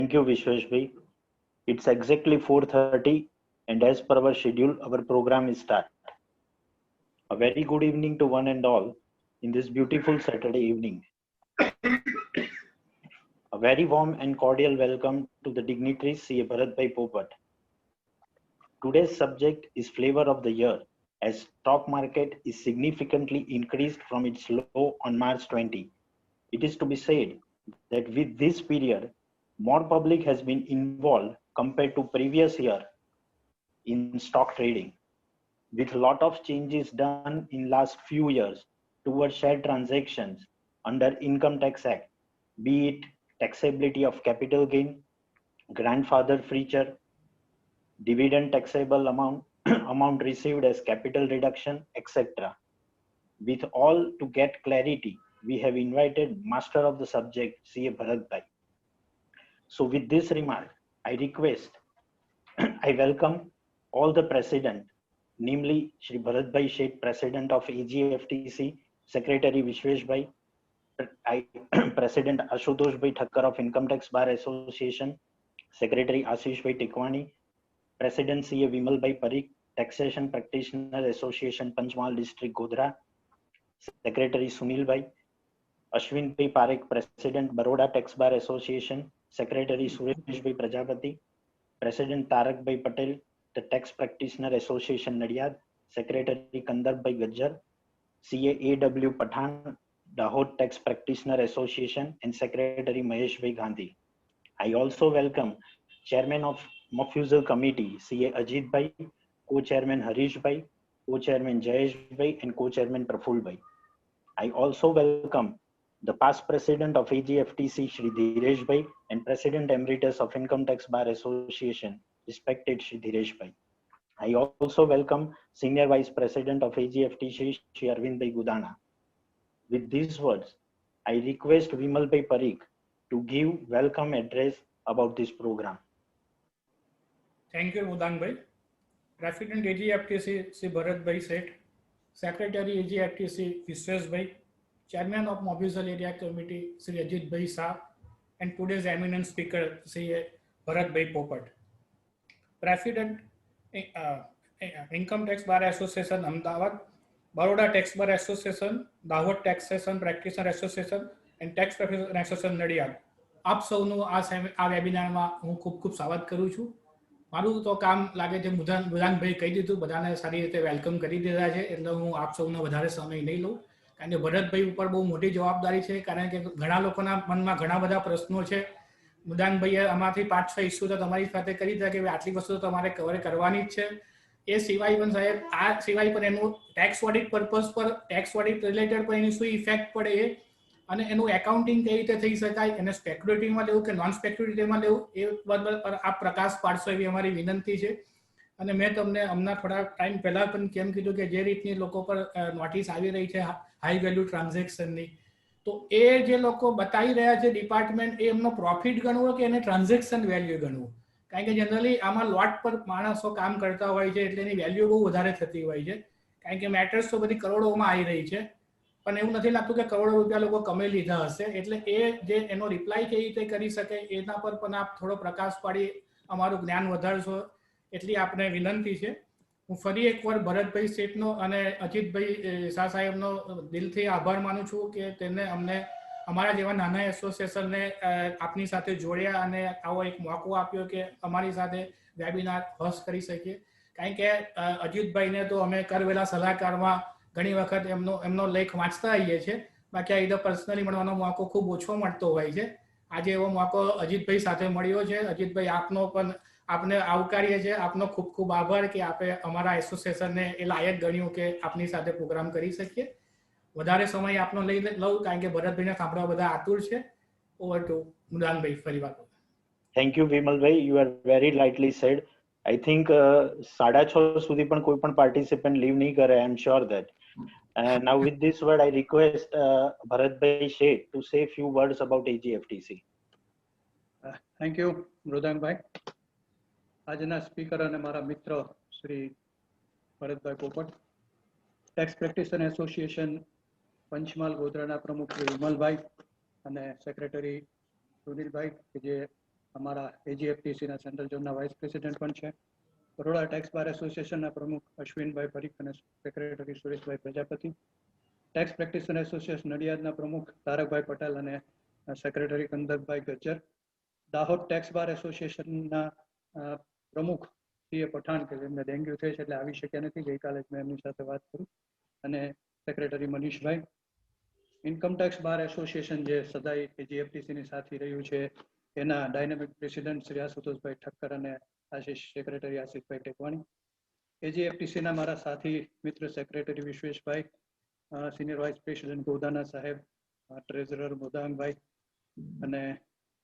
Thank you, Vishweshbhai. It's exactly 4:30, and as per our schedule, our program is start. A very good evening to one and all in this beautiful Saturday evening. A very warm and cordial welcome to the dignitaries C.A. Bharatbhai Popat. Today's subject is flavor of the year, as stock market is significantly increased from its low on March 20. It is to be said that with this period, more public has been involved compared to previous year in stock trading, with a lot of changes done in last few years towards share transactions under Income Tax Act, be it taxability of capital gain, grandfather feature, dividend taxable amount, amount received as capital reduction, etc. With all to get clarity, we have invited master of the subject, C.A. Bharatbhai. So with this remark, I request, I welcome all the president, namely Shri Bharatbhai Sheth, President of AGFTC, Secretary Vishweshbhai, President Ashutosh Bhai Thakkar of Income Tax Bar Association, Secretary Ashish Bhai Tikwani, President C.A. Vimal Bhai Parikh, Taxation Practitioner Association, Panchmal District, Godhra, Secretary Sunil Bhai, Ashwin Bhai Parekh, President Baroda Tax Bar Association, Secretary Suresh Bhai Prajapati, President Tarak Bhai Patel, the Tax Practitioner Association Nadiad, Secretary Kandar Bhai Gajjar, CA A.W. Pathan, Dahod Tax Practitioner Association, and Secretary Mahesh Bhai Gandhi. I also welcome Chairman of Mafuzal Committee, CA Ajit Bhai, Co-Chairman Harish Bhai, Co-Chairman Jayesh Bhai, and Co-Chairman Praful Bhai. I also welcome the past President of AGFTC, Shri Dhiresh Bhai, and President Emeritus of Income Tax Bar Association, respected Shri Dhiresh Bhai. I also welcome Senior Vice President of AGFTC, Shri Arvind Bhai Gudana. With these words, I request Vimal Bhai Parikh to give welcome address about this program. Thank you, Mudang Bhai. President AGFTC, Sri Bharat Bhai Sheth, Secretary AGFTC, Vishwesh Bhai, Chairman of Mobile Area Committee, Sri Ajit Bhai Shah, and today's eminent speaker, Sri Bharat Bhai Popat. President uh, Income Tax Bar Association, Ahmedabad, Baroda Tax Bar Association, Dahod Taxation Practitioner Association, and Tax Practitioner Association Nadiad. આપ સૌનું આ વેબિનારમાં હું ખૂબ ખૂબ સ્વાગત કરું છું. મારું તો કામ લાગે છે મુદાનભાઈ કહી દીધું, બધાને સારી રીતે વેલકમ કરી દીધા છે, એટલે હું આપ સૌનો વધારે સમય નહીં લઉં. કારણ કે ભરતભાઈ ઉપર બહુ મોટી જવાબદારી છે, કારણ કે ઘણા લોકોના મનમાં ઘણા બધા પ્રશ્નો છે. મુદાનભાઈએ આમાંથી 5-6 ઇસ્યુ તો તમારી સાથે કરી દીધા કે આટલી વસ્તુ તો તમારે કવર કરવાની જ છે. એ સિવાય પણ સાહેબ આ સિવાય પણ એનું ટેક્સ ઓડિટ પર્પઝ પર ટેક્સ ઓડિટ રિલેટેડ પણ એની શું ઇફેક્ટ પડે એ અને એનું એકાઉન્ટિંગ કેવી રીતે થઈ શકાય, એને સ્પેક્યુલેટિવમાં લેવું કે નોન સ્પેક્યુલેટિવમાં લેવું, એ પર આપ પ્રકાશ પાડશો એવી અમારી વિનંતી છે. અને મેં તમને હમણાં થોડા ટાઈમ પહેલાં પણ કેમ કીધું કે જે રીતની લોકો પર નોટિસ આવી રહી છે હાઈ વેલ્યુ ટ્રાન્ઝેક્શનની, તો એ જે લોકો બતાવી રહ્યા છે ડિપાર્ટમેન્ટ, એ એમનો પ્રોફિટ ગણવો કે એને ટ્રાન્ઝેક્શન વેલ્યુ ગણવું. કારણ કે જનરલી આમાં લોટ પર માણસો કામ કરતા હોય છે, એટલે એની વેલ્યુ બહુ વધારે થતી હોય છે. કારણ કે મેટર્સ તો બધી કરોડોમાં આવી રહી છે, પણ એવું નથી લાગતું કે કરોડો રૂપિયા લોકો કમાઈ લીધા હશે. એટલે એ જે એનો રિપ્લાય કેવી રીતે કરી શકે એના પર પણ આપ થોડો પ્રકાશ પાડી અમારું જ્ઞાન વધારશો એટલી આપને વિનંતી છે. હું ફરી એકવાર ભરતભાઈ શેઠનો અને અજીતભાઈ શાહ સાહેબનો દિલથી આભાર માનું છું કે તેને અમને અમારા જેવા નાના એસોસિએશનને આપની સાથે જોડ્યા અને આવો એક મોકો આપ્યો કે અમારી સાથે વેબિનાર હોસ્ટ કરી શકીએ. કારણ કે અજીતભાઈને તો અમે કરવેલા સલાહકારમાં ઘણી વખત એમનો લેખ વાંચતા આવીએ છીએ, બાકી આ રીતે પર્સનલી મળવાનો મોકો ખૂબ ઓછો મળતો હોય છે. આજે એવો મોકો અજીતભાઈ સાથે મળ્યો છે. અજીતભાઈ આપનો પણ આપને આવકારીએ છીએ, આપનો ખૂબ ખૂબ આભાર કે આપે અમારા એસોસિએશનને એ લાયક ગણ્યું કે આપની સાથે પ્રોગ્રામ કરી શકીએ. વધારે સમય આપનો લઈ લઉં કારણ કે ભરતભાઈને સાંભળવા બધા આતુર છે. ઓવર ટુ મુદાનભાઈ ફરી વાત. થેન્ક યુ વિમલભાઈ, you are very lightly said. I think 6:30 સુધી પણ કોઈ પણ પાર્ટિસિપન્ટ લીવ નહીં કરે. I am sure that. And now with this word, I request Bharatbhai Sheth to say a few words about AGFTC. Thank you, મૃદાંગભાઈ. આજના speaker અને મારા મિત્ર શ્રી ભરતભાઈ પોપટ, ટેક્સ પ્રેક્ટિશનર એસોસિએશન પંચમહાલ ગોધરાના પ્રમુખ શ્રી વિમલભાઈ અને સેક્રેટરી સુનિલભાઈ કે જે અમારા AGFTC ના સેન્ટ્રલ ઝોનના વાઇસ પ્રેસિડેન્ટ પણ છે. બરોડા ટેક્સ બાર એસોસિએશનના પ્રમુખ અશ્વિનભાઈ પરીખ અને secretary Sureshbhai Prajapati. Tax practitioner association નડિયાદના પ્રમુખ તારકભાઈ પટેલ અને secretary Kandarbhai Gajjar. Dahod tax bar એસોસિએશનના પ્રમુખ CA પઠાણ કે જેમને ડેન્ગ્યુ થઈ છે એટલે આવી શક્યા નથી, ગઈકાલે જ મેં એમની સાથે વાત કરી, અને સેક્રેટરી મનીષભાઈ. ઇન્કમ ટેક્સ બાર એસોસિએશન જે સદાય AGFTC ની સાથે રહ્યું છે એના ડાયનેમિક પ્રેસિડેન્ટ શ્રી આશુતોષભાઈ ઠક્કર અને સેક્રેટરી આશિષભાઈ ટેકવાણી. AGFTC ના મારા સાથી મિત્ર સેક્રેટરી વિશ્વેશભાઈ, સિનિયર વાઇસ પ્રેસિડેન્ટ ગોદાના સાહેબ, ટ્રેઝરર મોદાંગભાઈ અને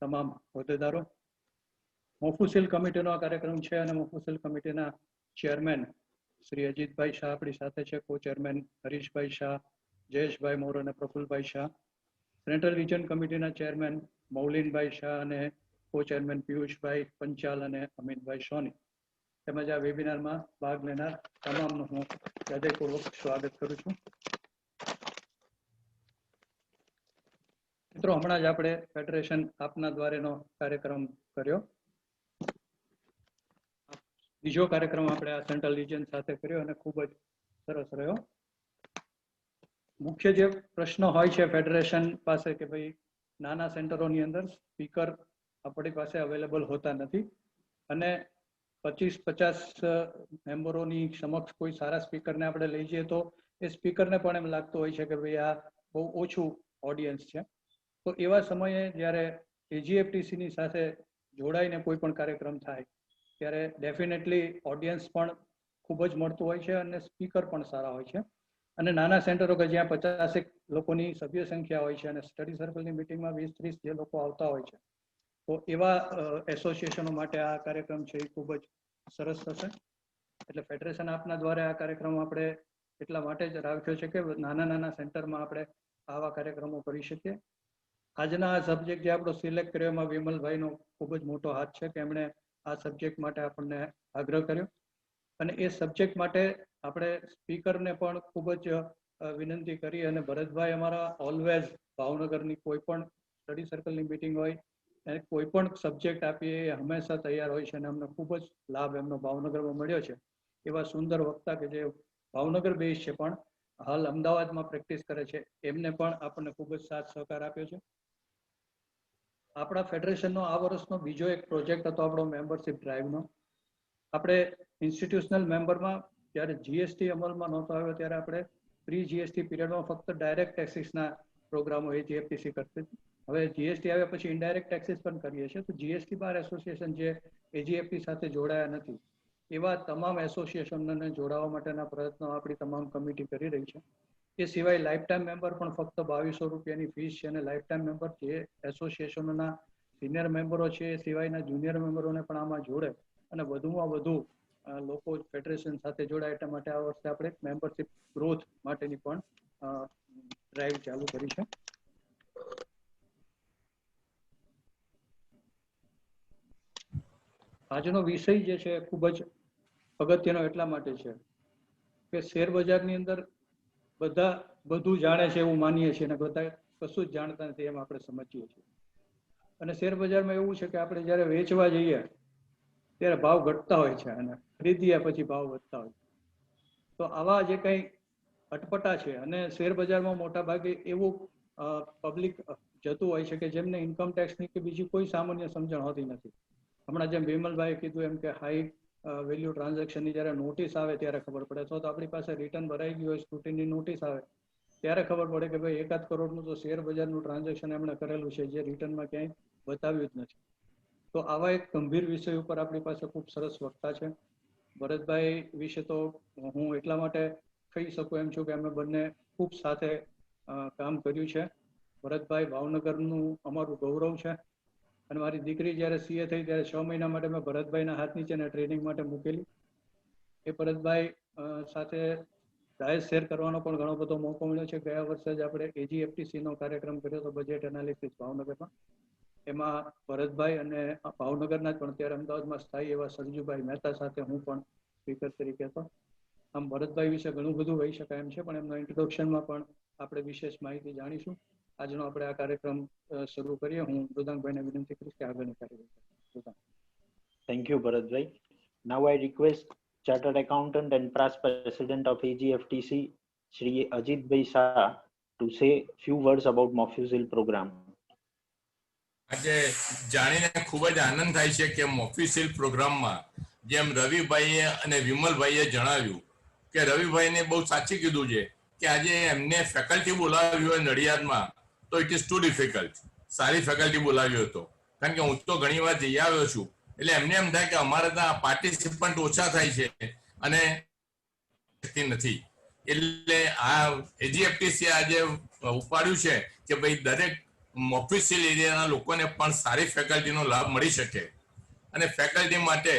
તમામ હોદ્દેદારો. મોફુસિલ કમિટીનો આ કાર્યક્રમ છે અને મોફુસિલ કમિટીના ચેરમેન શ્રી અજીતભાઈ શાહ આપણી સાથે છે, કો ચેરમેન હરીશભાઈ શાહ, જયેશભાઈ મોર અને પ્રફુલભાઈ શાહ. સેન્ટ્રલ રિજન કમિટીના ચેરમેન મૌલિનભાઈ શાહ અને કો ચેરમેન પિયુષભાઈ પંચાલ અને અમિતભાઈ સોની. તેમજ આ વેબિનારમાં ભાગ લેનાર તમામનું હું હૃદયપૂર્વક સ્વાગત કરું છું. મિત્રો, હમણાં જ આપણે ફેડરેશન આપના દ્વારેનો કાર્યક્રમ કર્યો. બીજો કાર્યક્રમ આપણે આ સેન્ટ્રલ રિજન સાથે કર્યો અને ખૂબ જ સરસ રહ્યો. મુખ્ય જે પ્રશ્ન હોય છે ફેડરેશન પાસે કે ભાઈ નાના સેન્ટરોની અંદર સ્પીકર આપણી પાસે અવેલેબલ હોતા નથી અને 25-50 મેમ્બરોની સમક્ષ કોઈ સારા સ્પીકરને આપણે લઈ જઈએ તો એ સ્પીકરને પણ એમ લાગતું હોય છે કે ભાઈ આ બહુ ઓછું ઓડિયન્સ છે. તો એવા સમયે જ્યારે AGFTC ની સાથે જોડાઈને કોઈ પણ કાર્યક્રમ થાય ત્યારે ડેફિનેટલી ઓડિયન્સ પણ ખૂબ જ મળતું હોય છે અને સ્પીકર પણ સારા હોય છે. અને નાના સેન્ટરો કે જ્યાં 50 લોકોની સભ્ય સંખ્યા હોય છે અને સ્ટડી સર્કલની મિટિંગમાં 20-30 જે લોકો આવતા હોય છે, તો એવા એસોસિએશનો માટે આ કાર્યક્રમ છે એ ખૂબ જ સરસ થશે. એટલે ફેડરેશન આપના દ્વારા આ કાર્યક્રમ આપણે એટલા માટે જ રાખ્યો છે કે નાના સેન્ટરમાં આપણે આવા કાર્યક્રમો કરી શકીએ. આજના આ સબ્જેક્ટ જે આપણો સિલેક્ટ કર્યો એમાં વિમલભાઈનો ખૂબ જ મોટો હાથ છે કે એમણે આ સબ્જેક્ટ માટે આપણને આગ્રહ કર્યો અને એ સબ્જેક્ટ માટે આપણે સ્પીકરને પણ ખૂબ જ વિનંતી કરી અને ભરતભાઈ અમારા ઓલવેઝ ભાવનગરની કોઈ પણ સ્ટડી સર્કલની મિટિંગ હોય અને કોઈ પણ સબ્જેક્ટ આપીએ એ હંમેશા તૈયાર હોય છે અને અમને ખૂબ જ લાભ એમનો ભાવનગરમાં મળ્યો છે. એવા સુંદર વક્તા કે જે ભાવનગર બેઝ છે પણ હાલ અમદાવાદમાં પ્રેક્ટિસ કરે છે, એમને પણ આપણને ખૂબ જ સાથ સહકાર આપ્યો છે. આપણા ફેડરેશનનો આ વર્ષનો બીજો એક પ્રોજેક્ટ હતો આપણો મેમ્બરશિપ ડ્રાઈવનો. આપણે ઇન્સ્ટિટ્યુશનલ મેમ્બરમાં જ્યારે GST અમલમાં નહોતો આવ્યો ત્યારે આપણે પ્રી GST પીરિયડમાં ફક્ત ડાયરેક્ટ ટેક્સીસના પ્રોગ્રામો AGFTC કરતી હતી. હવે GST આવ્યા પછી ઇનડાયરેક્ટ ટેક્સીસ પણ કરીએ છીએ. તો GST બાર એસોસિએશન જે AGFT સાથે જોડાયા નથી એવા તમામ એસોસિએશનોને જોડાવા માટેના પ્રયત્નો આપણી તમામ કમિટી કરી રહી છે. એ સિવાય લાઈફ ટાઈમ મેમ્બર પણ ફક્ત 2200 રૂપિયાની ફીસ છે અને લાઈફ ટાઈમ મેમ્બર જે એસોસિએશનોના સિનિયર મેમ્બરો છે એ સિવાયના જુનિયર મેમ્બરોને પણ આમાં જોડે અને વધુમાં વધુ લોકો ફેડરેશન સાથે જોડાય એટલા માટે આ વર્ષે આપણે મેમ્બરશિપ ગ્રોથ માટેની પણ ડ્રાઈવ ચાલુ કરી છે. આજનો વિષય જે છે ખૂબ જ અગત્યનો એટલા માટે છે કે શેર બજારની અંદર બધા બધું જાણે છે એવું માનીએ છીએ અને બધા કશું જ જાણતા નથી એમ આપણે સમજીએ છીએ. અને શેર બજારમાં એવું છે કે આપણે જ્યારે વેચવા જઈએ ત્યારે ભાવ ઘટતા હોય છે અને ખરીદ્યા પછી ભાવ વધતા હોય. તો આવા જે કંઈ અટપટા છે અને શેર બજારમાં મોટા ભાગે એવું પબ્લિક જતું હોય છે કે જેમને ઇન્કમ ટેક્સની કે બીજી કોઈ સામાન્ય સમજણ હોતી નથી. હમણાં જેમ વિમલભાઈએ કીધું એમ કે હાઈ વેલ્યુ ટ્રાન્ઝેક્શનની જ્યારે નોટિસ આવે ત્યારે ખબર પડે, તો આપણી પાસે રિટર્ન ભરાઈ ગયું હોય, સ્ક્રુટિની નોટિસ આવે ત્યારે ખબર પડે કે ભાઈ 1 કરોડનું તો શેર બજારનું ટ્રાન્ઝેક્શન એમણે કરેલું છે જે રિટર્નમાં ક્યાંય બતાવ્યું જ નથી. તો આવા એક ગંભીર વિષય ઉપર આપણી પાસે ખૂબ સરસ વક્તા છે. ભરતભાઈ વિશે તો હું એટલા માટે કહી શકું એમ છું કે અમે બંને ખૂબ સાથે કામ કર્યું છે. ભરતભાઈ ભાવનગરનું અમારું ગૌરવ છે અને મારી દીકરી જ્યારે CA થઈ ત્યારે 6 મહિના માટે મેં ભરતભાઈના હાથ નીચે ટ્રેનિંગ માટે મૂકેલી. એ ભરતભાઈ સાથે ડાયસ શેર કરવાનો પણ ઘણો બધો મોકો મળ્યો છે. ગયા વર્ષે જ આપણે AGFTCનો કાર્યક્રમ કર્યો હતો, બજેટ એનાલિસિસ ભાવનગરમાં. એમાં ભરતભાઈ અને ભાવનગરના જ પણ ત્યારે અમદાવાદમાં સ્થાયી એવા સરજુભાઈ મહેતા સાથે હું પણ સ્પીકર તરીકે હતો. આમ ભરતભાઈ વિશે ઘણું બધું કહી શકાય એમ છે પણ એમના ઇન્ટ્રોડક્શનમાં પણ આપણે વિશેષ માહિતી જાણીશું. આજનો આપણે આ કાર્યક્રમ શરૂ કરીએ. હું મૃદાંકભાઈને વિનંતી કરીશ કે આગળની કાર્યવાહી. Thank you, Bharatbhai. Now I request Chartered Accountant and past President of AGFTC, Shri Ajitbhai Shah, to say few words about Mofussil program. આજે જાણીને ખૂબ જ આનંદ થાય છે કે મોફિસિલ પ્રોગ્રામમાં જેમ રવિભાઈએ અને વિમલભાઈએ જણાવ્યું કે રવિભાઈને બહુ સાચી કીધું છે કે આજે એમને ફેકલ્ટી બોલાવ્યું હોય નડિયાદમાં તો ઇટ ઇઝ ટુ ડિફિકલ્ટ. સારી ફેકલ્ટી બોલાવ્યો હતો કારણ કે હું તો ઘણી વાર જઈ આવ્યો છું એટલે એમને એમ થાય કે અમારે ત્યાં પાર્ટિસિપન્ટ ઓછા થાય છે અને નથી એટલે આ એજીએફટીસી આજે ઉપાડ્યું છે કે ભાઈ દરેક મોફિસિલ એરિયાના લોકોને પણ સારી ફેકલ્ટીનો લાભ મળી શકે. અને ફેકલ્ટી માટે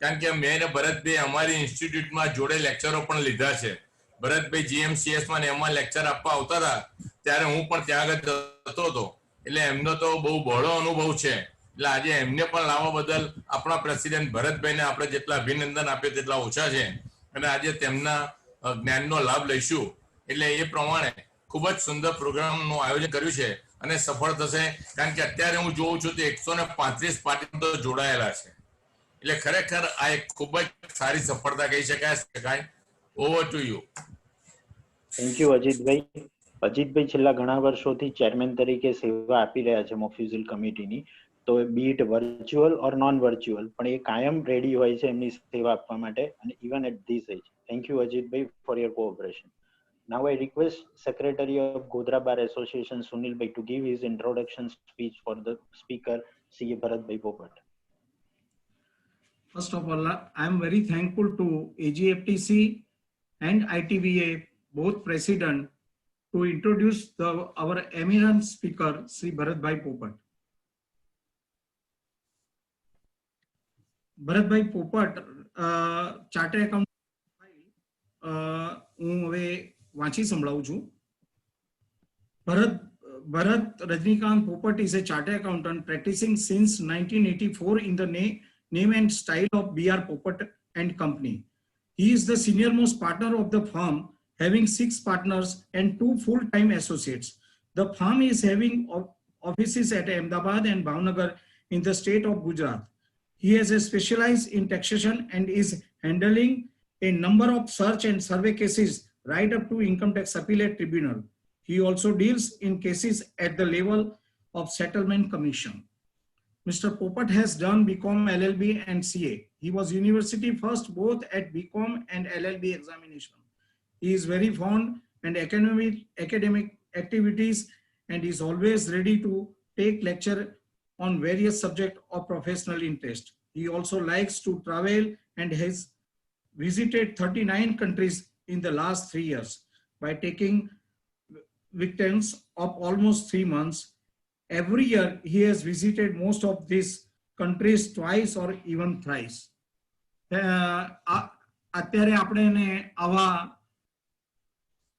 કારણ કે મેં ને ભરતભાઈ અમારી ઇન્સ્ટિટ્યૂટમાં જોડે લેક્ચરો પણ લીધા છે. ભરતભાઈ જીએમસીએસમાં ને એમાં લેક્ચર આપવા આવતા હતા ત્યારે હું પણ ત્યાં આગળ જતો હતો એટલે એમનો તો બહુ બહોળો અનુભવ છે. એટલે આજે એમને પણ લાવવા બદલ આપણા પ્રેસિડેન્ટ ભરતભાઈને આપણે જેટલા અભિનંદન આપીએ તેટલા ઓછા છે અને આજે તેમના જ્ઞાનનો લાભ લઈશું. એટલે એ પ્રમાણે ખૂબ જ સુંદર પ્રોગ્રામનું આયોજન કર્યું છે અને સફળ થશે કારણ કે અત્યારે હું જોઉં છું તો 135 પાર્ટી તો જોડાયેલા છે એટલે ખરેખર આ એક ખૂબ જ સારી સફળતા કહી શકાય. Over to you. Thank you Ajitbhai. Ajitbhai છેલ્લા ઘણા વર્ષોથી ચેરમેન તરીકે સેવા આપી રહ્યા છે મોફ્યુઝિલ કમિટીની. તો be it virtual or non virtual પણ એ કાયમ રેડી હોય છે એમની સેવા આપવા માટે અને even at this age. Thank you અજીતભાઈ for your cooperation. Now I request Secretary of Godhra Bar Association Sunil Bhai to give his introduction speech for the speaker, CA Bharatbhai Popat. First of all, I am very thankful to AGFTC and ITVA, both president, to introduce our eminent speaker, Sri Bharatbhai Popat. Bharatbhai Popat, Chartered Accountant, હું હવે વાંચી સંભળાવું છું. Bharat Rajnikant Popat is a chartered accountant practicing since 1984 in the name and style of B.R. Popat and Company. He is the senior most partner of the firm, having 6 partners and 2 full-time associates. The firm is having offices at Ahmedabad and Bhavnagar in the state of Gujarat. He has specialized in taxation and is handling a number of search and survey cases right up to income tax appellate tribunal. He also deals in cases at the level of settlement commission. Mr. Popat has done BCom, LLB and CA. He was university first both at BCom and LLB examination. He is very fond and academic activities and is always ready to take lecture on various subjects of professional interest. He also likes to travel and has visited 39 countries in the last 3 years by taking weekends of almost 3 months. Every year he has visited most of these countries twice or even thrice. અત્યારે આપણે આવા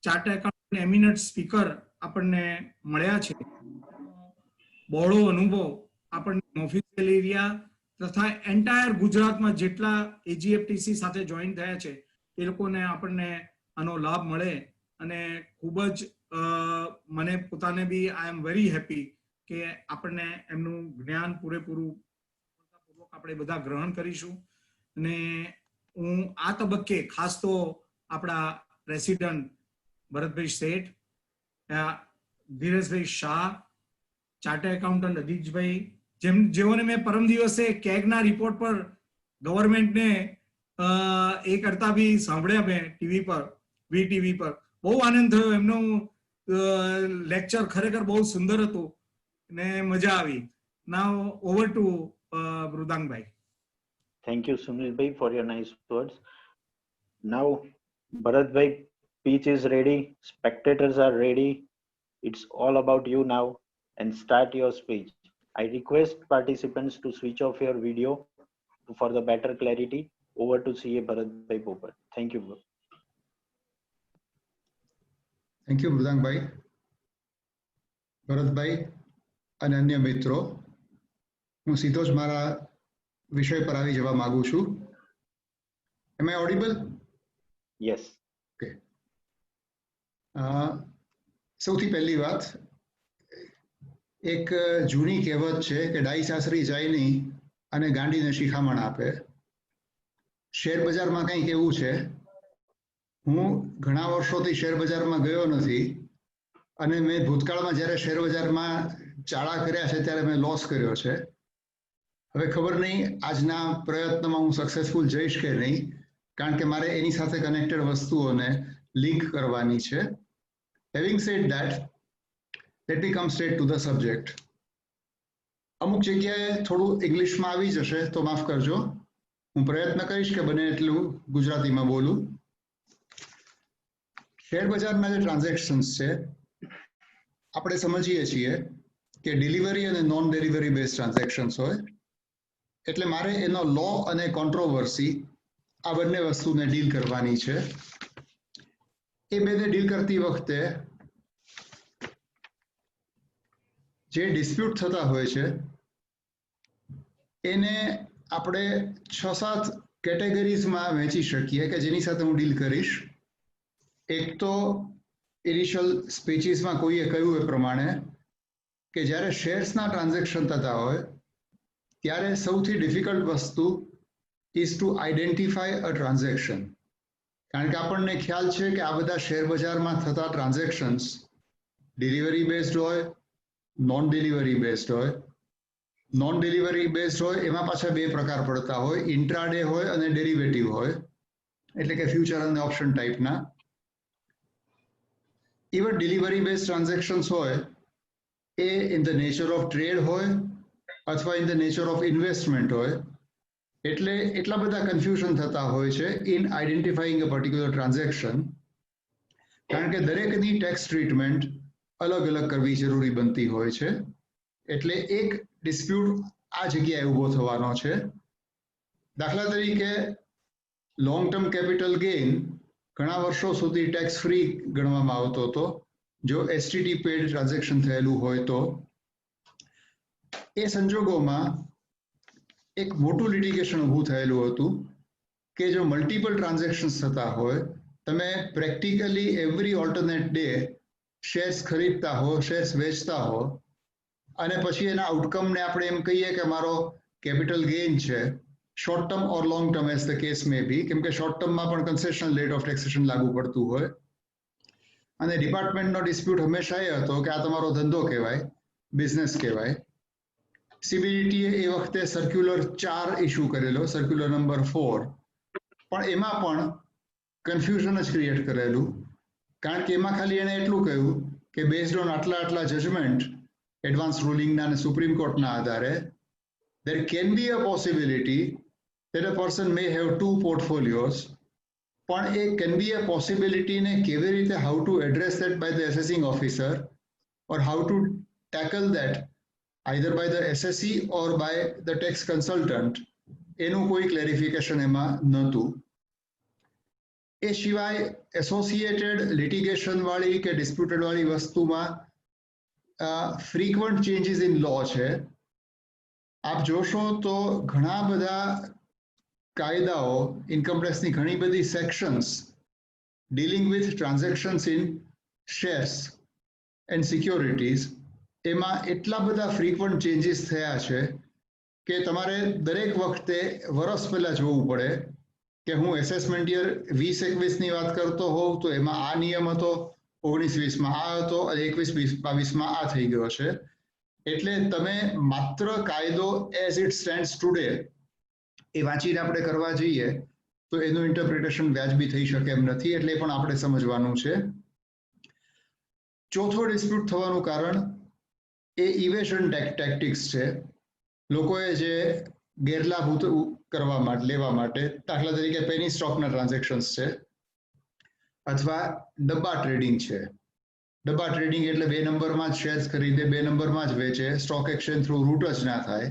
chartered accountant એમિનન્ટ speaker આપણને મળ્યા છે. બહોળો અનુભવ આપણને official area તથા એન્ટાયર ગુજરાતમાં જેટલા એજીએફટીસી સાથે જોઈન થયા છે એ લોકોને આપણને આનો લાભ મળે અને ખૂબ જ મને પોતાને બી આઈ એમ વેરી હેપી કે આપણને એમનું જ્ઞાન પૂરેપૂરું આપણે બધા ગ્રહણ કરીશું. અને હું આ તબક્કે ખાસ તો આપણા પ્રેસિડન્ટ ભરતભાઈ શેઠ, ધીરેશભાઈ શાહ, ચાર્ટર્ડ એકાઉન્ટન્ટ અદીજભાઈ, જેઓને મેં પરમ દિવસે કેગના રિપોર્ટ પર ગવર્મેન્ટને એ કરતા બી સાંભળ્યા મેં ટીવી પર, વીટીવી પર. બહુ આનંદ થયો. એમનું લેક્ચર ખરેખર બહુ સુંદર હતું ને મજા આવી. Now over to Mrudangbhai. Thank you, Sunil Bhai, for your nice words. Now, Bharat Bhai, speech is ready. Spectators are ready. It's all about you now. And start your speech. I request participants to switch off your video for the better clarity. Over to CA Bharat Bhai Popat. Thank you. Thank you, Mridang Bhai. Bharat Bhai અને અન્ય મિત્રો, હું સીધો જ મારા વિષય પર આવી જવા માંગુ છું. Am I audible? Yes. Okay. સૌથી પહેલી વાત, એક જૂની કહેવત છે કે ડાઈ સાસરી જાય નહીં અને ગાંડીને શિખામણ આપે. શેર બજારમાં કંઈક એવું છે, હું ઘણા વર્ષોથી શેર બજારમાં ગયો નથી અને મેં ભૂતકાળમાં જ્યારે શેર બજારમાં ચાળા કર્યા છે ત્યારે મેં લોસ કર્યો છે. હવે ખબર નહીં આજના પ્રયત્નમાં હું સક્સેસફુલ જઈશ કે નહીં, કારણ કે મારે એની સાથે કનેક્ટેડ વસ્તુઓને લિંક કરવાની છે. Having said that, let me come straight to the subject. અમુક જગ્યાએ થોડું ઇંગ્લિશમાં આવી જશે તો માફ કરજો. હું પ્રયત્ન કરીશ કે બને એટલું ગુજરાતીમાં બોલું. શેર બજારના જે ટ્રાન્ઝેક્શન્સ છે, આપણે સમજીએ છીએ કે ડિલિવરી અને નોન ડિલિવરી બેઝ ટ્રાન્ઝેક્શન્સ હોય, એટલે મારે એનો લો અને કોન્ટ્રોવર્સી આ બંને વસ્તુને ડીલ કરવાની છે. એ બેને ડીલ કરતી વખતે જે ડિસ્પ્યુટ થતા હોય છે એને આપણે 6-7 કેટેગરીઝમાં વહેંચી શકીએ કે જેની સાથે હું ડીલ કરીશ. એક તો ઇનિશિયલ સ્પીચીસમાં કોઈએ કહ્યું એ પ્રમાણે કે જ્યારે શેર્સના ટ્રાન્ઝેક્શન થતા હોય ત્યારે સૌથી ડિફિકલ્ટ વસ્તુ is two identify a transaction. કારણ કે આપણને ખ્યાલ છે કે આ બધા શેર બજારમાં થતા ટ્રાન્ઝેક્શન્સ ડિલિવરી બેઝડ હોય, નોન ડિલિવરી બેઝડ હોય. નોન ડિલિવરી બેઝડ હોય એમાં પાછા બે પ્રકાર પડતા હોય, ઇન્ટ્રાડે હોય અને ડેરિવેટિવ હોય, એટલે કે ફ્યુચર અને ઓપ્શન ટાઈપના. ઇવન ડિલિવરી બેઝ ટ્રાન્ઝેક્શન્સ હોય એ in the nature of trade હોય અથવા in the nature of investment હોય, એટલે એટલા બધા કન્ફ્યુઝન થતા હોય છે in identifying a particular transaction, કારણ કે દરેકની ટેક્સ ટ્રીટમેન્ટ અલગ અલગ કરવી જરૂરી બનતી હોય છે. એટલે એક ડિસ્પ્યુટ આ જગ્યાએ ઊભો થવાનો છે. દાખલા તરીકે લોંગ ટર્મ કેપિટલ ગેઇન ઘણા વર્ષો સુધી ટેક્સ ફ્રી ગણવામાં આવતો હતો જો એસટીટી પેડ ટ્રાન્ઝેક્શન થયેલું હોય તો. એ સંજોગોમાં એક મોટું લિટિગેશન ઊભું થયેલું હતું કે જો મલ્ટિપલ ટ્રાન્ઝેક્શન્સ થતા હોય, તમે practically every alternate day shares ખરીદતા હો, શેર્સ વેચતા હો, અને પછી એના આઉટકમને આપણે એમ કહીએ કે મારો કેપિટલ ગેઇન છે, short term or long term as the case may be, કેમ કે શોર્ટ ટર્મમાં પણ કન્સેશનલ રેટ ઓફ ટેક્સેશન લાગુ પડતું હોય. અને ડિપાર્ટમેન્ટનો ડિસ્પ્યુટ હંમેશા એ હતો કે આ તમારો ધંધો કહેવાય, બિઝનેસ કહેવાય. સીબીડીટીએ એ વખતે સર્ક્યુલર 4 ઇસ્યુ કરેલો, સર્ક્યુલર નંબર 4, પણ એમાં પણ કન્ફ્યુઝન જ ક્રિએટ કરેલું, કારણ કે એમાં ખાલી એણે એટલું કહ્યું કે બેઝડ ઓન આટલા જજમેન્ટ એડવાન્સ રૂલિંગના અને સુપ્રીમ કોર્ટના આધારે there can be a possibility that a person may have 2 portfolios, પણ એ can be a possibility ને કેવી રીતે how to address that by the assessing officer or how to tackle that either by the SSE or by the tax consultant, એનું કોઈ clarification એમાં નહોતું. એ સિવાય associated litigation વાળી કે ડિસ્પ્યુટેડ વાળી વસ્તુમાં ફ્રીક્વન્ટ ચેન્જીસ ઇન લો છે. આપ જોશો તો ઘણા બધા કાયદાઓ, ઇન્કમટેક્સની ઘણી બધી sections dealing with transactions in shares and securities, એમાં એટલા બધા ફ્રીક્વન્ટ ચેન્જીસ થયા છે કે તમારે દરેક વખતે વર્ષ પહેલાં જોવું પડે કે હું એસેસમેન્ટ યર 20-21ની વાત કરતો હોઉં તો એમાં આ નિયમ હતો, 19-20માં આ હતો અને 21-22માં આ થઈ ગયો છે. એટલે તમે માત્ર કાયદો એઝ ઇટ સ્ટેન્ડ્સ ટુડે એ વાંચીને આપણે કરવા જઈએ તો એનું ઇન્ટરપ્રિટેશન વ્યાજબી થઈ શકે એમ નથી, એટલે પણ આપણે સમજવાનું છે. ચોથો ડિસ્પ્યુટ થવાનું કારણ એ ઇવેશન ટેક્ટિક્સ છે. લોકોએ જે ગેરલાભ લેવા માટે, દાખલા તરીકે પેની સ્ટોકના ટ્રાન્ઝેક્શન્સ છે અથવા ડબ્બા ટ્રેડિંગ છે. ડબ્બા ટ્રેડિંગ એટલે 2 નંબરમાં જ શેર્સ ખરીદે, 2 નંબરમાં જ વેચે, સ્ટોક એક્સચેન્જ થ્રુ રૂટ જ ના થાય,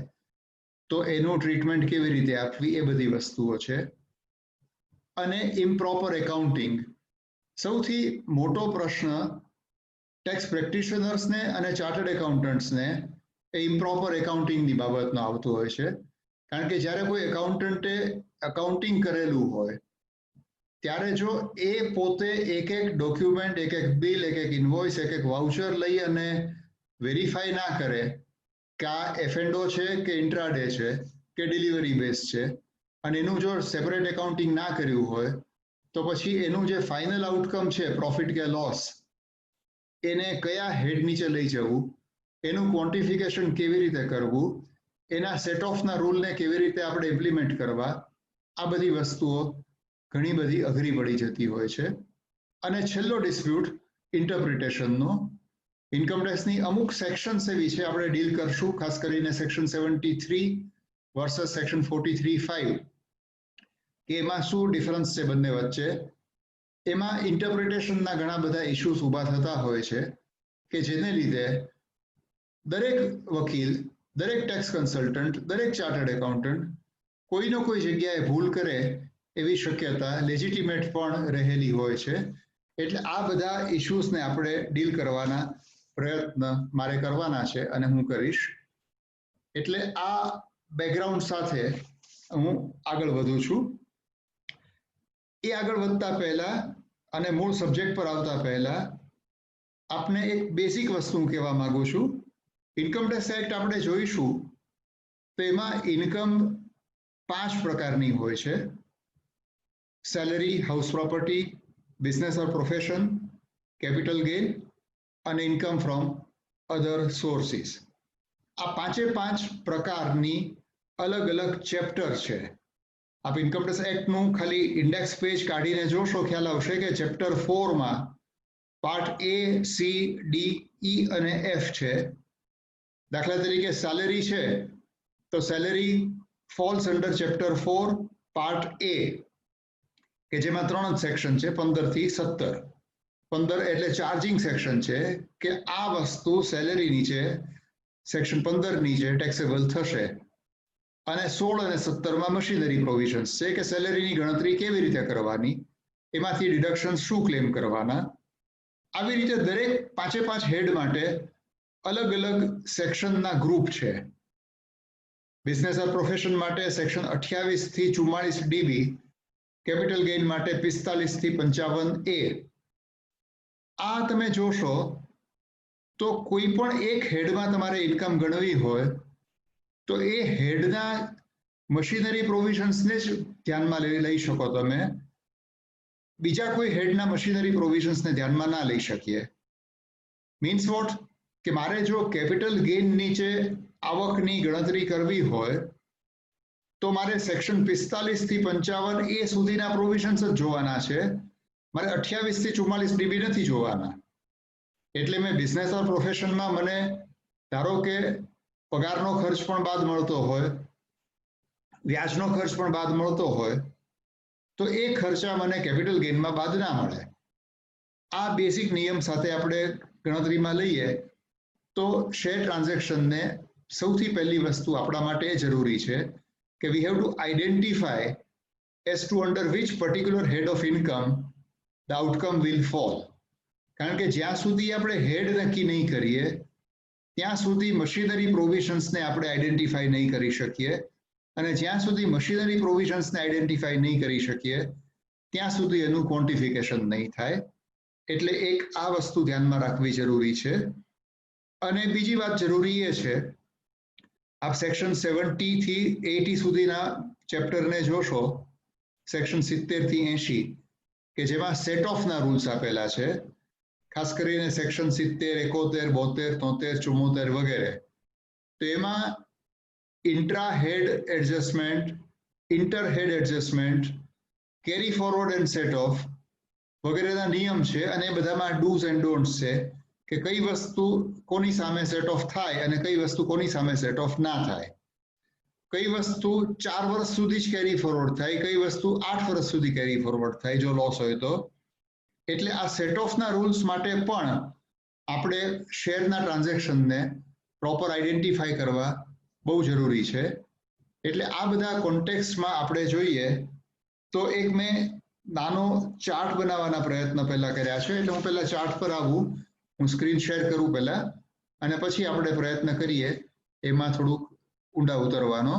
તો એનું ટ્રીટમેન્ટ કેવી રીતે આપવી, એ બધી વસ્તુઓ છે. અને ઇમ્પ્રોપર એકાઉન્ટિંગ, સૌથી મોટો પ્રશ્ન ટેક્સ પ્રેક્ટિશનર્સને અને ચાર્ટર્ડ એકાઉન્ટન્ટ્સને એ ઇમ્પ્રોપર એકાઉન્ટિંગની બાબતનો આવતો હોય છે. કારણ કે જ્યારે કોઈ એકાઉન્ટન્ટે એકાઉન્ટિંગ કરેલું હોય ત્યારે જો એ પોતે એક ડોક્યુમેન્ટ, એક બિલ, એક ઇન્વોઇસ, એક વાઉચર લઈ અને વેરીફાઈ ના કરે કે આ એફએનડો છે કે ઇન્ટ્રાડે છે કે ડિલિવરી બેઝ છે અને એનું જો સેપરેટ એકાઉન્ટિંગ ના કર્યું હોય તો પછી એનું જે ફાઇનલ આઉટકમ છે પ્રોફિટ કે લોસ એને કયા હેડ નીચે લઈ જવું, એનું ક્વોન્ટિફિકેશન કેવી રીતે કરવું, એના સેટ ઓફના રૂલને કેવી રીતે આપણે ઇમ્પ્લિમેન્ટ કરવા, આ બધી વસ્તુઓ ઘણી બધી અઘરી પડી જતી હોય છે. અને છેલ્લો ડિસ્પ્યુટ ઇન્ટરપ્રિટેશનનો. ઇન્કમટેક્સની અમુક સેક્શન્સ એવી છે આપણે ડીલ કરશું, ખાસ કરીને સેક્શન 73 વર્સસ સેક્શન 43(5) કે એમાં શું ડિફરન્સ છે બંને વચ્ચે. એમાં ઇન્ટરપ્રિટેશનના ઘણા બધા ઇશ્યુઝ ઊભા થતા હોય છે કે જેને લીધે દરેક વકીલ, દરેક ટેક્સ કન્સલ્ટન્ટ, દરેક ચાર્ટર્ડ એકાઉન્ટન્ટ કોઈનો કોઈ જગ્યાએ ભૂલ કરે એવી શક્યતા લેજિટિમેટ પણ રહેલી હોય છે. એટલે આ બધા ઇશ્યુઝને આપણે ડીલ કરવાના પ્રયત્ન મારે કરવાના છે અને હું કરીશ. એટલે આ બેકગ્રાઉન્ડ સાથે હું આગળ વધું છું. એ આગળ વધતા પહેલા અને મૂળ સબ્જેક્ટ પર આવતા પહેલા આપને એક બેઝિક વસ્તુ કહેવા માંગુ છું. ઇન્કમટેક્સ એક્ટ આપણે જોઈશું તો એમાં ઇન્કમ 5 પ્રકારની હોય છે: સેલરી, હાઉસ પ્રોપર્ટી, બિઝનેસ ઓર પ્રોફેશન, કેપિટલ ગેઇન અને ઇન્કમ ફ્રોમ અધર સોર્સિસ. આ 5 પ્રકારની અલગ અલગ ચેપ્ટર છે. આપ ઇન્કમટેક્સ એક્ટનું ખાલી ઇન્ડેક્સ પેજ કાઢીને જોશો ખ્યાલ આવશે કે ચેપ્ટર 4માં part A, C, D, E અને F છે. દાખલા તરીકે સેલેરી છે તો salary false under chapter 4 part A કે જેમાં 3 જ સેક્શન છે, 15 થી 17. 15 એટલે ચાર્જિંગ સેક્શન છે કે આ વસ્તુ સેલેરી નીચે સેક્શન 15 નીચે ટેક્સેબલ થશે. અને 16 અને 17માં મશીનરી પ્રોવિઝન્સ છે કે સેલેરીની ગણતરી કેવી રીતે કરવાની, એમાંથી ડિડક્શન શું ક્લેમ કરવાના. આવી રીતે દરેક 5 હેડ માટે અલગ અલગ સેક્શનના ગ્રુપ છે. બિઝનેસ ઓર પ્રોફેશન માટે સેક્શન 28 થી 44 DB, કેપિટલ ગેઇન માટે 45 થી 55A. આ તમે જોશો તો કોઈ પણ એક હેડમાં તમારે ઇન્કમ ગણવી હોય તો એ હેડના મશીનરી પ્રોવિઝન્સને જ ધ્યાનમાં લઈ શકો તમે, બીજા કોઈ હેડના મશીનરી પ્રોવિઝન્સને ધ્યાનમાં ના લઈ શકીએ. મીન્સ વોટ કે મારે જો કેપિટલ ગેઇન નીચે આવકની ગણતરી કરવી હોય તો મારે સેક્શન 45 થી 55A સુધીના પ્રોવિઝન્સ જ જોવાના છે, મારે 28 થી 44 DB નથી જોવાના. એટલે મેં બિઝનેસ ઓર પ્રોફેશનમાં મને ધારો કે પગારનો ખર્ચ પણ બાદ મળતો હોય, વ્યાજનો ખર્ચ પણ બાદ મળતો હોય તો એ ખર્ચા મને કેપિટલ ગેઇનમાં બાદ ના મળે. આ બેઝિક નિયમ સાથે આપણે ગણતરીમાં લઈએ તો શેર ટ્રાન્ઝેક્શનને સૌથી પહેલી વસ્તુ આપણા માટે જરૂરી છે કે we have to identify as to under which particular head of income the outcome will fall. કારણ કે જ્યાં સુધી આપણે હેડ નક્કી નહીં કરીએ ત્યાં સુધી મશીનરી પ્રોવિઝન્સને આપણે આઈડેન્ટિફાઈ નહીં કરી શકીએ, અને જ્યાં સુધી મશીનરી પ્રોવિઝન્સને આઈડેન્ટિફાઈ નહીં કરી શકીએ ત્યાં સુધી એનું ક્વોન્ટિફિકેશન નહીં થાય. એટલે એક આ વસ્તુ ધ્યાનમાં રાખવી જરૂરી છે. અને બીજી વાત જરૂરી એ છે, આપ સેક્શન 70 થી 80 સુધીના ચેપ્ટરને જોશો, સેક્શન 70 થી 80 કે જેમાં સેટ ઓફના રૂલ્સ આપેલા છે, ખાસ કરીને સેક્શન 70, 71, 72, 73, 74 વગેરે. તો એમાં intra head adjustment, inter head adjustment, carry forward and set off વગેરેના નિયમ છે. અને એ બધામાં ડૂઝ એન્ડ ડોન્ટ્સ છે કે કઈ વસ્તુ કોની સામે સેટ ઓફ થાય અને કઈ વસ્તુ કોની સામે સેટ ઓફ ના થાય, કઈ વસ્તુ 4 વર્ષ સુધી જ કેરી ફોરવર્ડ થાય, કઈ વસ્તુ 8 વર્ષ સુધી કેરી ફોરવર્ડ થાય જો લોસ હોય તો. એટલે આ સેટ ઓફના રૂલ્સ માટે પણ આપણે શેરના ટ્રાન્ઝેક્શનને પ્રોપર આઈડેન્ટિફાઈ કરવા બહુ જરૂરી છે. એટલે આ બધા કોન્ટેક્સ્ટમાં આપણે જોઈએ તો એક મેં નાનો ચાર્ટ બનાવવાના પ્રયત્ન પહેલા કર્યા છે. એટલે હું પહેલા ચાર્ટ પર આવું, હું સ્ક્રીન શેર કરું પહેલા, અને પછી આપણે પ્રયત્ન કરીએ એમાં થોડુંક ઊંડા ઉતરવાનો.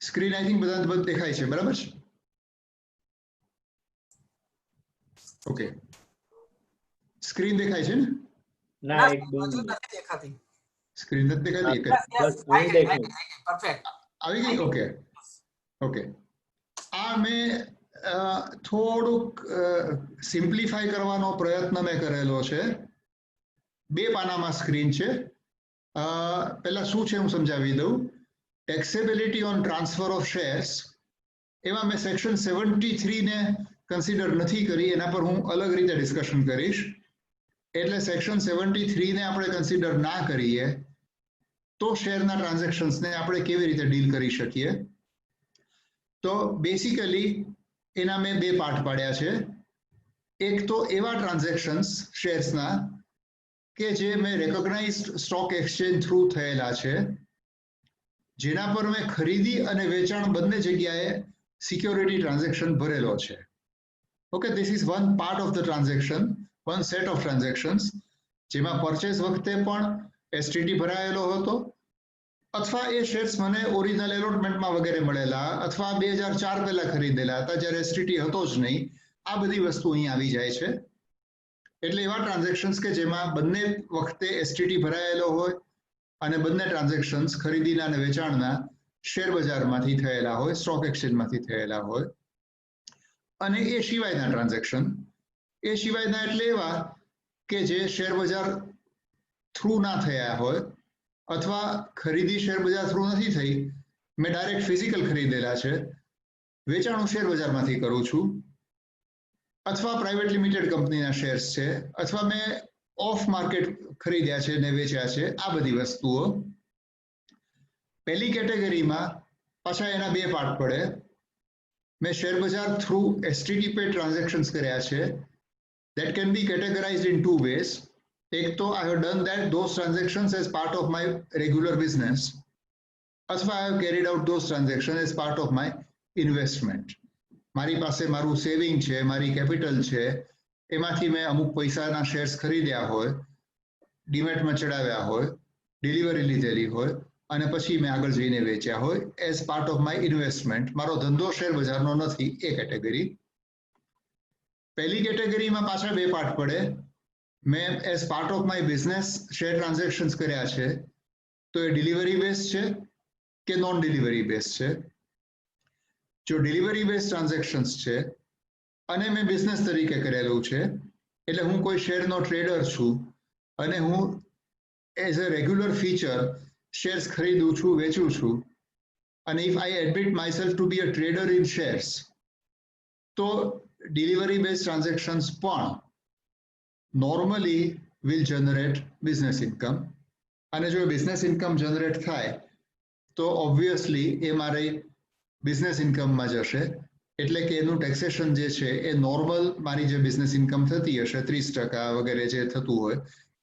સ્ક્રીન આઈ થિંક બધા બધું દેખાય છે, બરાબર છે? ઓકે, સ્ક્રીન દેખાય છે ને? ના ના it doing હજુ it. નથી દેખાતી. સ્ક્રીન નથી દેખાતી એક જ Yes, yes, બસ હું આવી ગઈ, દેખાય. perfect. આવી ગઈ ઓકે ઓકે આ મેં થોડુંક સિમ્પ્લિફાઈ કરવાનો પ્રયત્ન મેં કરેલો છે 2 પાનામાં સ્ક્રીન છે પહેલા શું છે હું સમજાવી દઉં ટેક્સેબિલિટી ઓન ટ્રાન્સફર ઓફ શેર્સ એમાં મેં સેક્શન 73 ને કન્સિડર નથી કરી એના પર હું અલગ રીતે ડિસ્કશન કરીશ એટલે સેક્શન 73 ને આપણે કન્સિડર ના કરીએ તો શેરના ટ્રાન્ઝેક્શન્સને આપણે કેવી રીતે ડીલ કરી શકીએ તો બેસિકલી એના મેં 2 પાર્ટ પાડ્યા છે એક તો એવા ટ્રાન્ઝેક્શન્સ શેર્સના કે જે મેં રેકોગ્નાઇઝડ સ્ટોક એક્સચેન્જ થ્રુ થયેલા છે જેના પર મેં ખરીદી અને વેચાણ બંને જગ્યાએ સિક્યોરિટી ટ્રાન્ઝેક્શન ભરેલો છે okay this is one part of the transaction one set of transactions જેમાં પરચેસ વખતે પણ એસટીટી ભરાયેલો હતો અથવા એ શેર્સ મને ઓરિજિનલ એલોટમેન્ટમાં વગેરે મળેલા અથવા 2004 પહેલા ખરીદેલા હતા જ્યારે એસટીટી હતો જ નહીં આ બધી વસ્તુ અહીં આવી જાય છે એટલે એવા ટ્રાન્ઝેક્શન્સ કે જેમાં બંને વખતે એસટીટી ભરાયેલો હોય અને બંને ટ્રાન્ઝેક્શન્સ ખરીદીના અને વેચાણના શેર બજારમાંથી થયેલા હોય સ્ટોક એક્સચેન્જમાંથી થયેલા હોય અને એ સિવાયના ટ્રાન્ઝેક્શન એ સિવાયના એટલે એવા કે જે શેર બજાર થ્રુ ના થયા હોય અથવા ખરીદી શેર બજાર થ્રુ નથી થઈ મેં ડાયરેક્ટ ફિઝિકલ ખરીદેલા છે વેચાણ હું શેર બજારમાંથી કરું છું અથવા પ્રાઇવેટ લિમિટેડ કંપનીના શેર્સ છે અથવા મેં ઓફ માર્કેટ ખરીદ્યા છે ને વેચ્યા છે આ બધી વસ્તુઓ પહેલી કેટેગરીમાં પાછા એના 2 પાર્ટ પડે મેં શેર બજાર થ્રુ એસટીટી પે ટ્રાન્ઝેક્શન્સ કર્યા છે that can be categorized in 2 ways એક તો I have done that those transactions as part of my regular business અથવા I have carried out those transactions as part of my investment મારી પાસે મારું saving છે મારી કેપિટલ છે એમાંથી મેં અમુક પૈસાના શેર્સ ખરીદ્યા હોય ડીમેટમાં ચડાવ્યા હોય ડિલિવરી લીધેલી હોય અને પછી મેં આગળ જઈને વેચ્યા હોય as part of my investment મારો ધંધો શેર બજારનો નથી એ કેટેગરી પહેલી કેટેગરીમાં પાછા 2 પાર્ટ પડે મેં as part of my business share transactions કર્યા છે તો એ ડિલિવરી બેઝ છે કે નોન ડિલિવરી બેઝ છે જો ડિલિવરી બેઝ ટ્રાન્ઝેક્શન્સ છે અને મેં બિઝનેસ તરીકે કરેલું છે એટલે હું કોઈ શેરનો ટ્રેડર છું અને હું as a regular feature shares ખરીદું છું વેચું છું અને if I admit myself to be a trader in shares તો delivery based transactions પણ normally will generate business income અને જો business income generate થાય તો obviously એ મારી business income માં જશે એટલે કે એનું taxation જે છે એ normal મારી જે business income થતી હશે 30% વગેરે જે થતું હોય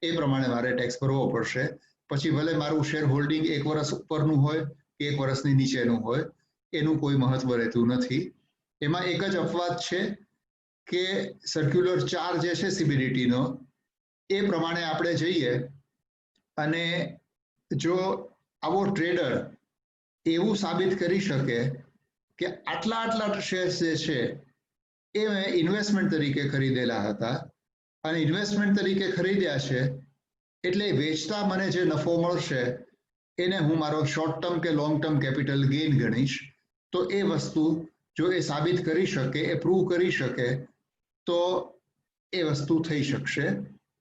એ પ્રમાણે મારે ટેક્સ ભરવો પડશે પછી ભલે મારું શેર હોલ્ડિંગ 1 વર્ષ ઉપરનું હોય કે 1 વર્ષની નીચેનું હોય એનું કોઈ મહત્વ રહેતું નથી એમાં એક જ અપવાદ છે કે સર્ક્યુલર 4 જે છે સીબીડીટીનો એ પ્રમાણે આપણે જઈએ અને જો આવો ટ્રેડર એવું સાબિત કરી શકે કે આટલા શેર્સ જે છે એ મેં ઇન્વેસ્ટમેન્ટ તરીકે ખરીદેલા હતા અને ઇન્વેસ્ટમેન્ટ તરીકે ખરીદ્યા છે એટલે વેચતા મને જે નફો મળશે એને હું મારો શોર્ટ ટર્મ કે લોંગ ટર્મ કેપિટલ ગેઇન ગણીશ તો એ વસ્તુ જો એ સાબિત કરી શકે એ પ્રૂવ કરી શકે તો એ વસ્તુ થઈ શકશે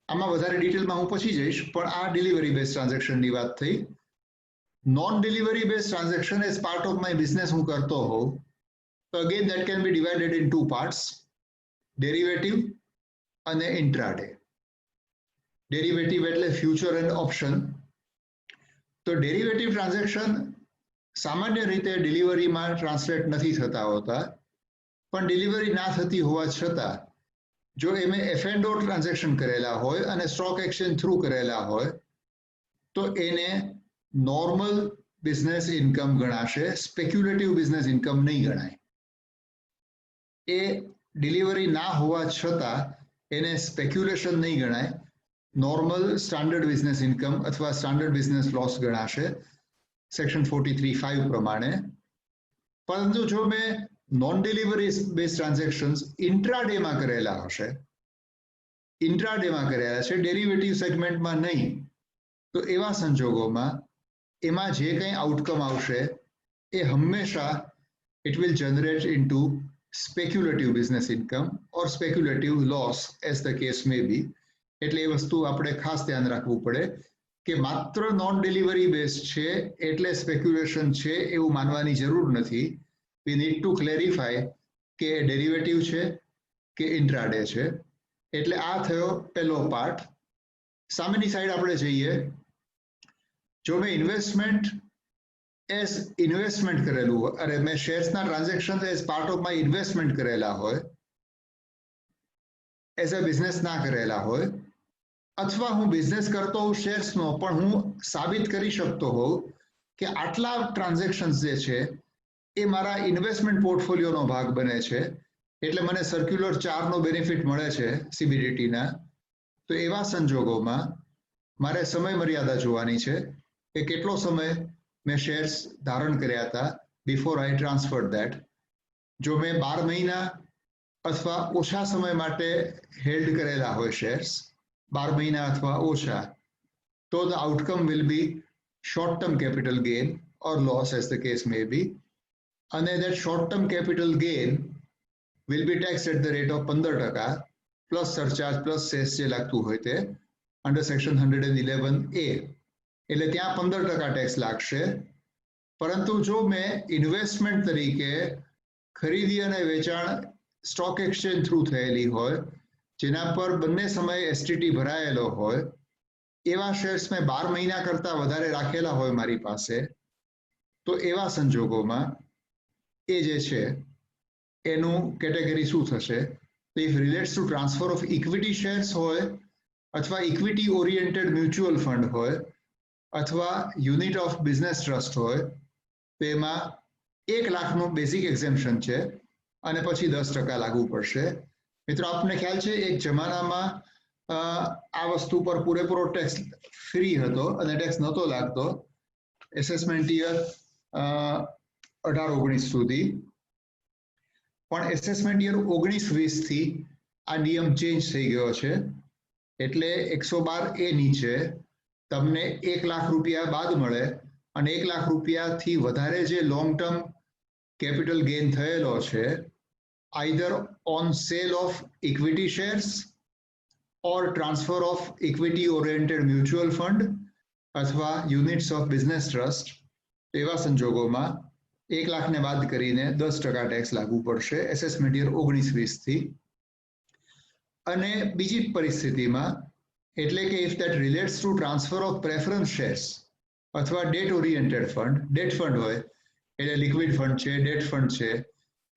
આમાં વધારે ડિટેલમાં હું પછી જઈશ પણ આ ડિલિવરી બેઝ ટ્રાન્ઝેક્શનની વાત થઈ non delivery base transaction as part of my business હું કરતો હોઉં તો again that can be divided in 2 parts derivative અને ઇન્ટ્રાડે ડેરિવેટિવ એટલે ફ્યુચર એન્ડ ઓપ્શન તો ડેરિવેટિવ ટ્રાન્ઝેક્શન સામાન્ય રીતે ડિલિવરીમાં ટ્રાન્સલેટ નથી થતા હોતા પણ ડિલિવરી ના થતી હોવા છતાં જો એમે એફએનડો ટ્રાન્ઝેક્શન કરેલા હોય અને સ્ટોક એક્સચેન્જ થ્રુ કરેલા હોય તો એને નોર્મલ બિઝનેસ ઇન્કમ ગણાશે સ્પેક્યુલેટિવ બિઝનેસ ઇન્કમ નહીં ગણાય એ ડિલિવરી ના હોવા છતાં એને સ્પેક્યુલેશન નહીં ગણાય નોર્મલ સ્ટાન્ડર્ડ બિઝનેસ ઇન્કમ અથવા સ્ટાન્ડર્ડ બિઝનેસ લોસ ગણાશે સેક્શન 43(5) પ્રમાણે પરંતુ જો મેં નોન ડિલિવરી બેઝ ટ્રાન્ઝેક્શન્સ ઇન્ટ્રાડેમાં કરેલા હશે ઇન્ટ્રાડેમાં કરેલા છે, ડેરિવેટિવ સેગમેન્ટમાં નહીં, તો એવા સંજોગોમાં એમાં જે કંઈ આઉટકમ આવશે એ હંમેશા it will generate into speculative business income or speculative loss as the case may be. એટલે એ વસ્તુ આપણે ખાસ ધ્યાન રાખવું પડે કે માત્ર નોન ડિલિવરી બેઝ છે એટલે સ્પેક્યુલેશન છે એવું માનવાની જરૂર નથી. વી નીડ ટુ ક્લેરિફાય કે ડેરિવેટિવ છે કે ઇન્ટ્રાડે છે. એટલે આ થયો પહેલો પાર્ટ. સામેની સાઈડ આપણે જઈએ. જો મેં ઇન્વેસ્ટમેન્ટ એઝ ઇન્વેસ્ટમેન્ટ કરેલું હોય, અરે મેં શેર્સના transaction as part of my investment કરેલા હોય, એઝ અ બિઝનેસ ના કરેલા હોય, અથવા હું બિઝનેસ કરતો હોઉં શેર્સનો પણ હું સાબિત કરી શકતો હોઉં કે આટલા ટ્રાન્ઝેક્શન્સ જે છે એ મારા ઇન્વેસ્ટમેન્ટ પોર્ટફોલિયોનો ભાગ બને છે, એટલે મને સર્ક્યુલર 4નો બેનિફિટ મળે છે સીબીડીટીના, તો એવા સંજોગોમાં મારે સમય મર્યાદા જોવાની છે કે કેટલો સમય મેં શેર્સ ધારણ કર્યા હતા બિફોર આઈ ટ્રાન્સફર ધેટ. જો મેં 12 મહિના અથવા ઓછા સમય માટે હેલ્ડ કરેલા હોય શેર્સ, 12 મહિના અથવા ઓછા, તો the outcome will be short term capital gain or loss as the case may be, અને that short term capital gain will be tax at the rate of 15% plus surcharge plus cess જે લાગતું હોય તે under section 111A. એટલે ત્યાં 15% tax લાગશે. પરંતુ જો મેં ઇન્વેસ્ટમેન્ટ તરીકે ખરીદી અને વેચાણ સ્ટોક એક્સચેન્જ થ્રુ થયેલી હોય, જેના પર બંને સમયે એસટીટી ભરાયેલો હોય, એવા શેર્સ મેં 12 મહિના કરતા વધારે રાખેલા હોય મારી પાસે, તો એવા સંજોગોમાં એ જે છે એનું કેટેગરી શું થશે? If relates to transfer of equity shares હોય, અથવા ઇક્વિટી ઓરિએન્ટેડ મ્યુચ્યુઅલ ફંડ હોય, અથવા યુનિટ ઓફ બિઝનેસ ટ્રસ્ટ હોય, તો એમાં 1 લાખનું બેઝિક એક્ઝેમ્પશન છે અને પછી 10% લાગુ પડશે. મિત્રો, આપને ખ્યાલ છે એક જમાનામાં આ વસ્તુ પર પૂરેપૂરો ટેક્સ ફ્રી હતો અને ટેક્સ નહોતો લાગતો એસેસમેન્ટ યર 18-19 સુધી. પણ એસેસમેન્ટ યર 19-20 થી આ નિયમ ચેન્જ થઈ ગયો છે. એટલે 112A નીચે તમને 1 લાખ રૂપિયા બાદ મળે અને 1 લાખ રૂપિયાથી વધારે જે લોંગ ટર્મ કેપિટલ ગેઇન થયેલો છે, either on cell of equity shares or transfer of equity oriented mutual fund અથવા યુનિટ્સ ઓફ બિઝનેસ ટ્રસ્ટ, એવા સંજોગોમાં 1 લાખને બાદ કરીને 10% ટેક્સ લાગુ પડશે એસેસમેન્ટ યર 19-20 થી. અને બીજી પરિસ્થિતિમાં, એટલે કે if that relates to transfer of preference shares અથવા debt oriented fund, debt fund હોય એટલે લિક્વિડ ફંડ છે, ડેટ ફંડ છે,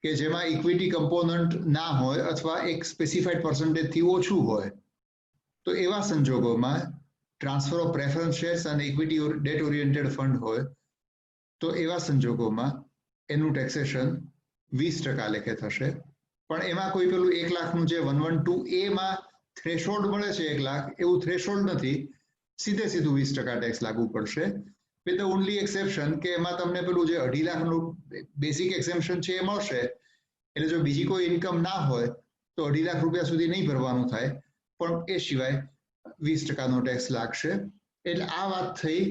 કે જેમાં ઇક્વિટી કમ્પોનન્ટ ના હોય અથવા એક સ્પેસિફાઈડ પર્સન્ટેજથી ઓછું હોય, તો એવા સંજોગોમાં ટ્રાન્સફર ઓફ પ્રેફરન્સ શેર્સ અને ઇક્વિટી ડેટ ઓરિએન્ટેડ ફંડ હોય, તો એવા સંજોગોમાં એનું ટેક્સેશન 20% લેખે થશે. પણ એમાં કોઈ પેલું 1 લાખનું જે 112A માં થ્રેશોલ્ડ મળે છે 1 લાખ, એવું થ્રેશોલ્ડ નથી, સીધે સીધું 20% ટેક્સ લાગુ પડશે. વિથ ધ ઓનલી એક્સેપ્શન કે એમાં તમને પેલું જે 2.5 લાખનું બેઝિક એક્સેમ્પશન છે એ મળશે. એટલે જો બીજી કોઈ ઇન્કમ ના હોય તો 2.5 લાખ રૂપિયા સુધી નહીં ભરવાનું થાય, પણ એ સિવાય 20%નો ટેક્સ લાગશે. એટલે આ વાત થઈ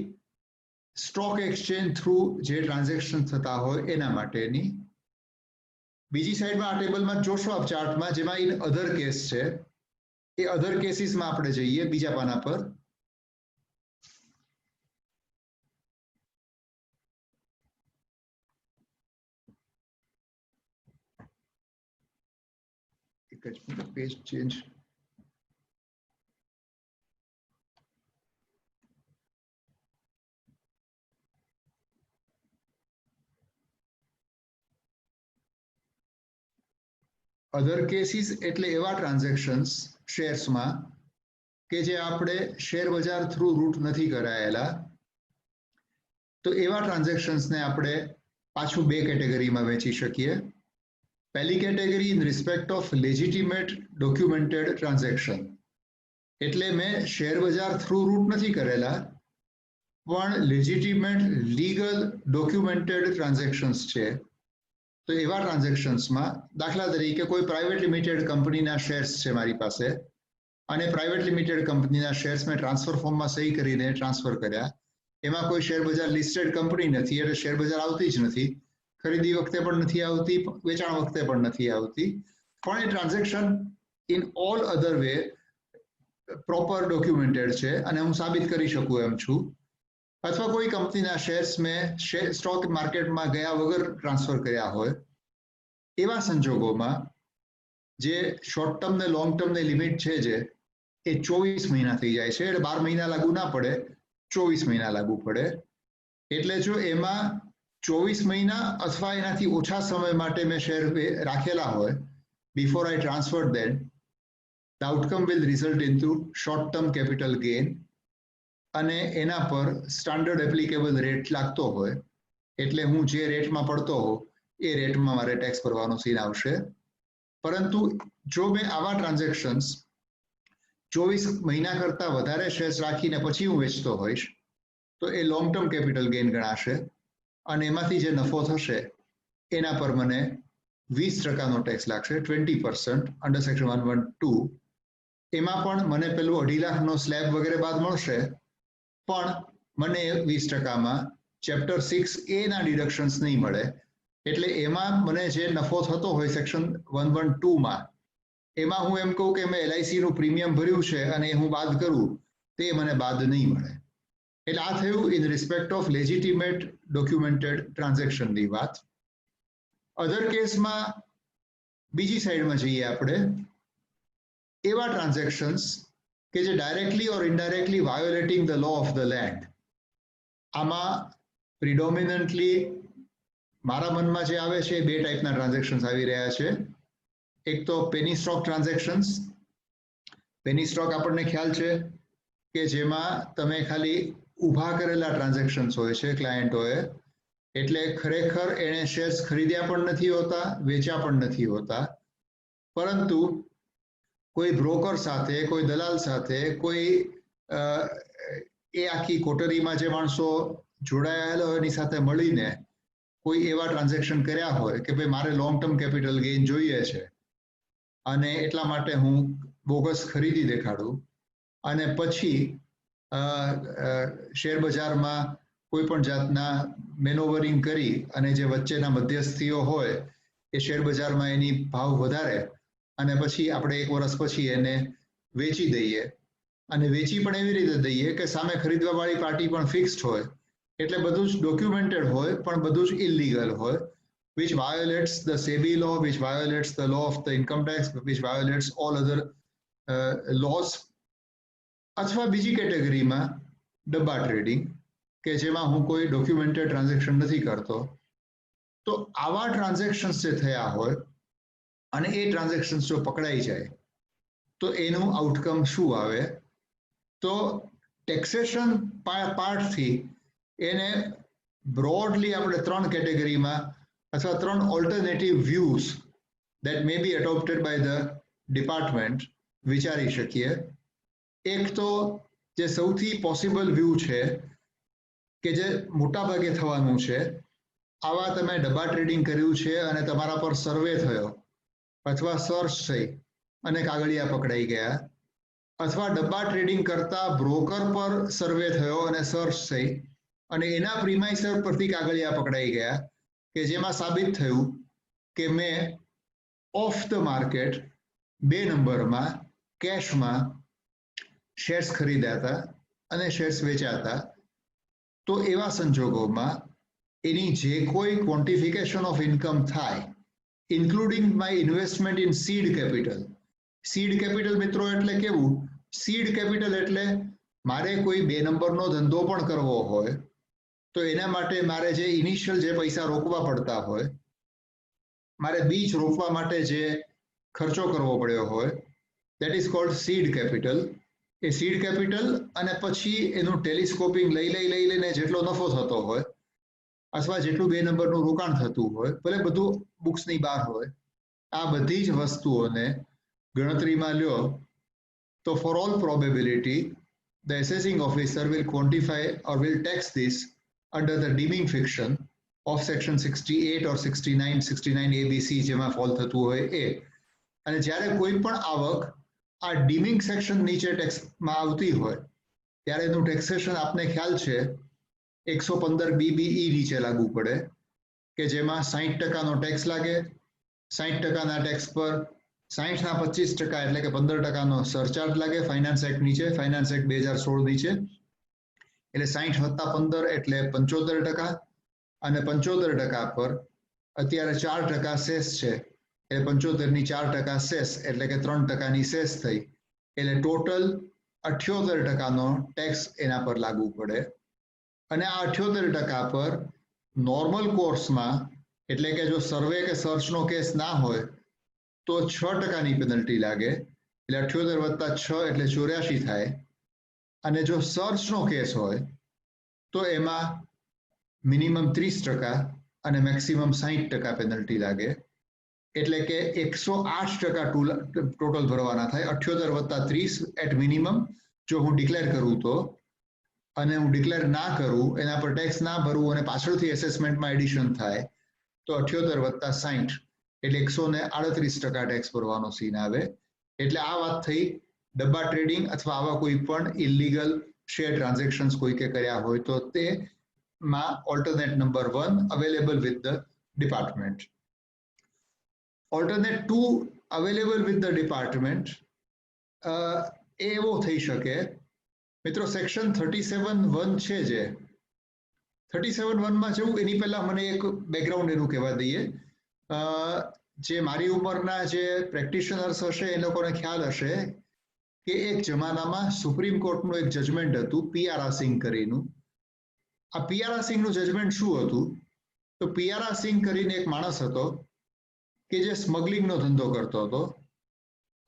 સ્ટોક એક્સચેન્જ થ્રુ જે ટ્રાન્ઝેક્શન થતા હોય એના માટેની. બીજી સાઈડમાં આ ટેબલમાં જોશો આપ ચાર્ટમાં, જેમાં ઇન અધર કેસ છે, એ અધર કેસીસમાં આપણે જઈએ બીજા પાના પર. Page change. અધર કેસીસ એટલે એવા ટ્રાન્ઝેક્શન્સ શેર્સમાં કે જે આપણે શેર બજાર થ્રુ રૂટ નથી કરાયેલા, તો એવા ટ્રાન્ઝેક્શન્સને આપણે પાછું 2 કેટેગરીમાં વહેંચી શકીએ. પહેલી category in respect of legitimate documented transaction, એટલે મેં શેર બજાર થ્રુ રૂટ નથી કરેલા, પણ લેજિટિમેટ લીગલ ડોક્યુમેન્ટેડ ટ્રાન્ઝેક્શન્સ છે. તો એવા ટ્રાન્ઝેક્શન્સમાં દાખલા તરીકે કોઈ પ્રાઇવેટ લિમિટેડ કંપનીના શેર્સ છે મારી પાસે, અને પ્રાઇવેટ લિમિટેડ કંપનીના શેર્સ મેં ટ્રાન્સફર ફોર્મમાં સહી કરીને ટ્રાન્સફર કર્યા. એમાં કોઈ શેર બજાર લિસ્ટેડ કંપની નથી એટલે શેર બજાર આવતી જ નથી. ખરીદી વખતે પણ નથી આવતી, વેચાણ વખતે પણ નથી આવતી. પણ એ transaction in all other way proper documented છે અને હું સાબિત કરી શકું એમ છું. અથવા કોઈ કંપનીના શેર્સ મેં સ્ટોક માર્કેટમાં ગયા વગર ટ્રાન્સફર કર્યા હોય, એવા સંજોગોમાં જે શોર્ટ ટર્મ ને લોંગ ટર્મની લિમિટ છે જે એ 24 મહિના થઈ જાય છે. એટલે 12 મહિના લાગુ ના પડે, 24 મહિના લાગુ પડે. એટલે જો એમાં 24 મહિના અથવા એનાથી ઓછા સમય માટે મેં શેર રાખેલા હોય, before I transfer them, the outcome will result into short-term capital gain અને એના પર સ્ટાન્ડર્ડ એપ્લિકેબલ રેટ લાગતો હોય એટલે હું જે રેટમાં પડતો હોઉં એ રેટમાં મારે ટેક્સ ભરવાનો સીન આવશે. પરંતુ જો મેં આવા ટ્રાન્ઝેક્શન્સ 24 મહિના કરતા વધારે શેર્સ રાખીને પછી હું વેચતો હોઈશ તો એ લોંગ ટર્મ કેપિટલ ગેઇન ગણાશે અને એમાંથી જે નફો થશે એના પર મને 20% ટેક્સ લાગશે, 20% અંડર સેક્શન 112. એમાં પણ મને પેલું 2.5 લાખનો સ્લેબ વગેરે બાદ મળશે, પણ મને 20%માં ચેપ્ટર 6A ના ડિડક્શન્સ નહીં મળે. એટલે એમાં મને જે નફો થતો હોય સેક્શન 112માં, એમાં હું એમ કહું કે મેં LIC નું પ્રીમિયમ ભર્યું છે અને હું બાદ કરું તે મને બાદ નહીં મળે. એટલે આ થયું in respect of legitimate documented ટ્રાન્ઝેક્શનની વાત. અધર કેસમાં બીજી સાઈડમાં જઈએ આપણે, એવા ટ્રાન્ઝેક્શન્સ કે જે directly or indirectly violating the law of the land. આમાં પ્રિડોમિનન્ટલી મારા મનમાં જે આવે છે 2 ટાઈપના ટ્રાન્ઝેક્શન્સ આવી રહ્યા છે. એક તો penny stock transactions. Penny stock આપણને ખ્યાલ છે કે જેમાં તમે ખાલી ઊભા કરેલા ટ્રાન્ઝેક્શન્સ હોય છે ક્લાયન્ટોએ, એટલે ખરેખર એણે શેર્સ ખરીદ્યા પણ નથી હોતા, વેચ્યા પણ નથી હોતા, પરંતુ કોઈ બ્રોકર સાથે, કોઈ દલાલ સાથે, કોઈ એ આખી કોટરીમાં જે માણસો જોડાયેલા હોય એની સાથે મળીને કોઈ એવા ટ્રાન્ઝેક્શન કર્યા હોય કે ભાઈ મારે લોંગ ટર્મ કેપિટલ ગેઇન જોઈએ છે અને એટલા માટે હું બોગસ ખરીદી દેખાડું અને પછી શેર બજારમાં કોઈ પણ જાતના મેનોવરિંગ કરી અને જે વચ્ચેના મધ્યસ્થીઓ હોય એ શેર બજારમાં એની ભાવ વધારે અને પછી આપણે 1 વર્ષ પછી એને વેચી દઈએ. અને વેચી પણ એવી રીતે દઈએ કે સામે ખરીદવાવાળી પાર્ટી પણ ફિક્સ્ડ હોય, એટલે બધું જ ડોક્યુમેન્ટેડ હોય પણ બધું જ ઇલીગલ હોય, which violates the SEBI law, which violates the law of the income tax, which violates all other laws. અથવા બીજી કેટેગરીમાં ડબ્બા ટ્રેડિંગ કે જેમાં હું કોઈ ડોક્યુમેન્ટેડ ટ્રાન્ઝેક્શન નથી કરતો. તો આવા ટ્રાન્ઝેક્શન્સ જે થયા હોય અને એ ટ્રાન્ઝેક્શન્સ જો પકડાઈ જાય તો એનું આઉટકમ શું આવે? તો ટેક્સેશન પાર્ટથી એને બ્રોડલી આપણે 3 કેટેગરીમાં અથવા 3 alternative views that may be adopted by the department વિચારી શકીએ. એક તો જે સૌથી પોસિબલ વ્યૂ છે કે જે મોટા ભાગે થવાનું છે, આવા તમે ડબ્બા ટ્રેડિંગ કર્યું છે અને તમારા પર સર્વે થયો અથવા સર્ચ થઈ અને કાગળિયા પકડાઈ ગયા, અથવા ડબ્બા ટ્રેડિંગ કરતા બ્રોકર પર સર્વે થયો અને સર્ચ થઈ અને એના પ્રીમાઇસર પરથી કાગળિયા પકડાઈ ગયા કે જેમાં સાબિત થયું કે મેં ઓફ ધ માર્કેટ 2 નંબરમાં કેશમાં શેર્સ ખરીદ્યા હતા અને શેર્સ વેચ્યા હતા. તો એવા સંજોગોમાં એની જે કોઈ ક્વોન્ટિફિકેશન ઓફ ઇન્કમ થાય, including my investment in seed capital. Seed capital મિત્રો એટલે કેવું? સીડ કેપિટલ એટલે મારે કોઈ 2 નંબરનો ધંધો પણ કરવો હોય તો એના માટે મારે જે ઇનિશિયલ જે પૈસા રોકવા પડતા હોય, મારે બીજ રોપવા માટે જે ખર્ચો કરવો પડ્યો હોય, that is called seed capital. A seed capital અને પછી એનું ટેલિસ્કોપિંગ લઈને જેટલો નફો થતો હોય અથવા જેટલું 2 નંબરનું રોકાણ થતું હોય, ભલે બધું બુક્સની બહાર હોય, આ બધી જ વસ્તુઓને ગણતરીમાં લ્યો તો for all probability the assessing officer will quantify or will tax this under the deeming fiction of section 68 or 69 ABC જેમાં ફોલ થતું હોય એ. અને જ્યારે કોઈ પણ આવક આ ડીમિંગ સેક્શન નીચે ટેક્સમાં આવતી હોય ત્યારે એનું ટેક્સેશન આપને ખ્યાલ છે 115 BBE નીચે લાગુ પડે કે જેમાં 60% ટેક્સ લાગે, 60% ટેક્સ પર 60 ના 25% એટલે કે 15% સરચાર્જ લાગે ફાઇનાન્સ એક્ટ નીચે, ફાઇનાન્સ એક્ટ 2016 નીચે, એટલે 60 + 15 એટલે 75%, અને 75% પર અત્યારે 4% સેસ છે, એટલે 75 ની 4% સેસ એટલે કે 3% સેસ થઈ, એટલે ટોટલ 78% ટેક્સ એના પર લાગુ પડે. અને આ 78% પર નોર્મલ કોર્સમાં એટલે કે જો સર્વે કે સર્ચનો કેસ ના હોય તો 6% પેનલ્ટી લાગે, એટલે 78 + 6 એટલે 84 થાય. અને જો સર્ચનો કેસ હોય તો એમાં મિનિમમ 30% અને મેક્સિમમ 60% પેનલ્ટી લાગે, એટલે કે 108% ટોટલ ભરવાના થાય. 78 + 30 એટ મિનિમમ જો હું ડિક્લેર કરું તો, અને હું ડિક્લેર ના કરું એના પર ટેક્સ ના ભરું અને પાછળથી એસેસમેન્ટમાં એડિશન થાય તો 78 + 60 એટલે 138% ટેક્સ ભરવાનો સીન આવે. એટલે આ વાત થઈ ડબ્બા ટ્રેડિંગ અથવા આવા કોઈ પણ ઇલીગલ શેર ટ્રાન્ઝેક્શન્સ કોઈ કે કર્યા હોય તો તે માં alternate number 1 available with the department. Alternate 2 available with the department એવો થઈ શકે મિત્રો, સેક્શન 37(1) છે જે 37(1) માં જેવું, એની પહેલા મને એક બેકગ્રાઉન્ડ એનું કહેવા દઈએ. જે મારી ઉંમરના જે પ્રેક્ટિશનર્સ હશે એ લોકોને ખ્યાલ હશે કે એક જમાનામાં સુપ્રીમ કોર્ટનું એક જજમેન્ટ હતું પિયારા સિંઘ કરીનું. આ પિયારા સિંઘનું જજમેન્ટ શું હતું? તો પિયારા સિંઘ કરીને એક માણસ હતો કે જે સ્મગલિંગનો ધંધો કરતો હતો,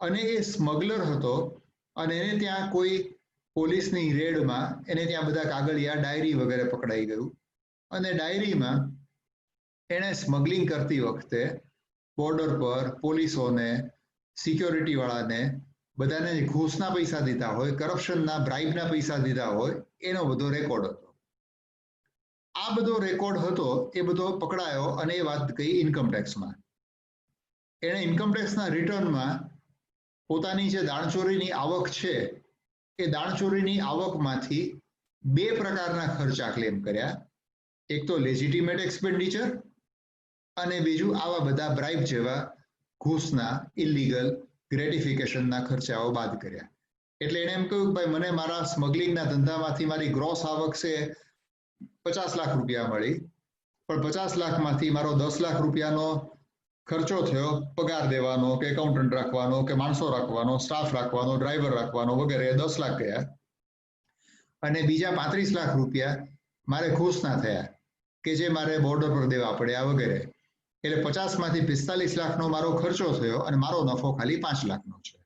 અને એ સ્મગલર હતો, અને એને ત્યાં કોઈ પોલીસની રેડમાં એને ત્યાં બધા કાગળિયા ડાયરી વગેરે પકડાઈ ગયું, અને ડાયરીમાં એણે સ્મગલિંગ કરતી વખતે બોર્ડર પર પોલીસોને, સિક્યોરિટી વાળાને બધાને ઘૂસના પૈસા દીધા હોય, કરપ્શનના બ્રાઇબના પૈસા દીધા હોય, એનો બધો રેકોર્ડ હતો. આ બધો રેકોર્ડ હતો એ બધો પકડાયો અને એ વાત ગઈ ઇન્કમટેક્સમાં. એણે ઇન્કમટેક્સના રિટર્નમાં પોતાની જે દાણચોરીની આવક છે એ દાણચોરીની આવકમાંથી 2 પ્રકારના ખર્ચા ક્લેમ કર્યા. એક તો લેજિટિમેટ એક્સપેન્ડિચર અને બીજું આવા બધા બ્રાઇબ જેવા ઘૂસના ઇલીગલ ગ્રેટિફિકેશનના ખર્ચાઓ બાદ કર્યા. એટલે એણે એમ કહ્યું કે ભાઈ મને મારા સ્મગલિંગના ધંધામાંથી મારી ગ્રોસ આવક છે 50 લાખ રૂપિયા મળી, પણ 50 લાખમાંથી મારો 10 લાખ રૂપિયાનો ખર્ચો થયો પગાર દેવાનો કે એકાઉન્ટન્ટ રાખવાનો કે માણસો રાખવાનો, સ્ટાફ રાખવાનો, ડ્રાઈવર રાખવાનો વગેરે, 10 લાખ ગયા, અને બીજા 35 લાખ રૂપિયા મારે ઘૂસના થયા કે જે મારે બોર્ડર પર દેવા પડ્યા વગેરે. એટલે 50માંથી 45 લાખનો મારો ખર્ચો થયો અને મારો નફો ખાલી 5 લાખનો છે.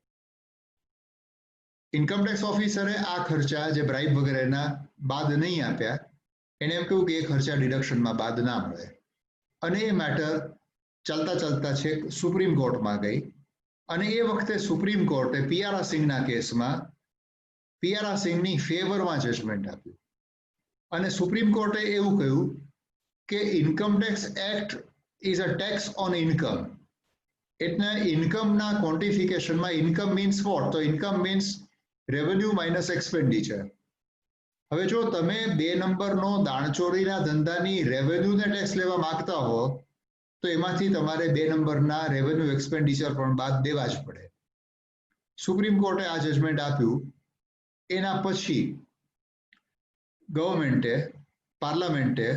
ઇન્કમટેક્સ ઓફિસરે આ ખર્ચા જે બ્રાઇબ વગેરેના બાદ નહીં આપ્યા, એને એમ કહ્યું કે એ ખર્ચા ડિડક્શનમાં બાદ ના મળે, અને એ મેટર ચાલતા ચાલતા છેક સુપ્રીમ કોર્ટમાં ગઈ. અને એ વખતે સુપ્રીમ કોર્ટે પિયારા સિંઘના કેસમાં પિયારા સિંઘની ફેવરમાં જજમેન્ટ આપ્યું, અને સુપ્રીમ કોર્ટે એવું કહ્યું કે income tax act is a tax on income. એટલે ઇન્કમના ક્વોન્ટિફિકેશનમાં ઇન્કમ મીન્સ વોટ? તો income means revenue minus expenditure. હવે જો તમે 2 નંબરનો દાણચોરીના ધંધાની રેવન્યુને ટેક્સ લેવા માંગતા હો તો એમાંથી તમારે 2 નંબરના રેવન્યુ એક્સપેન્ડિચર પણ બાદ દેવા જ પડે. સુપ્રીમ કોર્ટે આ જજમેન્ટ આપ્યું. એના પછી ગવર્મેન્ટે, પાર્લામેન્ટે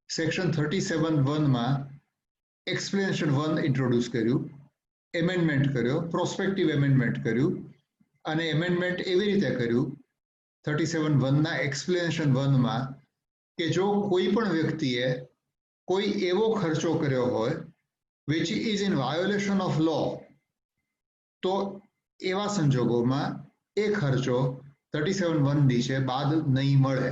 સેક્શન 37(1) એક્સપ્લેનેશન 1 ઇન્ટ્રોડ્યુસ કર્યું, એમેન્ડમેન્ટ કર્યો, પ્રોસ્પેક્ટિવ એમેન્ડમેન્ટ કર્યું, અને એમેન્ડમેન્ટ એવી રીતે કર્યું 37(1) એક્સપ્લેનેશન 1 કે જો કોઈ પણ વ્યક્તિએ કોઈ એવો ખર્ચો કર્યો હોય which is in violation of law, તો એવા સંજોગોમાં એ ખર્ચો 37(1) નીચે બાદ નહીં મળે.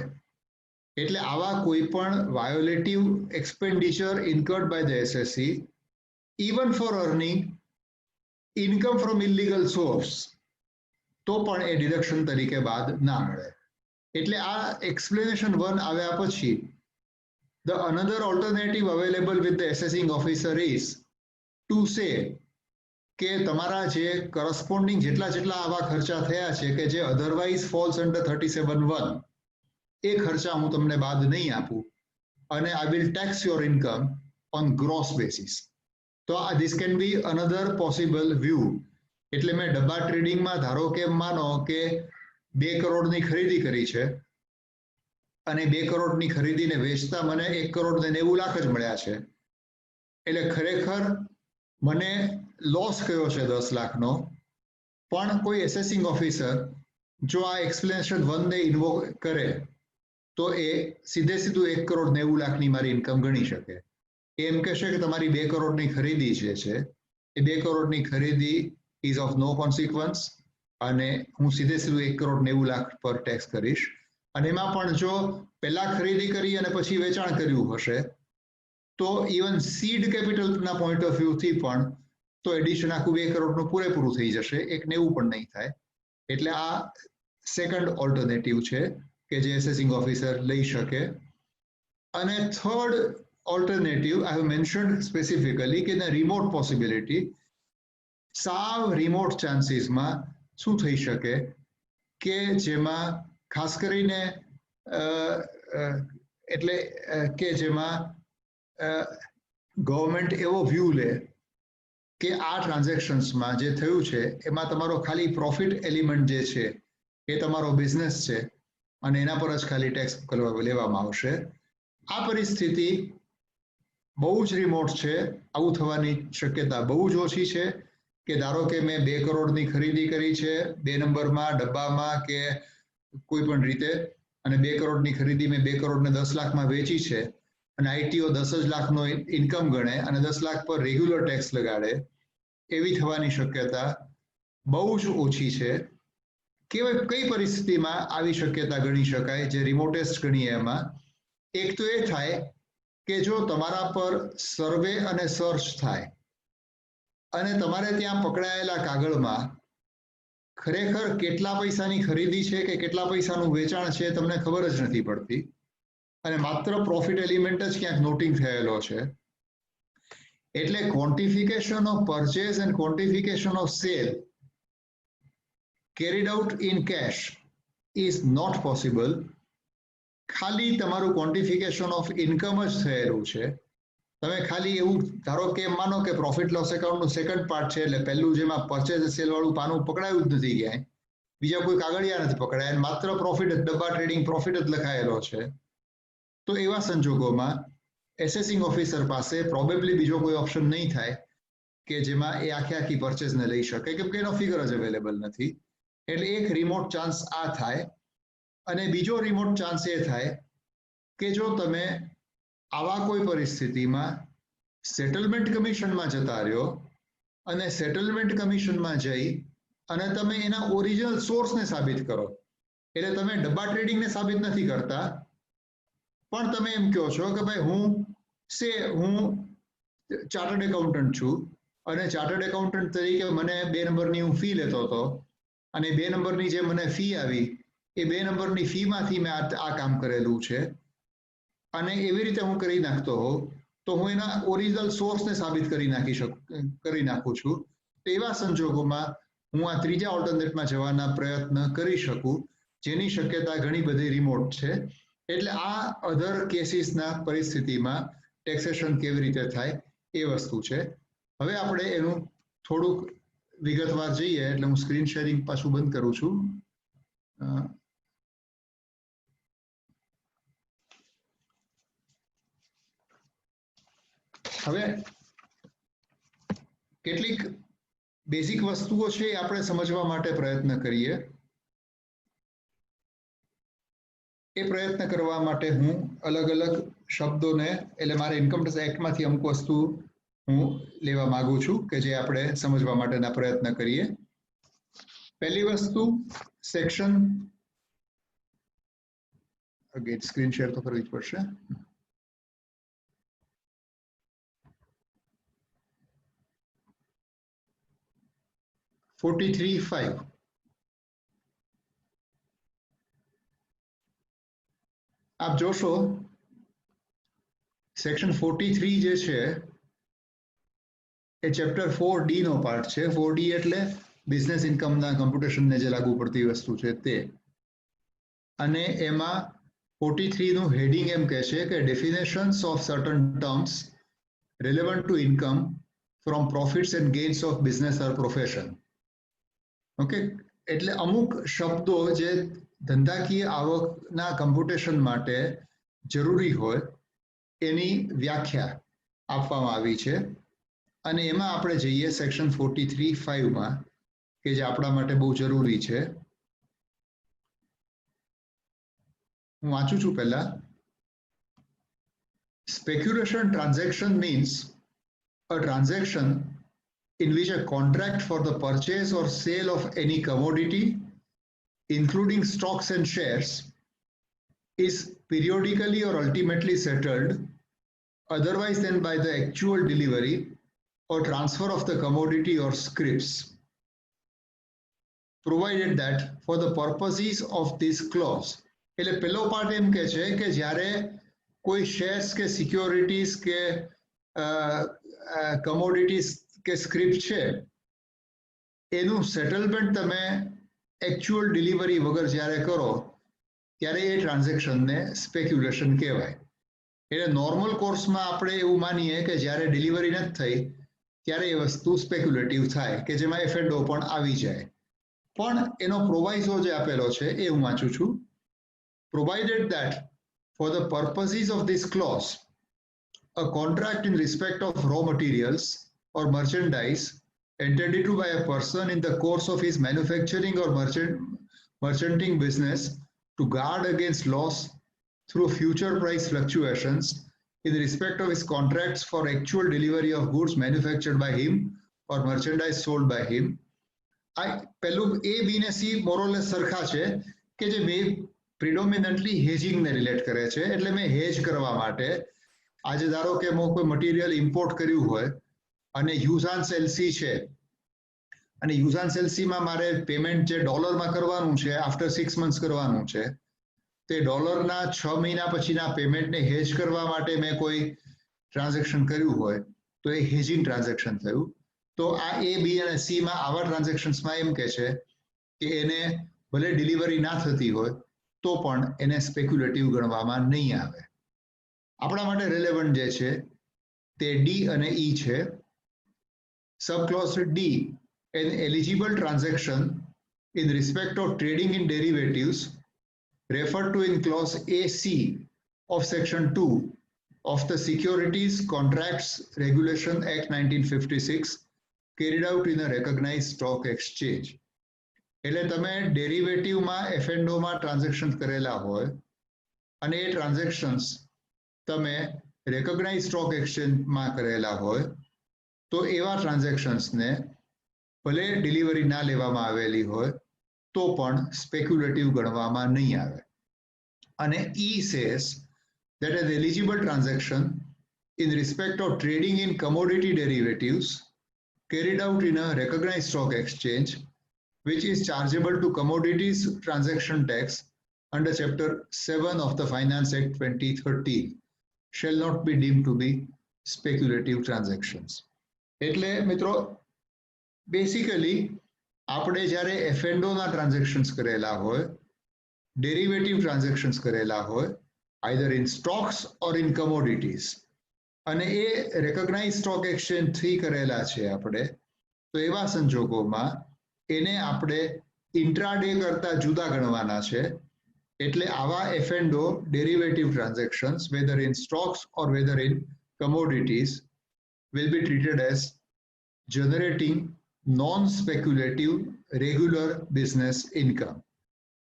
એટલે આવા કોઈ પણ violative expenditure incurred by the SSC even for earning income from illegal source તો પણ એ ડિડક્શન તરીકે બાદ ના મળે. એટલે આ એક્સપ્લેનેશન 1 આવ્યા પછી the another alternative available with the assessing officer is to say કે તમારા જે કરસ્પોન્ડિંગ જેટલા જેટલા આવા ખર્ચા થયા છે કે જે અધરવાઇઝ ફોલ્સ અંડર 37(1) એ ખર્ચા હું તમને બાદ નહીં આપું અને I will tax your income on gross basis. તો આ this can be another possible view. એટલે મેં ડબ્બા ટ્રેડિંગમાં ધારો કે માનો કે 2 કરોડની ખરીદી કરી છે અને 2 કરોડની ખરીદીને વેચતા મને 1 કરોડ ને 90 લાખ જ મળ્યા છે. એટલે ખરેખર મને લોસ કયો છે 10 લાખનો, પણ કોઈ એસેસિંગ ઓફિસર જો આ એક્સપ્લેનેશન 1 ને ઇન્વોક કરે તો એ સીધું 1 કરોડ 90 લાખની મારી ઇન્કમ ગણી શકે. એમ કહેશે કે તમારી 2 કરોડની ખરીદી જે છે એ 2 કરોડની ખરીદી ઇઝ ઓફ નો કોન્સિક્વન્સ અને હું સીધું 1 કરોડ 90 લાખ પર ટેક્સ કરીશ. અને એમાં પણ જો પહેલા ખરીદી કરી અને પછી વેચાણ કર્યું હશે તો ઇવન સીડ કેપિટલના પોઈન્ટ ઓફ વ્યૂથી પણ તો એડિશન આખું 2 કરોડનું પૂરેપૂરું થઈ જશે, 190 પણ નહીં થાય. એટલે આ સેકન્ડ ઓલ્ટરનેટિવ છે કે જે એસેસિંગ ઓફિસર લઈ શકે. અને third alternative I have mentioned specifically કે રિમોટ પોસિબિલિટી, સાવ રિમોટ ચાન્સીસમાં શું થઈ શકે કે જેમાં ખાસ કરીને એટલે કે જેમાં ગવર્મેન્ટ એવો વ્યૂ લે કે આ ટ્રાન્ઝેક્શન્સમાં જે થયું છે એમાં તમારો ખાલી પ્રોફિટ એલિમેન્ટ જે છે એ તમારો બિઝનેસ છે અને એના પર જ ખાલી ટેક્સ લેવામાં આવશે. આ પરિસ્થિતિ બહુ જ રિમોટ છે. આવું થવાની શક્યતા બહુ જ ઓછી છે કે ધારો કે મેં 2 કરોડની ખરીદી કરી છે 2 નંબરમાં ડબ્બામાં કે કોઈ પણ રીતે અને 2 કરોડની ખરીદી મેં 2 કરોડ ને 10 લાખમાં વેચી છે અને આઈટીઓ 10 જ લાખનો ઇન્કમ ગણે અને 10 લાખ પર રેગ્યુલર ટેક્સ લગાડે, એવી થવાની શક્યતા બહુ જ ઓછી છે. કઈ પરિસ્થિતિમાં આવી શક્યતા ગણી શકાય જે રિમોટેસ્ટ ગણીએ એમાં? એક તો એ થાય કે જો તમારા પર સર્વે અને સર્ચ થાય અને તમારે ત્યાં પકડાયેલા કાગળમાં ખરેખર કેટલા પૈસાની ખરીદી છે કે કેટલા પૈસાનું વેચાણ છે તમને ખબર જ નથી પડતી અને માત્ર પ્રોફિટ એલિમેન્ટ જ ક્યાંક નોટિંગ થયેલો છે. એટલે quantification of purchase and quantification of sale carried out in cash is not possible. ખાલી તમારું ક્વોન્ટિફિકેશન ઓફ ઇન્કમ જ થયેલું છે. તમે ખાલી એવું ધારો કે માનો કે પ્રોફિટ લોસ એકાઉન્ટનું સેકન્ડ પાર્ટ છે એટલે પહેલું જેમાં પરચેઝ સેલ વાળું પાનું પકડાયું જ નથી ક્યાંય, બીજા કોઈ કાગળિયા નથી પકડાયા, માત્ર પ્રોફિટ જ ડબ્બા ટ્રેડિંગ પ્રોફિટ જ લખાયેલો છે. તો એવા સંજોગોમાં એસેસિંગ ઓફિસર પાસે પ્રોબેબલી બીજો કોઈ ઓપ્શન નહીં થાય કે જેમાં એ આખી પરચેઝને લઈ શકે કેમ કે એનો ફિગર જ અવેલેબલ નથી. એટલે એક રિમોટ ચાન્સ આ થાય. અને બીજો રિમોટ ચાન્સ એ થાય કે જો તમે આવા કોઈ પરિસ્થિતિમાં સેટલમેન્ટ કમિશનમાં જતા રહ્યો અને સેટલમેન્ટ કમિશનમાં જઈ અને તમે એના ઓરિજિનલ સોર્સને સાબિત કરો. એટલે તમે ડબ્બા ટ્રેડિંગને સાબિત નથી કરતા પણ તમે એમ કહો છો કે ભાઈ હું ચાર્ટર્ડ એકાઉન્ટન્ટ છું અને ચાર્ટર્ડ એકાઉન્ટન્ટ તરીકે મને 2 નંબરની હું ફી લેતો હતો અને 2 નંબરની જે મને ફી આવી એ 2 નંબરની ફીમાંથી મેં આ કામ કરેલું છે અને એવી રીતે હું કરી નાખતો હોઉં તો હું એના ઓરિજિનલ સોર્સને સાબિત કરી નાખું છું. તો એવા સંજોગોમાં હું આ ત્રીજા ઓલ્ટરનેટમાં જવાના પ્રયત્ન કરી શકું જેની શક્યતા ઘણી બધી રિમોટ છે. એટલે આ અધર કેસીસના પરિસ્થિતિમાં ટેક્સેશન કેવી રીતે થાય એ વસ્તુ છે. હવે આપણે એનું થોડુંક વિગતવાર જઈએ એટલે હું સ્ક્રીન શેરિંગ પાછું બંધ કરું છું. હવે કેટલીક બેઝિક વસ્તુઓ છે એ આપણે સમજવા માટે પ્રયત્ન કરીએ. એ પ્રયત્ન કરવા માટે હું અલગ અલગ શબ્દોને એટલે મારે ઇન્કમ ટેક્સ એક્ટમાંથી અમુક વસ્તુ હું લેવા માંગુ છું કે જે આપણે સમજવા માટેના પ્રયત્ન કરીએ. પહેલી વસ્તુ સેક્શન સ્ક્રીન શેર તો કરવી જ પડશે. (43)(5) આપ જોશો સેક્શન 43 જે છે એ ચેપ્ટર 4D નો પાર્ટ છે. 4D એટલે બિઝનેસ ઇન્કમના કમ્પ્યુટેશનને જે લાગુ પડતી વસ્તુ છે તે. અને એમાં 43 નું હેડિંગ એમ કહે છે કે definitions of certain terms relevant to income from profits and gains of business or profession. Okay, એટલે અમુક શબ્દો જે ધંધાકીય આવકના કમ્પ્યુટેશન માટે જરૂરી હોય એની વ્યાખ્યા આપવામાં આવી છે. અને એમાં આપણે જઈએ સેક્શન 43(5) કે જે આપણા માટે બહુ જરૂરી છે. હું વાંચું છું પહેલા. Speculation transaction means a transaction in which a contract for the purchase or sale of any commodity, including stocks and shares, is periodically or ultimately settled otherwise than by the actual delivery or transfer of the commodity or scrips, provided that for the purposes of this clause. એટલે પહેલો part એમ કહે છે કે જ્યારે કોઈ shares કે securities કે કમોડિટીઝ કે સ્ક્રિપ્ટ છે એનું સેટલમેન્ટ તમે એકચ્યુઅલ ડિલિવરી વગર જ્યારે કરો ત્યારે એ ટ્રાન્ઝેક્શનને સ્પેક્યુલેશન કહેવાય. એટલે નોર્મલ કોર્સમાં આપણે એવું માનીએ કે જ્યારે ડિલિવરી નથી થઈ ત્યારે એ વસ્તુ સ્પેક્યુલેટિવ થાય કે જેમાં એફએન્ડો પણ આવી જાય. પણ એનો પ્રોવાઇઝો જે આપેલો છે એ હું વાંચું છું. Provided that for the purposes of this clause, a contract in respect of raw materials or merchandise entered into by a person in the course of his manufacturing or merchanting business to guard against loss through future price fluctuations in respect of his contracts for actual delivery of goods manufactured by him or merchandise sold by him. પહેલું A, B ને C more or less સરખા છે કે જે બે પ્રિડોમિનન્ટલી હેજિંગને relate કરે છે. એટલે મેં હેજ કરવા માટે આજે ધારો કે હું કોઈ મટીરિયલ ઇમ્પોર્ટ કર્યું હોય અને યુઝ એન્ડ સેલ સી છે અને યુઝ એન્ડ સેલ સીમાં મારે પેમેન્ટ જે ડોલરમાં કરવાનું છે આફ્ટર 6 months કરવાનું છે તે ડોલરના 6 મહિના પછીના પેમેન્ટને હેજ કરવા માટે મેં કોઈ ટ્રાન્ઝેક્શન કર્યું હોય તો એ હેજિંગ ટ્રાન્ઝેક્શન થયું. તો આ A, B અને C માં આવા ટ્રાન્ઝેક્શન્સમાં એમ કહે છે કે એને ભલે ડિલિવરી ના થતી હોય તો પણ એને સ્પેક્યુલેટિવ ગણવામાં નહીં આવે. આપણા માટે રેલેવન્ટ જે છે તે D અને E છે. સબ close D, an eligible transaction in respect of trading in derivatives referred to in clause AC of section 2 of the Securities Contracts Regulation Act 1956 carried out in a recognized stock exchange. એટલે તમે ડેરિવેટિવમાં એફએન્ડોમાં transaction કરેલા હોય અને એ transactions તમે recognise stock એક્સચેન્જમાં કરેલા હોય તો એવા ટ્રાન્ઝેક્શન્સને ભલે ડિલિવરી ના લેવામાં આવેલી હોય તો પણ સ્પેક્યુલેટિવ ગણવામાં નહીં આવે. અને E says that an eligible transaction in respect of trading in commodity derivatives carried out in a recognized stock exchange which is chargeable to commodities transaction tax under Chapter 7 of the Finance Act 2013 shall not be deemed to be speculative transactions. એટલે મિત્રો basically આપણે જ્યારે એફએન્ડોના transactions કરેલા હોય, derivative transactions કરેલા હોય, either in stocks or in commodities, અને એ recognise stock એક્સચેન્જથી કરેલા છે આપણે, તો એવા સંજોગોમાં એને આપણે ઇન્ટ્રાડે કરતા જુદા ગણવાના છે. એટલે આવા F and O derivative transactions whether in stocks or whether in commodities will be treated as generating non-speculative regular business income.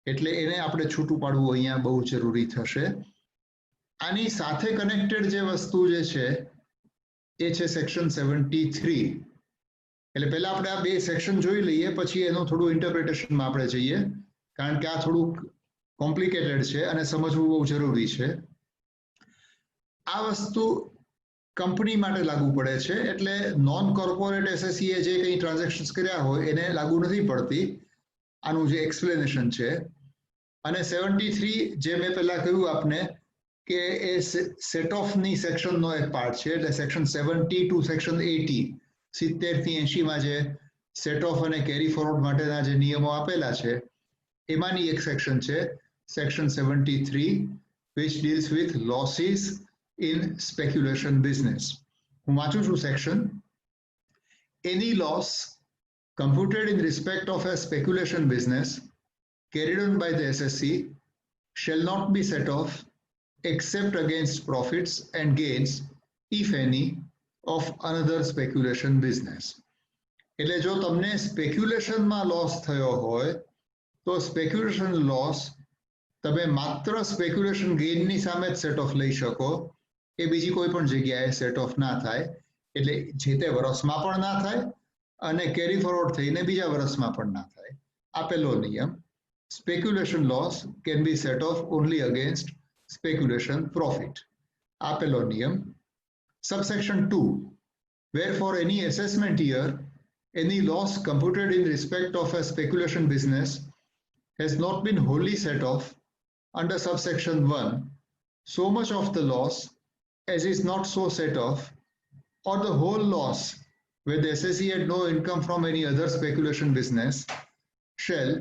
એટલે એને આપણે છૂટું પાડવું અહીંયા બહુ જરૂરી થશે. આની સાથે કનેક્ટેડ જે વસ્તુ જે છે એ છે સેક્શન 73. એટલે પહેલા આપણે આ બે સેક્શન જોઈ લઈએ પછી એનું થોડું ઇન્ટરપ્રિટેશનમાં આપણે જઈએ કારણ કે આ થોડું કોમ્પ્લિકેટેડ છે અને સમજવું બહુ જરૂરી છે. આ વસ્તુ કંપની માટે લાગુ પડે છે એટલે નોન કોર્પોરેટ એસએસસીએ જે કંઈ ટ્રાન્ઝેક્શન્સ કર્યા હોય એને લાગુ નથી પડતી. આનું જે એક્સપ્લેનેશન છે. અને 73 જે મેં પહેલા કહ્યું આપને કે એ સેટ ઓફની સેક્શનનો એક પાર્ટ છે એટલે સેક્શન 70 ટુ સેક્શન 80 70 થી 80 માં જે સેટ ઓફ અને કેરી ફોરવર્ડ માટેના જે નિયમો આપેલા છે એમાંની એક સેક્શન છે section 73 which deals with losses in speculation business. હું વાંચું છું section. Any loss computed in respect of a speculation business carried on by the SSC shall not be set off except against profits and gains, if any, of another speculation business. એટલે જો તમને સ્પેક્યુલેશનમાં loss થયો હોય તો speculation loss તમે માત્ર speculation ગેઇનની સામે જ સેટ ઓફ લઈ શકો, એ બીજી કોઈ પણ જગ્યાએ સેટ ઓફ ના થાય. એટલે જે તે વર્ષમાં પણ ના થાય અને કેરી ફોરવર્ડ થઈને બીજા વર્ષમાં પણ ના થાય. આ પહેલો નિયમ. Speculation loss can be set of only against speculation profit. આ પહેલો નિયમ. Subsection 2, where for any assessment year any loss computed in respect of a speculation business has not been wholly set off under subsection 1, so much of the loss as is not so set off, or the whole loss where the SSE had no income from any other speculation business, shall,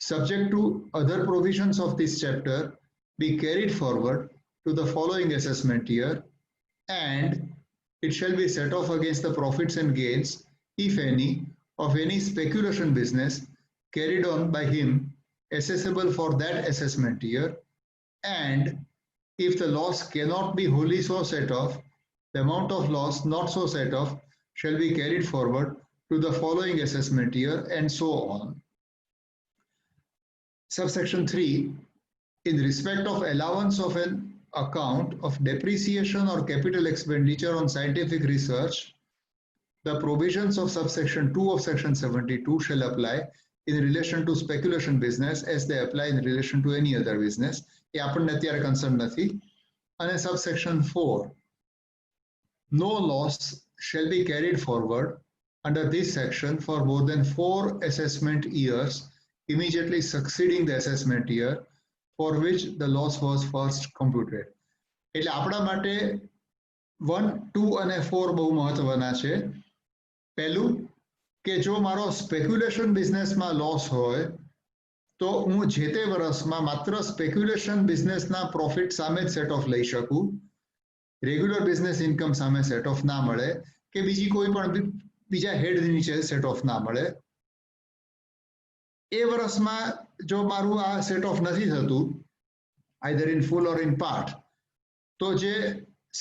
subject to other provisions of this chapter, be carried forward to the following assessment year, and it shall be set off against the profits and gains, if any, of any speculation business carried on by him assessable for that assessment year, and if the loss cannot be wholly so set off, the amount of loss not so set off shall be carried forward to the following assessment year, and so on. Subsection 3, in respect of allowance of an account of depreciation or capital expenditure on scientific research, the provisions of subsection 2 of section 72 shall apply in relation to speculation business as they apply in relation to any other business. એ આપણને અત્યારે concern નથી. અને subsection 4, no loss shall be carried forward under this section for more than 4 assessment years immediately succeeding the assessment year for which the loss was first computed. એટલે આપણા માટે 1, 2 અને 4 બહુ મહત્વના છે. પહેલું કે જો મારો સ્પેક્યુલેશન બિઝનેસમાં લોસ હોય તો હું જે તે વર્ષમાં માત્ર સ્પેક્યુલેશન બિઝનેસના પ્રોફિટ સામે જ સેટ ઓફ લઈ શકું, રેગ્યુલર બિઝનેસ ઇન્કમ સામે સેટ ઓફ ના મળે કે બીજી કોઈ પણ બીજા હેડ નીચે સેટ ઓફ ના મળે. એ વર્ષમાં જો મારું આ સેટ ઓફ નથી થતું either in full or in part, તો જે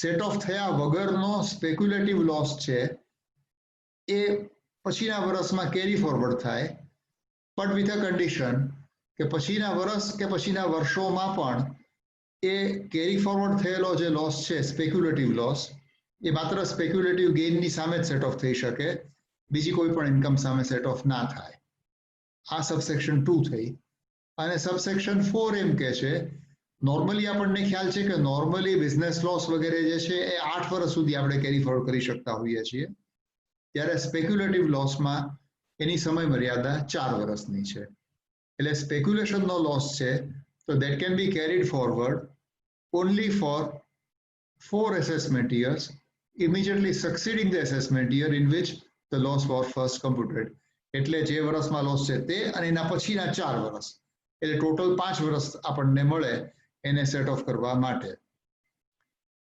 સેટ ઓફ થયા વગરનો સ્પેક્યુલેટિવ લોસ છે એ પછીના વર્ષમાં કેરી ફોરવર્ડ થાય, બટ વિથ અ કન્ડિશન કે પછીના વર્ષ કે પછીના વર્ષોમાં પણ એ કેરી ફોરવર્ડ થયેલો જે લોસ છે સ્પેક્યુલેટિવ લોસ એ માત્ર સ્પેક્યુલેટિવ ગેઇનની સામે જ સેટ ઓફ થઈ શકે, બીજી કોઈ પણ ઇન્કમ સામે સેટ ઓફ ના થાય. આ સબસેક્શન 2 થઈ. અને સબસેક્શન 4 એમ કે છે નોર્મલી આપણને ખ્યાલ છે કે નોર્મલી બિઝનેસ લોસ વગેરે જે છે એ 8 વર્ષ સુધી આપણે કેરી ફોરવર્ડ કરી શકતા હોઈએ છીએ, ત્યારે સ્પેક્યુલેટિવ લોસમાં એની સમય મર્યાદા 4 વર્ષની છે. એટલે સ્પેક્યુલેશનનો લોસ છે તો that can be carried forward only for 4 assessment years immediately succeeding the assessment year in which the loss was first computed. એટલે જે વર્ષમાં લોસ છે તે અને એના પછીના 4 વર્ષ, એટલે ટોટલ 5 વર્ષ આપણને મળે એને સેટ ઓફ કરવા માટે.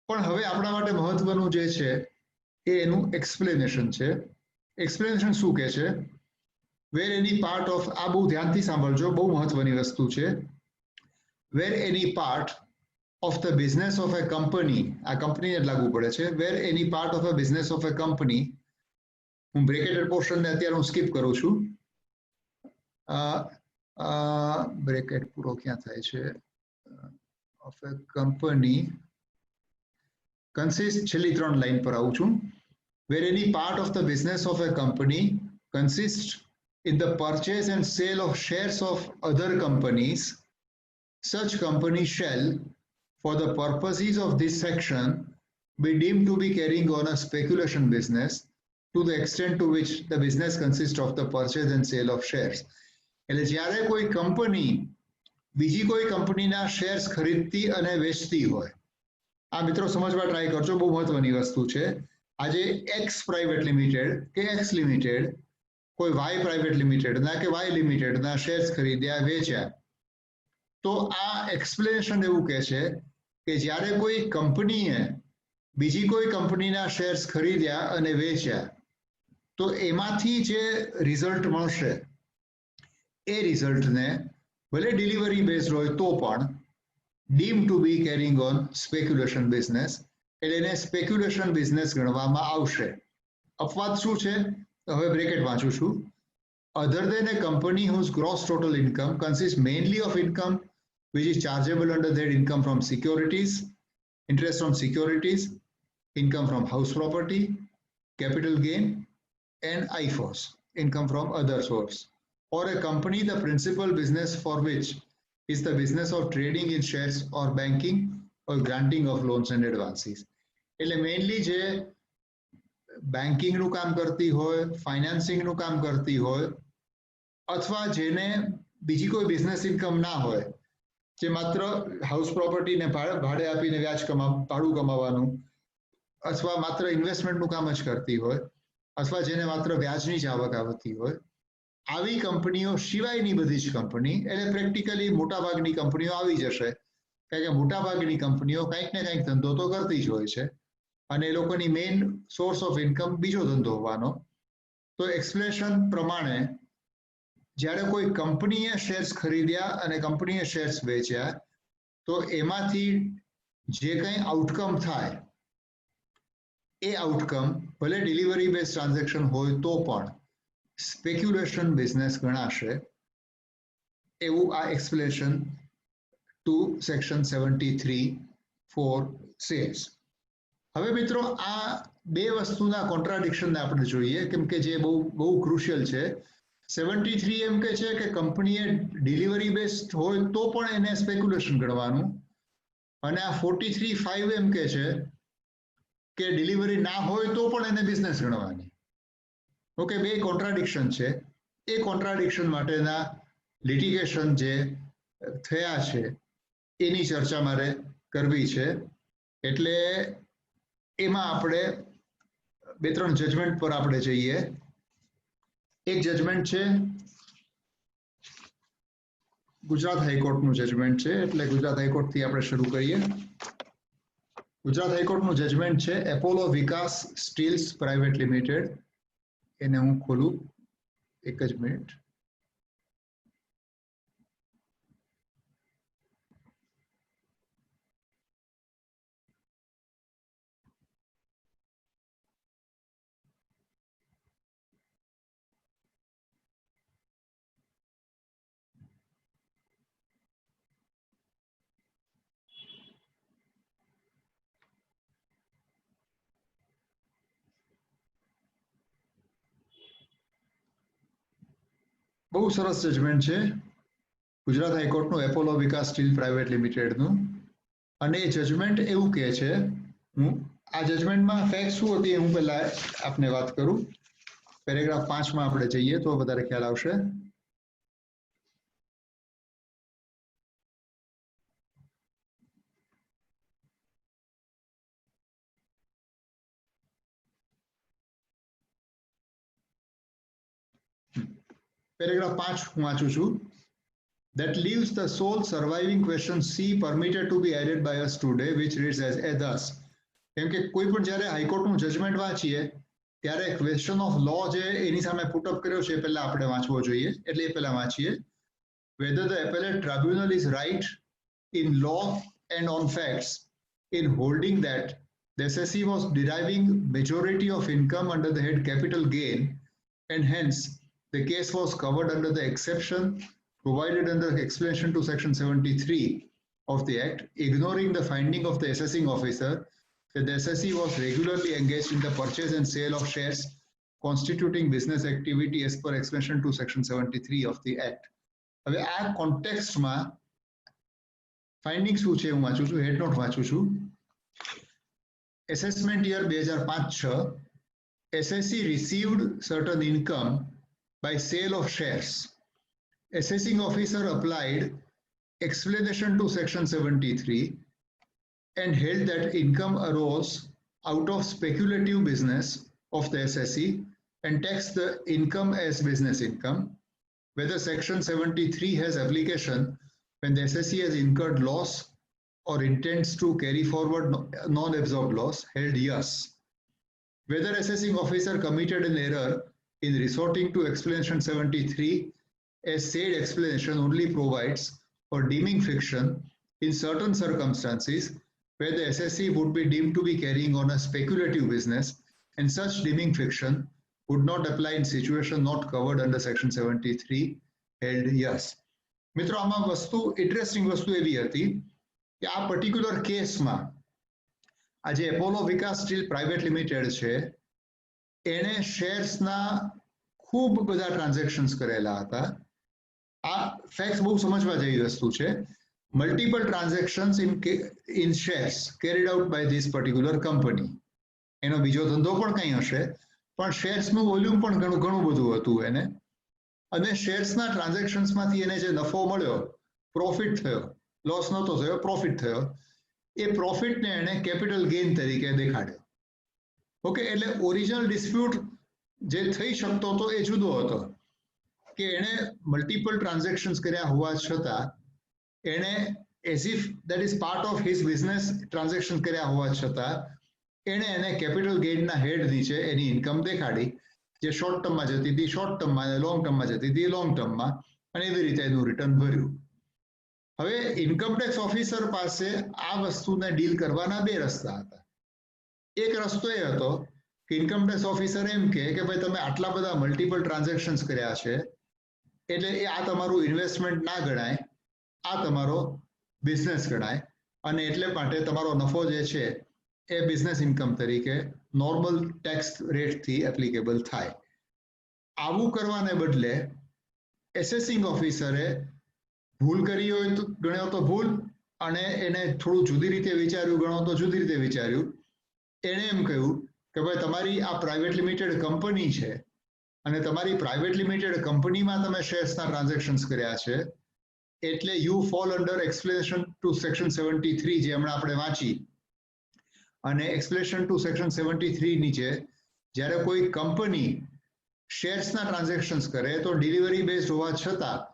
પણ હવે આપણા માટે મહત્વનું જે છે એ એનું એક્સપ્લેનેશન છે. એક્સપ્લેનેશન શું કહે છે? વેર એની પાર્ટ ઓફ, આ બહુ ધ્યાનથી સાંભળજો, બહુ મહત્વની વસ્તુ છે. વેર એની part of the business of a company, આ કંપનીને લાગુ પડે છે, where any part of a business of a company, હું બ્રેકેટેડ પોર્શનને અત્યારે હું સ્કીપ કરું છું, બ્રેકેટ પૂરો ક્યાં થાય છે, of a company consists, છેલ્લી 3 લાઈન પર આવું છું, where any part of the business of a company consists in the purchase and sale of shares of other companies, such company shall, for the purposes of this section, be deemed to be carrying on a speculation business to the extent to which the business consists of the purchase and sale of shares. એટલે જ્યારે કોઈ company બીજી કોઈ કંપનીના shares ખરીદતી અને વેચતી હોય, આ મિત્રો સમજવા ટ્રાય કરજો, બહુ મહત્વની વસ્તુ છે. આજે એક્સ પ્રાઇવેટ લિમિટેડ કે એક્સ લિમિટેડ કોઈ વાય પ્રાઇવેટ લિમિટેડના કે વાય લિમિટેડના શેર્સ ખરીદ્યા વેચ્યા, તો આ એક્સપ્લેનેશન એવું કહે છે કે જ્યારે કોઈ કંપનીએ બીજી કોઈ કંપનીના શેર્સ ખરીદ્યા અને વેચ્યા, તો એમાંથી જે રિઝલ્ટ મળશે એ રિઝલ્ટને ભલે ડિલિવરી બેઝડ હોય તો પણ deem to be carrying on speculation business, એટલે એને સ્પેક્યુલેશન બિઝનેસ ગણવામાં આવશે. અપવાદ શું છે? હવે બ્રેકેટ વાંચું છું. Other than a company whose gross total income consists mainly of income which is chargeable under that income from securities, interest from securities, income from house property, capital gain, and IFOS, income from other source, or a company the principal business for which is the business of trading in shares or banking or granting of loans and advances. એટલે mainly જે બેન્કિંગનું કામ કરતી હોય, ફાઇનાન્સિંગનું કામ કરતી હોય, અથવા જેને બીજી કોઈ બિઝનેસ ઇન્કમ ના હોય, જે માત્ર હાઉસ પ્રોપર્ટીને ભાડે આપીને ભાડું કમાવાનું, અથવા માત્ર ઇન્વેસ્ટમેન્ટનું કામ જ કરતી હોય, અથવા જેને માત્ર વ્યાજની જ આવક આવતી હોય, આવી કંપનીઓ સિવાયની બધી જ કંપની, એટલે પ્રેક્ટિકલી મોટાભાગની કંપનીઓ આવી જશે, કારણ કે મોટાભાગની કંપનીઓ કંઈક ને કંઈક ધંધો તો કરતી જ હોય છે અને એ લોકોની મેઇન સોર્સ ઓફ ઇન્કમ બીજો ધંધો હોવાનો. તો એક્સપ્લેનેશન પ્રમાણે જ્યારે કોઈ કંપનીએ શેર્સ ખરીદ્યા અને કંપનીએ શેર્સ વેચ્યા, તો એમાંથી જે કંઈ આઉટકમ થાય એ આઉટકમ ભલે ડિલિવરી બેઝ ટ્રાન્ઝેક્શન હોય તો પણ સ્પેક્યુલેશન બિઝનેસ ગણાશે, એવું આ એક્સપ્લેનેશન ટુ સેક્શન 73(4) સેઝ. હવે મિત્રો આ બે વસ્તુના કોન્ટ્રાડિક્શનને આપણે જોઈએ, કેમ કે જે બહુ ક્રુશિયલ છે. 73 એમ કે છે કે કંપનીએ ડિલિવરી બેઝડ હોય તો પણ એને સ્પેક્યુલેશન ગણવાનું, અને આ 43(5) એમ કે છે કે ડિલિવરી ના હોય તો પણ એને બિઝનેસ ગણવાની. ઓકે, બે કોન્ટ્રાડિક્શન છે. એ કોન્ટ્રાડિક્શન માટેના લિટિગેશન જે થયા છે એની ચર્ચા મારે કરવી છે. એટલે એમાં આપણે બે ત્રણ જજમેન્ટ પર આપણે જઈએ. એક જજમેન્ટ છે ગુજરાત હાઈકોર્ટનું જજમેન્ટ છે, એટલે ગુજરાત હાઈકોર્ટથી આપણે શરૂ કરીએ. ગુજરાત હાઈકોર્ટનું જજમેન્ટ છે એપોલો વિકાસ સ્ટીલ્સ પ્રાઇવેટ લિમિટેડ. એને હું ખોલું, એક જ મિનિટ. બહુ સરસ જજમેન્ટ છે ગુજરાત હાઈકોર્ટનું એપોલો વિકાસ સ્ટીલ પ્રાઇવેટ લિમિટેડનું. અને એ જજમેન્ટ એવું કહે છે, હું આ જજમેન્ટમાં ફેક્ટ શું હતી હું પહેલા આપને વાત કરું. પેરેગ્રાફ 5માં આપણે જઈએ તો વધારે ખ્યાલ આવશે. પેરેગ્રાફ 5 હું વાંચું છું. That leaves the sole surviving question C permitted to be added by us today, which reads as thus. કેમ કે કોઈ પણ જ્યારે હાઈકોર્ટનું જજમેન્ટ વાંચીએ ત્યારે ક્વેશ્ચન ઓફ લો જે એની સામે પુટઅપ કર્યો છે પહેલા આપણે વાંચવો જોઈએ, એટલે એ પહેલા વાંચીએ. Whether the appellate tribunal is right in law and on facts in holding that the SSE was deriving majority of income under the head capital gain, and hence the case was covered under the exception provided under explanation to section 73 of the Act, ignoring the finding of the assessing officer that the SSE was regularly engaged in the purchase and sale of shares constituting business activity as per explanation to section 73 of the Act. હવે આ કોન્ટેક્સ્ટમાં finding શું છે હું વાંચું છું, had not વાંચું છું. Assessment year 2005-6, SSE received certain income by sale of shares. Assessing officer applied explanation to section 73 and held that income arose out of speculative business of the SSE and tax the income as business income, whether Section 73 has application when the SSE has incurred loss or intends to carry forward non-absorbed loss, held yes. Whether assessing officer committed an error in resorting to explanation 73, as said explanation only provides for deeming fiction in certain circumstances where the SSE would be deemed to be carrying on a speculative business, and such deeming fiction would not apply in situation not covered under Section 73, held yes. મિત્રો આમાં વસ્તુ interesting વસ્તુ એવી હતી કે આ particular કેસમાં આ જે એપોલો વિકાસ સ્ટીલ પ્રાઇવેટ લિમિટેડ છે એણે શેર્સના ખૂબ બધા ટ્રાન્ઝેક્શન્સ કરેલા હતા. આ ફેક્ટ બહુ સમજવા જેવી વસ્તુ છે. Multiple transactions in shares carried out by this particular company. એનો બીજો ધંધો પણ કંઈ હશે, પણ શેર્સનું વોલ્યુમ પણ ઘણું બધું હતું એને. અને શેર્સના ટ્રાન્ઝેક્શન્સમાંથી એને જે નફો મળ્યો, પ્રોફિટ થયો, લોસ નહોતો થયો, પ્રોફિટ થયો, એ પ્રોફિટને એને કેપિટલ ગેઇન તરીકે દેખાડ્યો. ઓકે, એટલે ઓરિજિનલ ડિસ્પ્યુટ જે થઈ શકતો હતો એ જુદો હતો કે એણે મલ્ટિપલ ટ્રાન્ઝેક્શન્સ કર્યા હોવા છતાં એણે as if that is part of his business transaction કર્યા હોવા છતાં એણે એને કેપિટલ ગેઇનના હેડ નીચે એની ઇન્કમ દેખાડી, જે શોર્ટ ટર્મમાં જતી હતી શોર્ટ ટર્મમાં, લોંગ ટર્મમાં જતી હતી લોંગ ટર્મમાં, અને એવી રીતે એનું રિટર્ન ભર્યું. હવે ઇન્કમ ટેક્સ ઓફિસર પાસે આ વસ્તુને ડીલ કરવાના બે રસ્તા હતા. એક રસ્તો એ હતો કે ઇન્કમ ટેક્સ ઓફિસર એમ કહે કે ભાઈ તમે આટલા બધા મલ્ટિપલ ટ્રાન્ઝેક્શન્સ કર્યા છે એટલે એ આ તમારું ઇન્વેસ્ટમેન્ટ ના ગણાય, આ તમારો બિઝનેસ ગણાય, અને એટલે માટે તમારો નફો જે છે એ બિઝનેસ ઇન્કમ તરીકે નોર્મલ ટેક્સ રેટથી એપ્લિકેબલ થાય. આવું કરવાને બદલે એસેસિંગ ઓફિસરે ભૂલ કરી હોય તો ગણ્યો તો ભૂલ, અને એને થોડું જુદી રીતે વિચાર્યું ગણો તો જુદી રીતે વિચાર્યું. એણે એમ કહ્યું કે ભાઈ તમારી આ પ્રાઇવેટ લિમિટેડ કંપની છે અને તમારી પ્રાઇવેટ લિમિટેડ કંપનીમાં તમે શેર્સના ટ્રાન્ઝેક્શન્સ કર્યા છે એટલે you fall under explanation to section 73 જે હમણાં આપણે વાંચી. અને એક્સપ્લેનેશન ટુ સેક્શન 73 નીચે જ્યારે કોઈ કંપની શેર્સના ટ્રાન્ઝેક્શન્સ કરે તો ડિલિવરી બેઝડ હોવા છતાં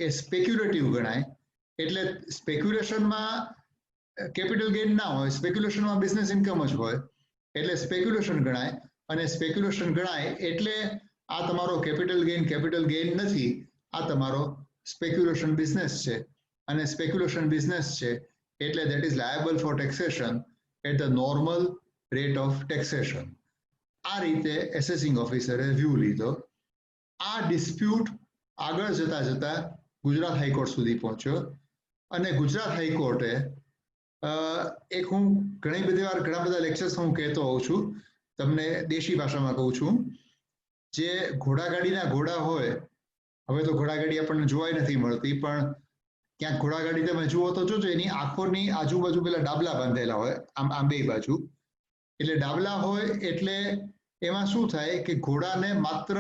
એ સ્પેક્યુલેટિવ ગણાય. એટલે સ્પેક્યુલેશનમાં કેપિટલ ગેઇન ના હોય, સ્પેક્યુલેશનમાં બિઝનેસ ઇન્કમ જ હોય, એટલે સ્પેક્યુલેશન ગણાય. અને સ્પેક્યુલેશન ગણાય એટલે આ તમારો કેપિટલ ગેઇન નથી, આ તમારો સ્પેક્યુલેશન બિઝનેસ છે, અને સ્પેક્યુલેશન બિઝનેસ છે એટલે that is liable for taxation at the normal rate of taxation. આ રીતે એસેસિંગ ઓફિસરે વ્યૂ લીધો. આ ડિસ્પ્યુટ આગળ જતા જતા ગુજરાત હાઈકોર્ટ સુધી પહોંચ્યો, અને ગુજરાત હાઈકોર્ટે એક હું ઘણા બધા લેક્ચર્સ હું કહેતો હોઉં છું, તમને દેશી ભાષામાં કહું છું, જે ઘોડાગાડીના ઘોડા હોય, હવે તો ઘોડાગાડી આપણને જોવાય નથી મળતી, પણ ક્યાંક ઘોડાગાડી તમે જુઓ તો જોજો એની આંખોની આજુબાજુ પેલા ડાબલા બાંધેલા હોય, આમ બે બાજુ. એટલે ડાબલા હોય એટલે એમાં શું થાય કે ઘોડાને માત્ર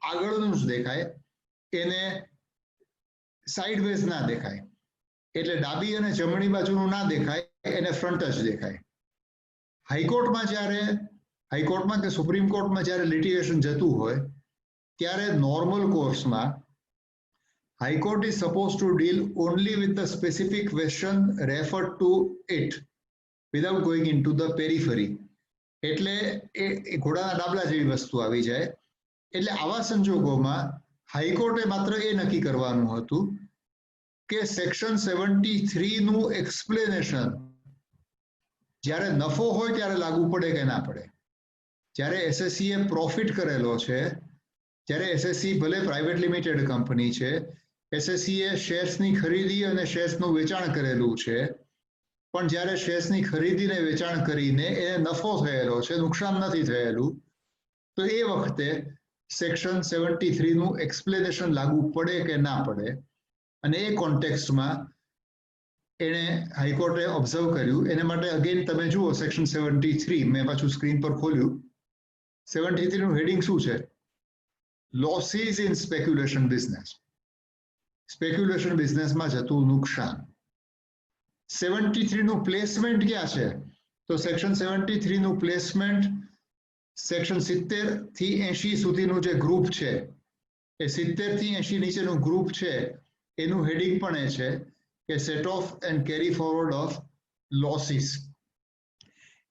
આગળનું જ દેખાય, એને સાઈડ વેઝ ના દેખાય. એટલે ડાબી અને જમણી બાજુનું ના દેખાય, એને ફ્રન્ટ જ દેખાય. હાઈકોર્ટમાં કે સુપ્રીમ કોર્ટમાં જ્યારે લિટિગેશન જતું હોય ત્યારે નોર્મલ કોર્સમાં High Court is supposed to deal only with the specific question referred to it without going into the periphery. એટલે એ ઘોડાના ડાબલા જેવી વસ્તુ આવી જાય. એટલે આવા સંજોગોમાં હાઈકોર્ટે માત્ર એ નક્કી કરવાનું હતું કે સેક્શન 73 નું એક્સપ્લેનેશન જ્યારે નફો હોય ત્યારે લાગુ પડે કે ના પડે. જ્યારે એસએસસી એ પ્રોફિટ કરેલો છે, જ્યારે એસએસસી ભલે પ્રાઇવેટ લિમિટેડ કંપની છે, એસએસસીએ શેર્સની ખરીદી અને શેર્સનું વેચાણ કરેલું છે, પણ જ્યારે શેર્સની ખરીદી ને વેચાણ કરીને એને નફો થયેલો છે, નુકસાન નથી થયેલું, તો એ વખતે સેક્શન 73 નું એક્સપ્લેનેશન લાગુ પડે કે ના પડે. અને એ કોન્ટેક્સ્ટમાં એણે હાઈકોર્ટે ઓબ્ઝર્વ કર્યું. એને માટે અગેન તમે જુઓ સેક્શન 73, મેં પાછું સ્ક્રીન પર ખોલ્યું. 73 નું હેડિંગ શું છે? Losses in speculation business. Speculation બિઝનેસમાં જતું નુકસાન. 73 નું પ્લેસમેન્ટ ક્યાં છે? તો સેક્શન 73 નું પ્લેસમેન્ટ સેક્શન 70 થી 80 સુધીનું જે ગ્રુપ છે એ 70 થી 80 નીચેનું ગ્રુપ છે એનું હેડિંગ પણ એ છે કે set of and carry forward of losses.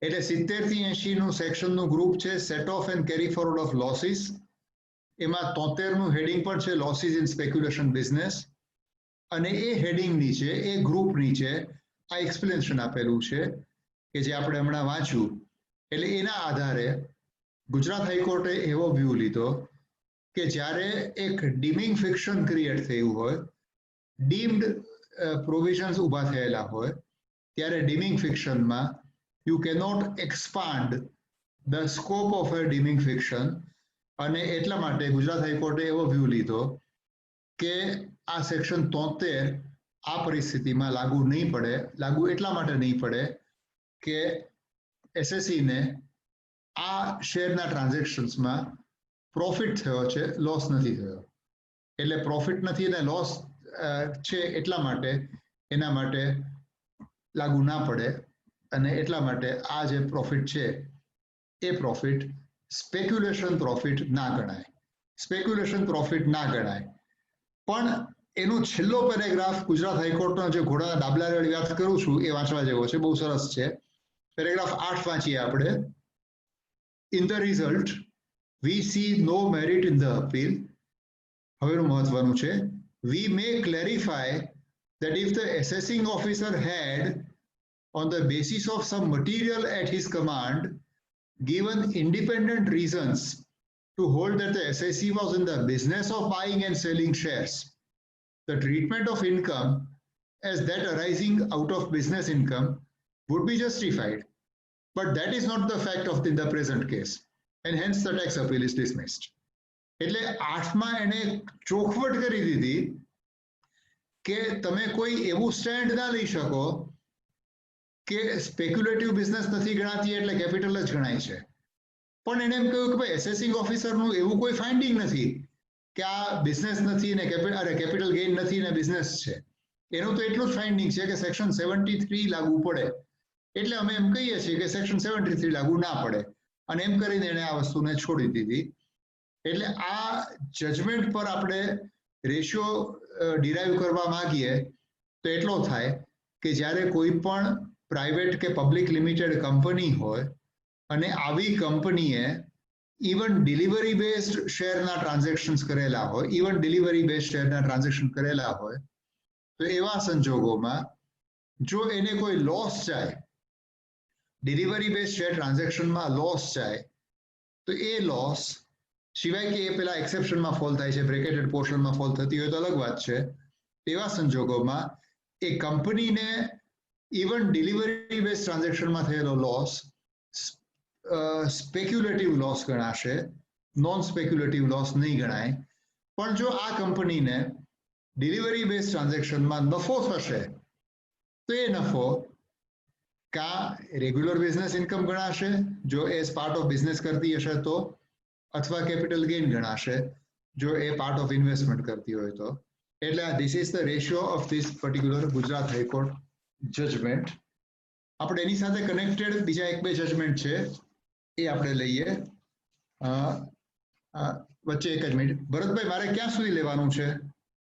એટલે 70 થી 80 નું સેક્શનનું ગ્રુપ છે set of and carry forward of losses. એમાં 73 નું હેડિંગ પણ છે લોસીસ ઇન સ્પેક્યુલેશન બિઝનેસ. અને એ હેડિંગ નીચે એ ગ્રુપ નીચે આ એક્સપ્લેનેશન આપેલું છે કે જે આપણે હમણાં વાંચ્યું. એટલે એના આધારે ગુજરાત હાઈકોર્ટે એવો વ્યૂ લીધો કે જ્યારે એક ડીમિંગ ફિક્શન ક્રિએટ થયું હોય, ડીમ્ડ પ્રોવિઝન્સ ઊભા થયેલા હોય, ત્યારે ડીમિંગ ફિક્શનમાં you cannot expand the scope of a deeming fiction. અને એટલા માટે ગુજરાત હાઈકોર્ટે એવો વ્યૂ લીધો કે આ સેક્શન 73 આ પરિસ્થિતિમાં લાગુ નહીં પડે. લાગુ એટલા માટે નહીં પડે કે એસએસસી ને આ શેરના ટ્રાન્ઝેક્શન્સમાં પ્રોફિટ થયો છે, લોસ નથી થયો. એટલે પ્રોફિટ નથી અને લોસ છે એટલા માટે એના માટે લાગુ ના પડે. અને એટલા માટે આ જે પ્રોફિટ છે એ પ્રોફિટ સ્પેક્યુલેશન પ્રોફિટ ના ગણાય. સ્પેક્યુલેશન પ્રોફિટ ના ગણાય. પણ એનો છેલ્લો પેરેગ્રાફ ગુજરાત હાઈકોર્ટનો જે ઘોડાના ડાબલા વાળી વાત કરું છું એ વાંચવા જેવો છે, બહુ સરસ છે. પેરેગ્રાફ 8 વાંચીએ આપણે. In the result we see no merit in the appeal. હવેનું મહત્વનું છે. We may clarify that if the assessing officer had, on the basis of some material at his command, given independent reasons to hold that the SSC was in the business of buying and selling shares, the treatment of income as that arising out of business income would be justified. But that is not the fact of the present case, and hence the tax appeal is dismissed. એટલે 8માં એને ચોખવટ કરી દીધી કે તમે કોઈ એવું stand ના લઈ શકો કે સ્પેક્યુલેટિવ બિઝનેસ નથી ગણાતી એટલે કેપિટલ જ ગણાય છે. પણ એને એમ કહ્યું કે ભાઈ એસેસિંગ ઓફિસરનું એવું કોઈ ફાઇન્ડિંગ નથી કે આ બિઝનેસ નથી ને કેપિટલ ગેઇન નથી ને બિઝનેસ છે. એનું તો એટલું જ ફાઇન્ડિંગ છે કે સેક્શન 73 લાગુ પડે. એટલે અમે એમ કહીએ છીએ કે સેક્શન 73 લાગુ ના પડે. અને એમ કરીને એને આ વસ્તુને છોડી દીધી. એટલે આ જજમેન્ટ પર આપણે રેશિયો ડિરાઈવ કરવા માંગીએ તો એટલો થાય કે જ્યારે કોઈ પણ પ્રાઇવેટ કે પબ્લિક લિમિટેડ કંપની હોય અને આવી કંપનીએ ઇવન ડિલિવરી બેઝડ શેરના ટ્રાન્ઝેક્શન્સ કરેલા હોય, તો એવા સંજોગોમાં જો એને કોઈ લોસ જાય, ડિલિવરી બેઝડ શેર ટ્રાન્ઝેક્શનમાં લોસ જાય, તો એ લોસ સિવાય કે એ પેલા એક્સેપ્શનમાં ફોલ થાય છે, બ્રેકેટેડ પોર્શનમાં ફોલ થતી હોય તો અલગ વાત છે. તેવા સંજોગોમાં એ કંપનીને ઇવન ડિલિવરી બેઝ ટ્રાન્ઝેક્શનમાં થયેલો લોસ સ્પેક્યુલેટિવ લોસ ગણાશે, નોન સ્પેક્યુલેટિવ લોસ નહીં ગણાય. પણ જો આ કંપનીને ડિલિવરી બેઝ ટ્રાન્ઝેક્શનમાં નફો થશે તો એ નફો કા રેગ્યુલર બિઝનેસ ઇન્કમ ગણાશે જો એ પાર્ટ ઓફ બિઝનેસ કરતી હશે તો, અથવા કેપિટલ ગેઇન ગણાશે જો એ પાર્ટ ઓફ ઇન્વેસ્ટમેન્ટ કરતી હોય તો. એટલે this is the ratio of this particular Gujarat high court judgment. આપણે એની સાથે કનેક્ટેડ બીજા 1-2 જજમેન્ટ છે એ આપણે લઈએ. વચ્ચે એક જ મિનિટ ભરતભાઈ, મારે ક્યાં સુધી લેવાનું છે?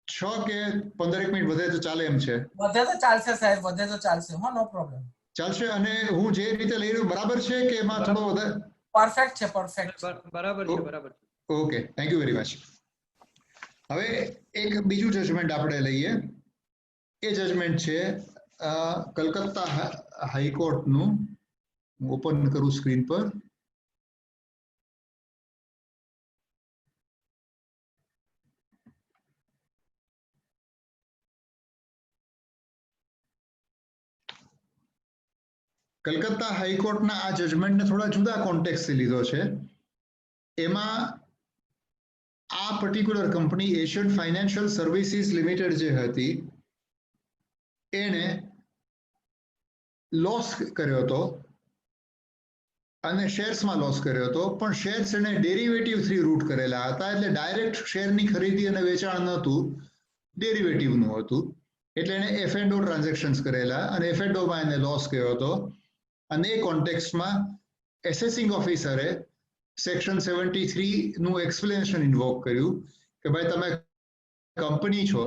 6 કે 15 મિનિટ વધે તો ચાલે એમ છે? વધે તો ચાલશે સાહેબ, વધે તો ચાલશે. હા, નો પ્રોબ્લેમ. ચાલશે. અને હું જે રીતે લઈ રહ્યો બરાબર છે કે એમાં થોડો વધારે? પરફેક્ટ છે, પરફેક્ટ. બરાબર છે, બરાબર છે. Okay, thank you very much. હવે એક બીજું જજમેન્ટ આપણે લઈએ. એ જજમેન્ટ છે કલકત્તા હાઈકોર્ટનું. હું ઓપન કરું સ્ક્રીન પર. કલકત્તા હાઈકોર્ટના આ જજમેન્ટને થોડા જુદા કોન્ટેક્સ્ટથી લીધો છે. એમાં આ particular company Asian financial services limited જે હતી એને લોસ કર્યો હતો અને શેર્સમાં લોસ કર્યો હતો. પણ શેર્સ એને ડેરિવેટિવ થ્રી રૂટ કરેલા હતા. એટલે ડાયરેક્ટ શેરની ખરીદી અને વેચાણ નહોતું, ડેરિવેટિવનું હતું. એટલે એને એફ એન્ડ ઓ ટ્રાન્ઝેક્શન્સ કરેલા અને એફ એન્ડ ઓમાં એને લોસ કર્યો હતો. અને એ કોન્ટેક્સ્ટમાં એસેસિંગ ઓફિસરે સેક્શન 73 નું એક્સપ્લેનેશન ઇન્વોક કર્યું કે ભાઈ તમે કંપની છો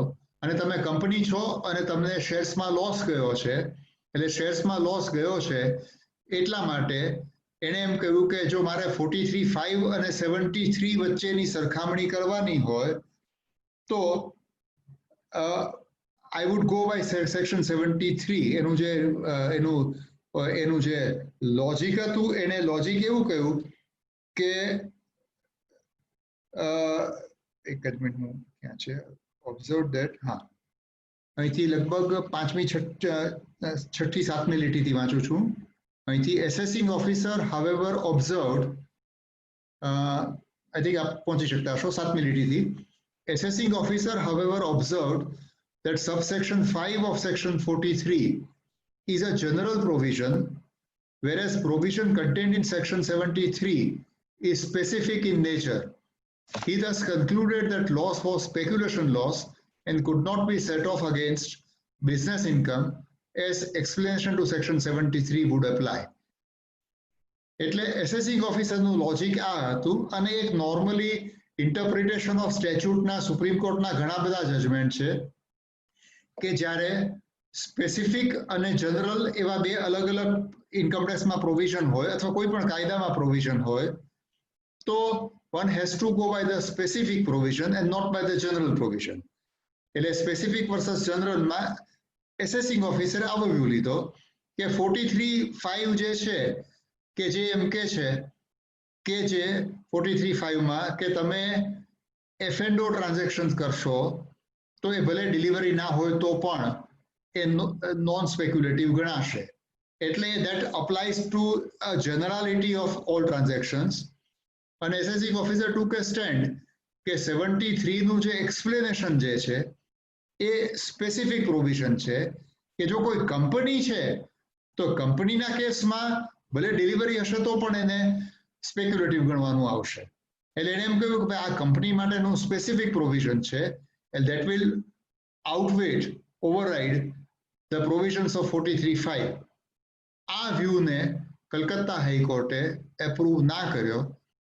અને તમને શેર્સમાં લોસ ગયો છે, એટલે શેર્સમાં લોસ ગયો છે એટલા માટે એણે એમ કહ્યું કે જો મારે 43.5 અને 73 વચ્ચેની સરખામણી કરવાની હોય તો I would go by section 73. એનું જે લોજિક હતું, એને લોજિક એવું કહ્યું કે એક જ મિનિટ, હું ક્યાં છે, ઓબ્ઝર્વ ધેટ, હા, અહીંથી લગભગ 5મી 6ઠી 7મી લીટીથી વાંચું છું. અહીંથી assessing officer however observed, I think આપ પહોંચી શકતા હશો 7મી લીટીથી. Assessing officer however observed that subsection 5 of section 43 is a general provision, whereas provision contained in section 73 is specific in nature. He thus concluded that loss was speculation loss and could not be set off against business income as explanation to section 73 would apply. એટલે assessing ઓફિસરનું logic આ હતું અને એક normally interpretation of સ્ટેચ્યુટના supreme કોર્ટના ઘણા બધા judgement છે કે જ્યારે સ્પેસિફિક અને જનરલ એવા બે અલગ અલગ ઇન્કમટેક્સમાં પ્રોવિઝન હોય અથવા કોઈ પણ કાયદામાં પ્રોવિઝન હોય તો one has to go by the specific provision and not by the general provision. એટલે સ્પેસિફિક વર્સસ જનરલમાં એસેસિંગ ઓફિસરે આવો વ્યૂ લીધો કે 43.5 જે છે કે જે એમ કે છે કે જે 43.5માં કે તમે F&O ટ્રાન્ઝેક્શન કરશો તો એ ભલે ડિલિવરી ના હોય તો પણ એ નોન સ્પેક્યુલેટિવ ગણાશે. એટલે that applies to a generality of all transactions. અને assessing officer took a stand કે 73 નું જે એક્સપ્લેનેશન જે છે એ સ્પેસિફિક પ્રોવિઝન છે કે જો કોઈ કંપની છે તો કંપનીના કેસમાં ભલે ડિલિવરી હશે તો પણ એને સ્પેક્યુલેટિવ ગણવાનું આવશે. એટલે એને એમ કહ્યું કે આ કંપની માટેનું સ્પેસિફિક પ્રોવિઝન છે and that will override the provisions of 43.5. આ વ્યૂને કલકત્તા હાઈકોર્ટે એપ્રૂવ ના કર્યો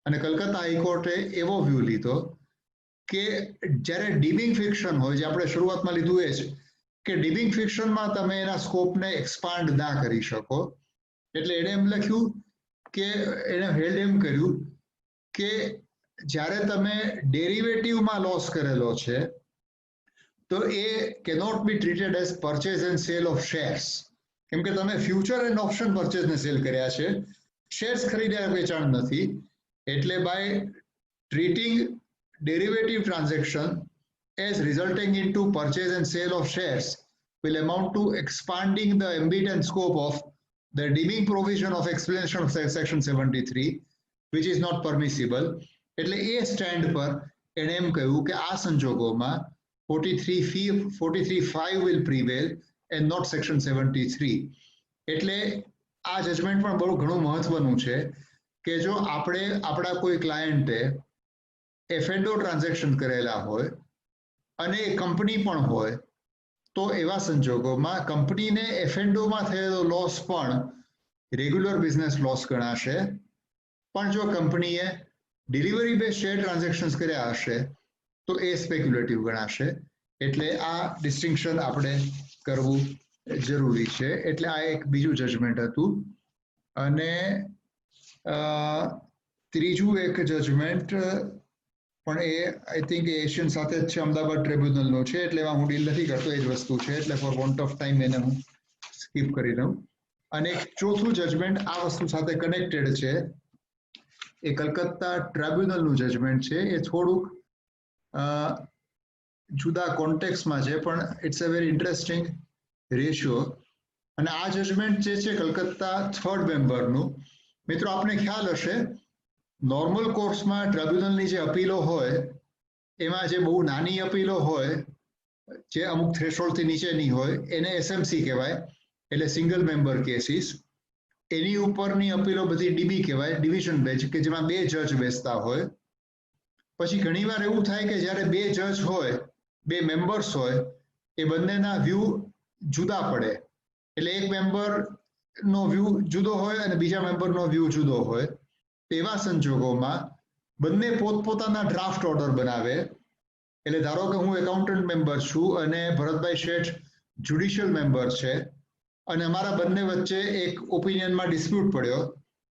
અને કલકત્તા હાઈકોર્ટે એવો વ્યૂ લીધો કે જ્યારે ડીબિંગ ફિક્શન હોય, જે આપણે શરૂઆતમાં લીધું એ છે કે ડીબિંગ ફિક્શનમાં તમે એના સ્કોપને એક્સપાન્ડ ના કરી શકો. એટલે એણે એમ લખ્યું કે એને હેલ્ડ એમ કર્યું કે જ્યારે તમે ડેરિવેટિવમાં લોસ કરેલો છે તો એ cannot be treated as purchase and sale of shares, કેમ કે તમે ફ્યુચર એન્ડ ઓપ્શન પરચેઝ ને સેલ કર્યા છે, શેર્સ ખરીદ્યા વેચાણ નથી. એટલે by treating derivative transaction as resulting into purchase and sale of shares will amount to expanding the ambit and scope of the deeming provision of explanation of section 73, which is not permissible. એટલે એ stand પર એણે એમ કહ્યું કે આ સંજોગોમાં 43.5 will prevail and not section 73. એટલે આ judgement પણ બહુ ઘણું મહત્વનું છે કે જો આપણે આપણા કોઈ ક્લાયન્ટે F&O ટ્રાન્ઝેક્શન કરેલા હોય અને કંપની પણ હોય તો એવા સંજોગોમાં કંપનીને F&Oમાં થયેલો લોસ પણ રેગ્યુલર બિઝનેસ લોસ ગણાશે, પણ જો કંપનીએ ડિલિવરી બેઝ શેર ટ્રાન્ઝેક્શન્સ કર્યા હશે તો એ સ્પેક્યુલેટિવ ગણાશે. એટલે આ ડિસ્ટિંક્શન આપણે કરવું જરૂરી છે. એટલે આ એક બીજું જજમેન્ટ હતું. અને ત્રીજું એક જજમેન્ટ પણ એ આઈ થિંક એશિયન સાથે જ છે, અમદાવાદ ટ્રિબ્યુનલનો છે, એટલે એમાં હું ડીલ નથી કરતો, એ જ વસ્તુ છે, એટલે ફોર વોન્ટ ઓફ ટાઈમ એને હું સ્કીપ કરી દઉં. અને એક ચોથું જજમેન્ટ આ વસ્તુ સાથે કનેક્ટેડ છે, એ કલકત્તા ટ્રાબ્યુનલનું જજમેન્ટ છે. એ થોડુંક જુદા કોન્ટેક્સમાં છે પણ it's a very interesting ratio. અને આ જજમેન્ટ જે છે કલકત્તા 3rd મેમ્બરનું, મિત્રો આપને ખ્યાલ હશે નોર્મલ કોર્સમાં ટ્રાબ્યુનલની જે અપીલો હોય એમાં જે બહુ નાની અપીલો હોય, જે અમુક થ્રેશોલ્ડથી નીચેની હોય, એને એસએમસી કહેવાય, એટલે સિંગલ મેમ્બર કેસીસ. એની ઉપરની અપીલો બધી ડીબી કહેવાય, ડિવિઝન બેન્ચ, કે જેમાં 2 જજ બેસતા હોય. પછી ઘણીવાર એવું થાય કે જ્યારે 2 જજ હોય, 2 મેમ્બર્સ હોય, એ બંનેના વ્યૂ જુદા પડે. એટલે એક મેમ્બર નો વ્યૂ જુદો હોય અને બીજા મેમ્બરનો વ્યૂ જુદો હોય, તેવા સંજોગોમાં બંને પોતપોતાના ડ્રાફ્ટ ઓર્ડર બનાવે. એટલે ધારો કે હું એકાઉન્ટન્ટ મેમ્બર છું અને ભરતભાઈ શેઠ જ્યુડિશિયલ મેમ્બર છે અને અમારા બંને વચ્ચે એક ઓપિનિયનમાં ડિસ્પ્યુટ પડ્યો,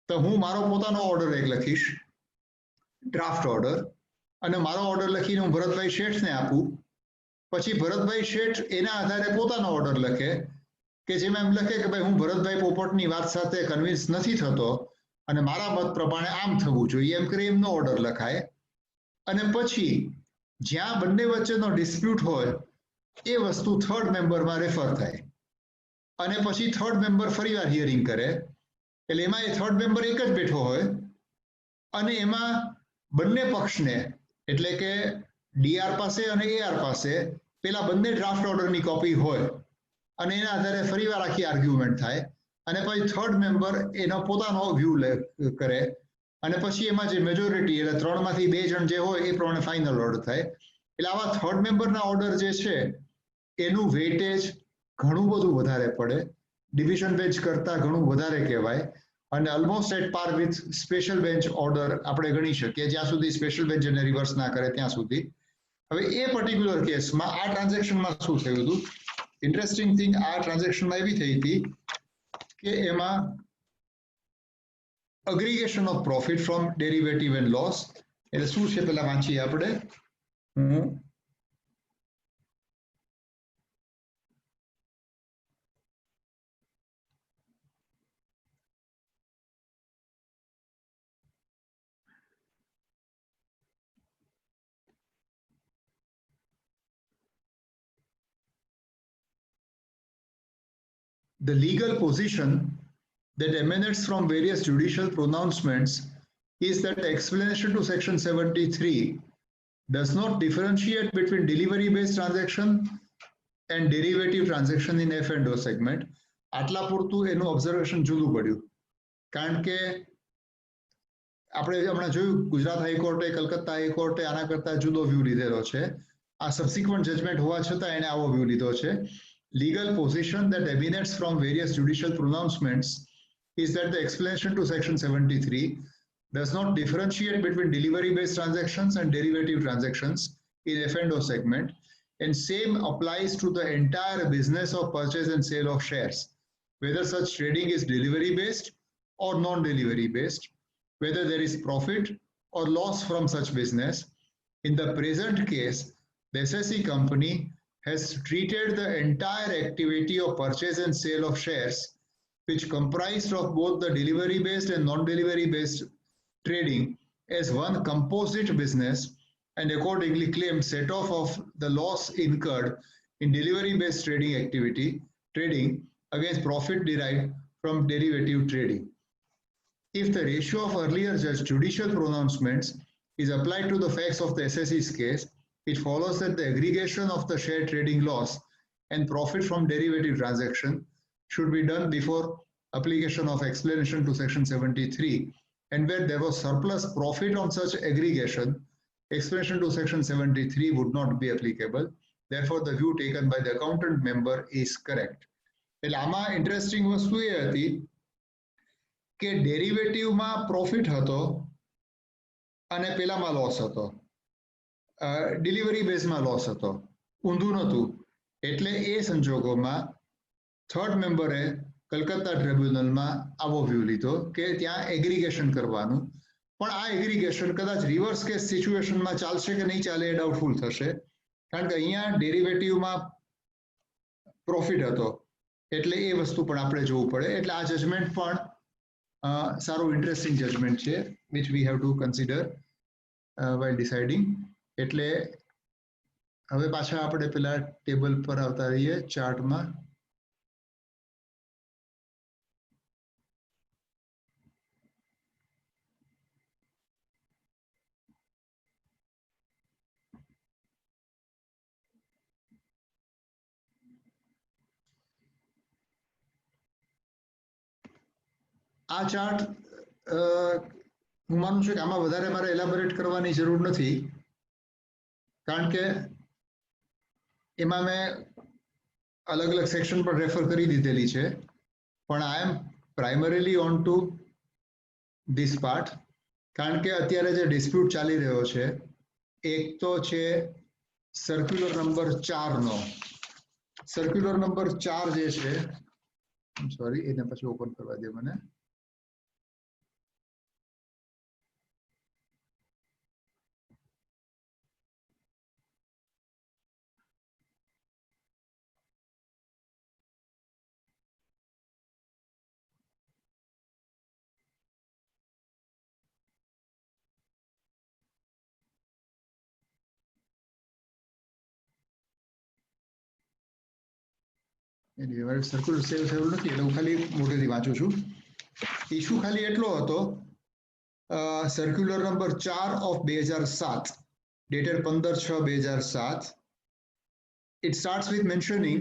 તો હું મારો પોતાનો ઓર્ડર એક લખીશ, ડ્રાફ્ટ ઓર્ડર, અને મારો ઓર્ડર લખીને હું ભરતભાઈ શેઠને આપું. પછી ભરતભાઈ શેઠ એના આધારે પોતાનો ઓર્ડર લખે કે જેમાં એમ લખે કે ભાઈ હું ભરતભાઈ પોપટની વાત સાથે કન્વિન્સ નથી થતો અને મારા મત પ્રમાણે આમ થવું જોઈએ, એમ કરી એમનો ઓર્ડર લખાય. અને પછી જ્યાં બંને વચ્ચેનો ડિસ્પ્યુટ હોય એ વસ્તુ થર્ડ મેમ્બરમાં રેફર થાય અને પછી થર્ડ મેમ્બર ફરીવાર હિયરિંગ કરે. એટલે એમાં એ થર્ડ મેમ્બર એક જ બેઠો હોય અને એમાં બંને પક્ષને એટલે કે ડીઆર પાસે અને એઆર પાસે પેલા બંને ડ્રાફ્ટ ઓર્ડરની કોપી હોય અને એના આધારે ફરીવાર આખી આર્ગ્યુમેન્ટ થાય અને પછી થર્ડ મેમ્બર એનો પોતાનો વ્યૂ કરે અને પછી એમાં જે મેજોરિટી એટલે 3માંથી 2 જણ જે હોય એ પ્રમાણે ફાઇનલ ઓર્ડર થાય. એટલે આવા થર્ડ મેમ્બરના ઓર્ડર જે છે એનું વેઇટેજ ઘણું બધું વધારે પડે, ડિવિઝન બેન્ચ કરતા ઘણું વધારે કહેવાય અને ઓલમોસ્ટ એટ પાર વિથ સ્પેશિયલ બેન્ચ ઓર્ડર આપણે ગણી શકીએ, જ્યાં સુધી સ્પેશિયલ બેન્ચ એને રિવર્સ ના કરે ત્યાં સુધી. હવે એ પર્ટિક્યુલર કેસમાં આ ટ્રાન્ઝેક્શનમાં શું થયું હતું, ઇન્ટરેસ્ટિંગ થિંગ આ ટ્રાન્ઝેક્શનમાં એવી થઈ હતી કે એમાં aggregation of profit from derivative and loss, એટલે શું છે પેલા વાંચીએ આપણે. The legal position that emanates from various judicial pronouncements is that the explanation to section 73 does not differentiate between delivery-based transaction and derivative transaction in F&O segment. આટલા પૂરતું એનું observation જુદું પડ્યું કારણ કે આપણે હમણાં જોયું ગુજરાત હાઈકોર્ટે કલકત્તા હાઈકોર્ટે આના કરતા જુદો વ્યૂ લીધેલો છે. આ સબસિક્વન્ટ જજમેન્ટ હોવા છતાં એને આવો વ્યૂ લીધો છે. Legal position that emanates from various judicial pronouncements is that the explanation to section 73 does not differentiate between delivery-based transactions and derivative transactions in F&O segment, and same applies to the entire business of purchase and sale of shares, whether such trading is delivery-based or non-delivery-based, whether there is profit or loss from such business. In the present case, the SSE company has treated the entire activity of purchase and sale of shares, which comprised of both the delivery-based and non-delivery-based trading, as one composite business, and accordingly claimed set-off of the loss incurred in delivery-based trading against profit derived from derivative trading. If the ratio of earlier judicial pronouncements is applied to the facts of the SSE's case, it follows that the aggregation of the share trading loss and profit from derivative transaction should be done before application of explanation to section 73, and where there was surplus profit on such aggregation, explanation to section 73 would not be applicable. Therefore, the view taken by the accountant member is correct. એટલે આમાં interesting વસ્તુ એ હતી કે ડેરિવેટિવમાં profit હતો અને પેલામાં loss હતો, delivery બેઝમાં લોસ હતો, ઊંધું નહોતું. એટલે એ સંજોગોમાં થર્ડ મેમ્બરે કલકત્તા ટ્રિબ્યુનલમાં આવો વ્યૂ લીધો કે ત્યાં એગ્રીગેશન કરવાનું, પણ આ એગ્રીગેશન કદાચ રિવર્સ કેસ સિચ્યુએશનમાં ચાલશે કે નહીં ચાલે એ ડાઉટફુલ થશે કારણ કે અહીંયા ડેરિવેટિવમાં પ્રોફિટ હતો એટલે એ વસ્તુ પણ આપણે જોવું પડે. એટલે આ જજમેન્ટ પણ સારું ઇન્ટરેસ્ટિંગ જજમેન્ટ છે which we have to consider while deciding. એટલે હવે પાછા આપણે પેલા ટેબલ પર આવતા રહીએ ચાર્ટમાં. આ ચાર્ટ હું માનું છું કે આમાં વધારે મારે એલાબોરેટ કરવાની જરૂર નથી કારણ કે એમાં મેં અલગ અલગ સેક્શન પર રેફર કરી દીધેલી છે. પણ I am primarily on to this part, કારણ કે અત્યારે જે ડિસ્પ્યુટ ચાલી રહ્યો છે એક તો છે સર્ક્યુલર નંબર 4 નો. સર્ક્યુલર નંબર 4 જે છે, સોરી એને પછી ઓપન કરવા દે મને. સર્ક્યુલર સેવ થયેલું નથી એટલે હું ખાલી મોટેથી વાંચું છું. ઇશ્યુ ખાલી એટલો હતો, circular number 4 of 2007 dated 15/6/2007. It starts with mentioning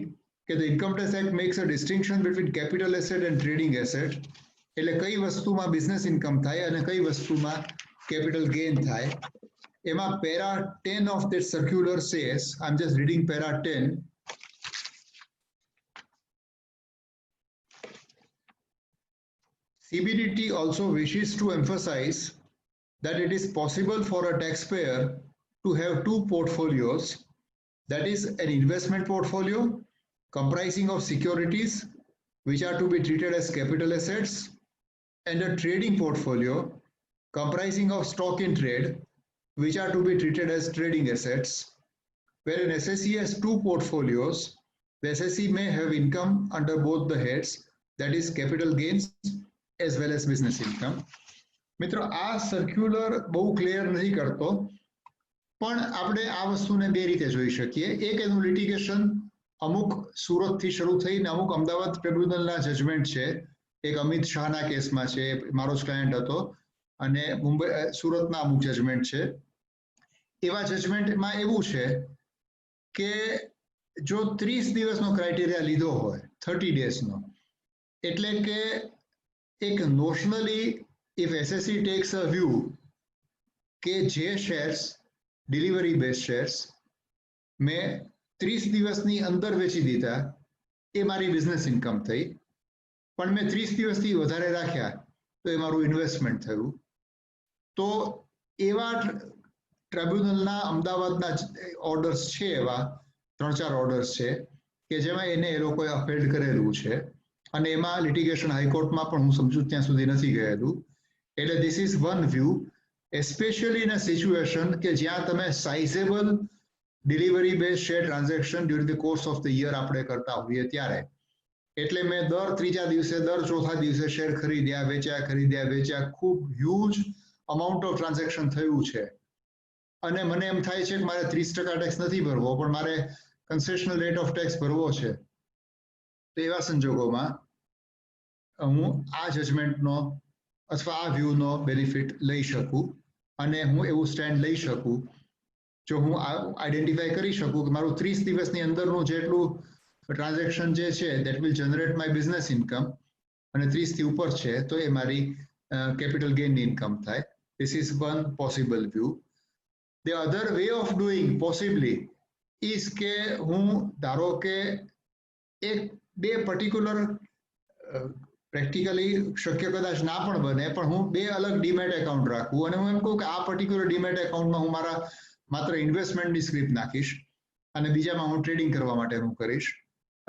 that the Income Tax Act makes a distinction between capital asset and trading asset. એટલે કઈ વસ્તુમાં બિઝનેસ ઇન્કમ થાય અને કઈ વસ્તુમાં કેપિટલ ગેઇન થાય. એમાં para 10 of that circular says, I'm just reading para 10. CBDT also wishes to emphasize that it is possible for a taxpayer to have two portfolios, that is an investment portfolio comprising of securities which are to be treated as capital assets and a trading portfolio comprising of stock in trade which are to be treated as trading assets. Where an SSE has two portfolios, the SSE may have income under both the heads, that is capital gains as well as business income. મિત્રો આ circular બહુ clear નથી કરતો, પણ આપણે આ વસ્તુને બે રીતે જોઈ શકીએ. એક એનું લિટિગેશન અમુક સુરતથી શરૂ થઈને અમુક અમદાવાદ ટ્રિબ્યુનલના જજમેન્ટ છે. એક અમિત શાહના કેસમાં છે, મારો જ ક્લાયન્ટ હતો, અને મુંબઈ સુરતના અમુક જજમેન્ટ છે. એવા જજમેન્ટમાં એવું છે કે જો 30 દિવસનો ક્રાઇટેરિયા લીધો હોય, 30 ડેઝનો, એટલે કે એક નોશનલી if SSE takes a view કે જે શેર્સ ડિલિવરી બેઝ શેર્સ મેં 30 દિવસની અંદર વેચી દીધા એ મારી બિઝનેસ ઇન્કમ થઈ, પણ મેં 30 દિવસથી વધારે રાખ્યા તો એ મારું ઇન્વેસ્ટમેન્ટ થયું. તો એવા ટ્રાઇબ્યુનલના અમદાવાદના ઓર્ડર્સ છે, એવા 3-4 ઓર્ડર્સ છે કે જેમાં એને એ લોકોએ અપેલ્ડ કરેલું છે, અને એમાં લિટિગેશન હાઈકોર્ટમાં પણ હું સમજુ ત્યાં સુધી નથી ગયેલું. એટલે this is one view, especially in a situation કે જ્યાં તમે sizeable delivery base share transaction during the course of the year આપણે કરતા હોઈએ ત્યારે. એટલે મેં દર 3જા દિવસે, દર 4થા દિવસે શેર ખરીદ્યા વેચ્યા, ખૂબ હ્યુજ અમાઉન્ટ ઓફ ટ્રાન્ઝેક્શન થયું છે. અને મને એમ થાય છે કે મારે 30% ટેક્સ નથી ભરવો, પણ મારે કન્સેશનલ રેટ ઓફ ટેક્સ ભરવો છે. તો એવા સંજોગોમાં હું આ જજમેન્ટનો અથવા આ વ્યૂનો બેનિફિટ લઈ શકું, અને હું એવું સ્ટેન્ડ લઈ શકું જો હું આઈડેન્ટિફાઈ કરી શકું કે મારું 30 દિવસની અંદરનું જેટલું ટ્રાન્ઝેક્શન જે છે that will generate my business income, અને 30 થી ઉપર છે તો એ મારી capital gain income થાય. This is one possible view. The other way of doing possibly is કે હું ધારો કે એક બે પર્ટિક્યુલર પ્રેક્ટિકલી શક્ય કદાચ ના પણ બને, પણ હું બે અલગ ડીમેટ એકાઉન્ટ રાખું અને હું એમ કહું કે આ પર્ટિક્યુલર ડીમેટ એકાઉન્ટમાં હું મારા માત્ર ઇન્વેસ્ટમેન્ટની સ્ક્રિપ્ટ નાખીશ અને બીજામાં હું ટ્રેડિંગ કરવા માટેનું કરીશ,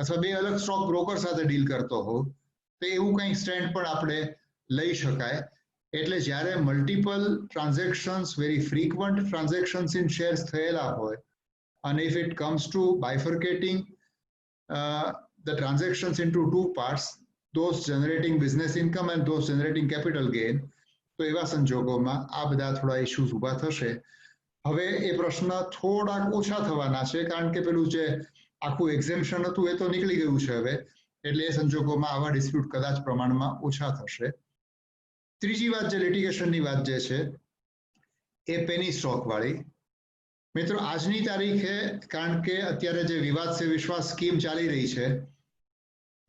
અથવા બે અલગ સ્ટોક બ્રોકર સાથે ડીલ કરતો હોઉં, તો એવું કંઈ સ્ટેન્ડ પણ આપણે લઈ શકાય. એટલે જ્યારે multiple transactions, very frequent transactions in shares થયેલા હોય, અને if it comes to bifurcating the transactions into two parts, those generating business income and those generating capital gain, તો એવા સંજોગોમાં આ બધા થોડા ઇશ્યુઝ ઊભા થશે. હવે એ પ્રશ્ન થોડાક ઓછા થવાના છે, કારણ કે પેલું જે આખું એક્ઝેમ્પશન હતું એ તો નીકળી ગયું છે હવે, એટલે એ સંજોગોમાં આવા ડિસ્પ્યુટ કદાચ પ્રમાણમાં ઓછા થશે. ત્રીજી વાત જે લિટિગેશનની વાત જે છે એ પેની સ્ટોક વાળી. મિત્રો આજની તારીખે, કારણ કે અત્યારે જે વિવાદ સે વિશ્વાસ સ્કીમ ચાલી રહી છે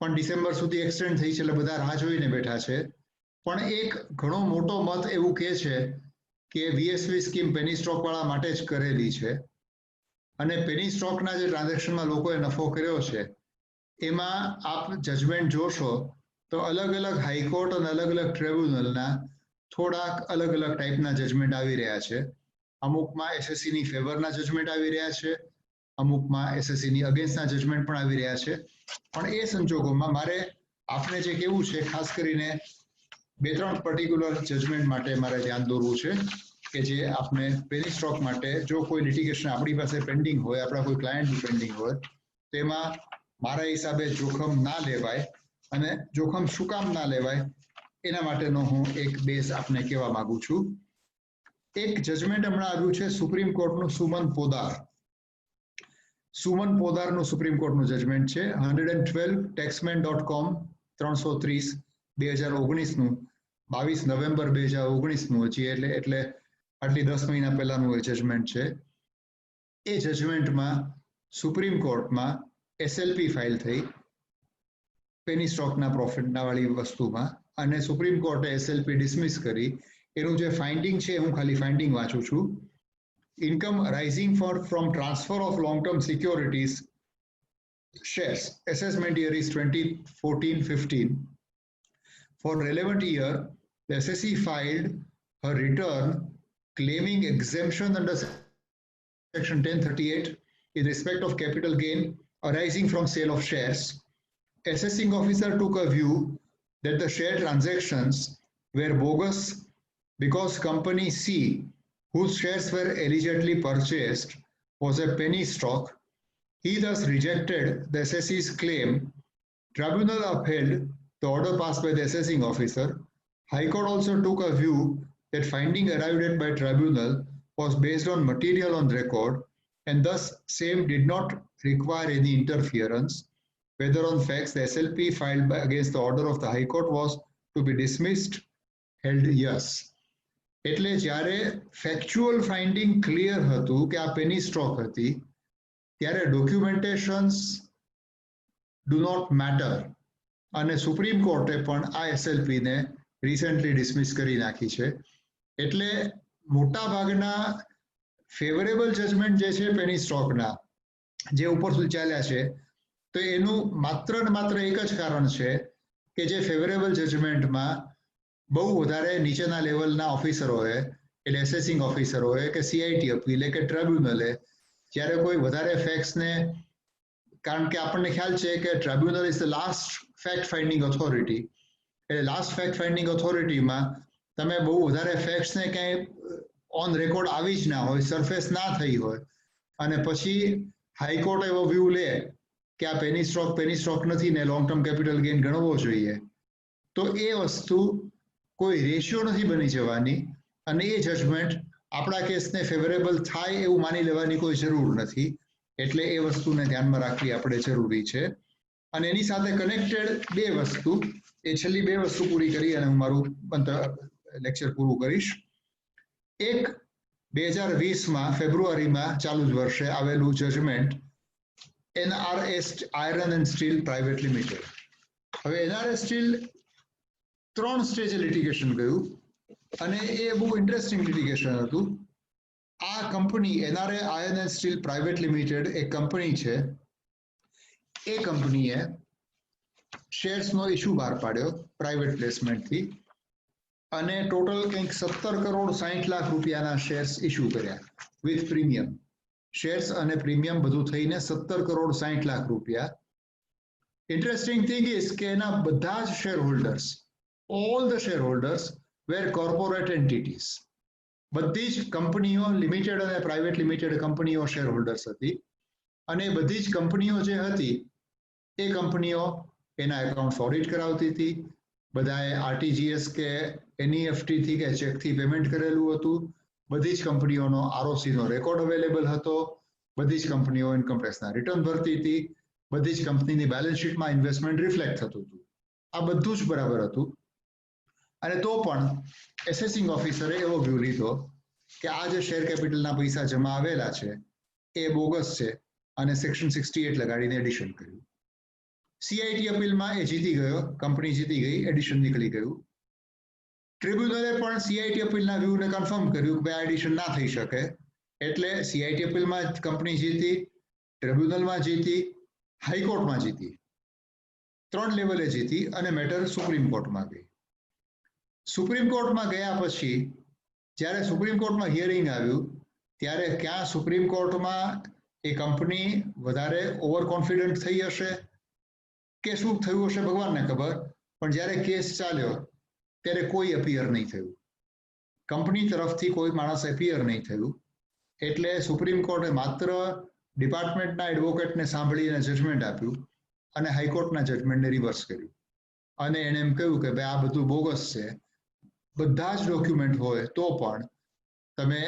પણ ડિસેમ્બર સુધી એક્સટેન્ડ થઈ છે, એટલે બધા રાહ જોઈને બેઠા છે. પણ એક ઘણો મોટો મત એવું કહે છે કે વીએસવી સ્કીમ પેની સ્ટોક વાળા માટે જ કરેલી છે, અને પેની સ્ટોકના જે ટ્રાન્ઝેક્શનમાં લોકોએ નફો કર્યો છે એમાં આપ જજમેન્ટ જોશો તો અલગ અલગ હાઈકોર્ટ અને અલગ અલગ ટ્રિબ્યુનલના થોડાક અલગ અલગ ટાઈપના જજમેન્ટ આવી રહ્યા છે. અમુકમાં એસએસસી ની ફેવરના જજમેન્ટ આવી રહ્યા છે, અમુકમાં એસએસસી ની અગેન્સ્ટના જજમેન્ટ પણ આવી રહ્યા છે. પણ એ સંજોગોમાં મારે આપને જે કેવું છે, ખાસ કરીને 2-3 પર્ટિક્યુલર જજમેન્ટ માટે મારે ધ્યાન દોરવું છે કે જે આપને પેની સ્ટોક માટે જો કોઈ લિટિગેશન આપણી પાસે પેન્ડિંગ હોય, આપણા કોઈ ક્લાયન્ટનું પેન્ડિંગ હોય, તેમાં મારા હિસાબે જોખમ ના લેવાય અને જોખમ શું કામ ના લેવાય એના માટેનો હું એક બેઝ આપને કહેવા માંગુ છું. એક જજમેન્ટ હમણાં આવ્યું છે સુપ્રીમ કોર્ટનું સુમન પોદારનું સુપ્રીમ કોર્ટનું જજમેન્ટ છે 112 taxman.com 330 2019નું 22 નવેમ્બર 2019નું હજી એટલે આટલી 10 મહિના પહેલાનું એ જજમેન્ટ છે. એ જજમેન્ટમાં સુપ્રીમ કોર્ટમાં એસએલપી ફાઇલ થઈ પેની સ્ટોકના પ્રોફિટના વાળી વસ્તુમાં, અને સુપ્રીમ કોર્ટે એસએલપી ડિસમિસ કરી. એનું જે ફાઇન્ડિંગ છે હું ખાલી ફાઇન્ડિંગ વાંચું છું. Income arising from transfer of long term securities shares assessment year is 2014-15. For relevant year, the SSE filed her return claiming exemption under section 1038 in respect of capital gain arising from sale of shares. Assessing officer took a view that the share transactions were bogus because company C, whose shares were allegedly purchased, was a penny stock. He thus rejected the SSE's claim. Tribunal upheld the order passed by the assessing officer. High Court also took a view that finding arrived at by tribunal was based on material on record, and thus same did not require any interference. Whether on facts the SLP filed against the order of the High Court was to be dismissed, held yes. એટલે જ્યારે factual finding clear હતું કે આ penny stock હતી, ત્યારે ડોક્યુમેન્ટેશન્સ do not matter, અને supreme કોર્ટે પણ આ એસએલપીને રિસેન્ટલી ડિસમિસ કરી નાખી છે. એટલે મોટા ભાગના ફેવરેબલ જજમેન્ટ જે છે પેની સ્ટોકના, જે ઉપર સુધી ચાલ્યા છે, તો એનું માત્ર ને માત્ર એક જ કારણ છે કે જે ફેવરેબલ જજમેન્ટમાં બહુ વધારે નીચેના લેવલના ઓફિસરોએ, એટલે એસેસિંગ ઓફિસરોએ કે સીઆઈટી અપીલે કે ટ્રિબ્યુનલે જ્યારે કોઈ વધારે ફેક્ટ્સને, કારણ કે આપણને ખ્યાલ છે કે tribunal is the last fact finding authority, એટલે લાસ્ટ ફેક્ટ ફાઇન્ડિંગ ઓથોરિટીમાં તમે બહુ વધારે ફેક્ટ્સને ક્યાંય ઓન રેકોર્ડ આવી જ ના હોય, સરફેસ ના થઈ હોય, અને પછી હાઈકોર્ટ એવો વ્યૂ લે કે આ પેની સ્ટોક નથી ને લોંગ ટર્મ કેપિટલ ગેઇન ગણવો જોઈએ, તો એ વસ્તુ કોઈ રેશિયો નથી બની જવાની, અને એ જજમેન્ટ આપણા કેસને ફેવરેબલ થાય એવું માની લેવાની કોઈ જરૂર નથી. એટલે એ વસ્તુને ધ્યાનમાં રાખવી આપણે જરૂરી છે. અને એની સાથે કનેક્ટેડ બે વસ્તુ, એ છેલ્લી બે વસ્તુ પૂરી કરી અને હું મારું લેક્ચર પૂરું કરીશ. એક 2020માં ફેબ્રુઆરીમાં ચાલુ જ વર્ષે આવેલું judgment NRS iron and steel private limited. હવે NRS સ્ટીલ 3 સ્ટેજે લિટિગેશન ગયું, અને એ બહુ ઇન્ટરેસ્ટિંગ લિટિગેશન હતું. આ company NRA iron and steel private limited એક કંપની છે. એ કંપનીએ શેર્સનો ઇશ્યુ બહાર પાડ્યો પ્રાઇવેટ પ્લેસમેન્ટથી, અને ટોટલ કંઈક 17 કરોડ 60 લાખ રૂપિયાના શેર્સ ઇશ્યુ કર્યા વિથ પ્રીમિયમ. શેર્સ અને પ્રીમિયમ બધું થઈને 17 કરોડ 60 લાખ રૂપિયા. ઇન્ટરેસ્ટિંગ થિંગ ઇઝ કે એના બધા જ share holders, all the shareholders were corporate entities. બધી જ કંપનીઓ, લિમિટેડ અને પ્રાઇવેટ લિમિટેડ કંપનીઓ શેર હોલ્ડર્સ હતી, અને બધી જ કંપનીઓ જે હતી એ કંપનીઓ એના એકાઉન્ટ્સ ઓડિટ કરાવતી હતી, બધાએ આરટીજીએસ કે એનઈએફટી થી કે ચેકથી પેમેન્ટ કરેલું હતું, બધી જ કંપનીઓનો આરઓસીનો રેકોર્ડ અવેલેબલ હતો, બધી જ કંપનીઓ ઇન્કમ ટેક્સના રિટર્ન ભરતી હતી, બધી જ કંપનીની બેલેન્સ શીટમાં ઇન્વેસ્ટમેન્ટ રિફ્લેક્ટ થતું હતું. આ બધું જ બરાબર હતું. અને તો પણ એસેસિંગ ઓફિસરે એવો વ્યૂ લીધો કે આ જે શેર કેપિટલના પૈસા જમા આવેલા છે એ બોગસ છે, અને સેક્શન 68 લગાડીને એડિશન કર્યું. સીઆઈટી અપીલમાં એ જીતી ગયો, કંપની જીતી ગઈ, એડિશન નીકળી ગયું. ટ્રિબ્યુનલે પણ સીઆઈટી અપીલના વ્યૂને કન્ફર્મ કર્યું કે આ એડિશન ના થઈ શકે, એટલે સીઆઈટી અપીલમાં કંપની જીતી, ટ્રિબ્યુનલમાં જીતી, હાઈકોર્ટમાં જીતી. 3 લેવલે જીતી અને મેટર સુપ્રીમ કોર્ટમાં ગઈ. સુપ્રીમ કોર્ટમાં ગયા પછી જ્યારે સુપ્રીમ કોર્ટમાં હિયરિંગ આવ્યું ત્યારે ક્યાં સુપ્રીમ કોર્ટમાં એ કંપની વધારે ઓવર કોન્ફિડન્ટ થઈ હશે કે શું થયું હશે ભગવાનને ખબર, પણ જ્યારે કેસ ચાલ્યો ત્યારે કોઈ અપિયર નહીં થયું, કંપની તરફથી કોઈ માણસ અપિયર નહીં થયું. એટલે સુપ્રીમ કોર્ટે માત્ર ડિપાર્ટમેન્ટના એડવોકેટને સાંભળીને જજમેન્ટ આપ્યું અને હાઈકોર્ટના જજમેન્ટને રિવર્સ કર્યું અને એણે એમ કહ્યું કે ભાઈ આ બધું બોગસ છે, બધા જ ડોક્યુમેન્ટ હોય તો પણ તમે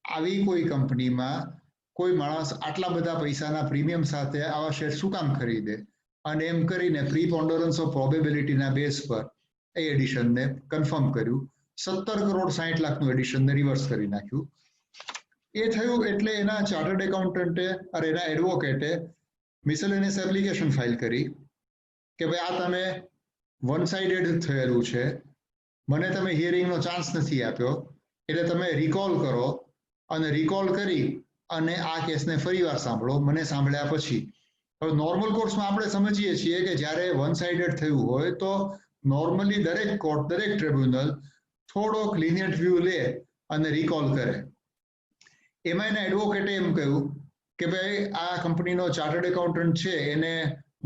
આવી કોઈ કંપનીમાં કોઈ માણસ આટલા બધા પૈસાના પ્રીમિયમ સાથે આવા શેર શું કામ ખરીદે, અને એમ કરીને પ્રીપોન્ડરન્સ ઓફ પ્રોબેબિલિટીના બેઝ પર એ એડિશનને કન્ફર્મ કર્યું. 17 કરોડ 60 લાખનું એડિશનને રિવર્સ કરી નાખ્યું. એ થયું એટલે એના ચાર્ટર્ડ એકાઉન્ટન્ટે અને એના એડવોકેટે મિસેલેનિયસ એપ્લિકેશન ફાઇલ કરી કે ભાઈ આ તમે વન સાઇડેડ થયેલું છે, મને તમે હિયરિંગનો ચાન્સ નથી આપ્યો, એટલે તમે રિકોલ કરો અને રિકોલ કરી અને આ કેસને ફરીવાર સાંભળો મને સાંભળ્યા પછી. હવે નોર્મલ કોર્ટ્સમાં આપણે સમજીએ છીએ કે જ્યારે વન સાઇડેડ થયું હોય તો નોર્મલી દરેક કોર્ટ દરેક ટ્રિબ્યુનલ થોડોક લિનિયન્ટ વ્યૂ લે અને રિકોલ કરે. એમાં એના એડવોકેટે એમ કહ્યું કે ભાઈ આ કંપનીનો ચાર્ટર્ડ એકાઉન્ટન્ટ છે એને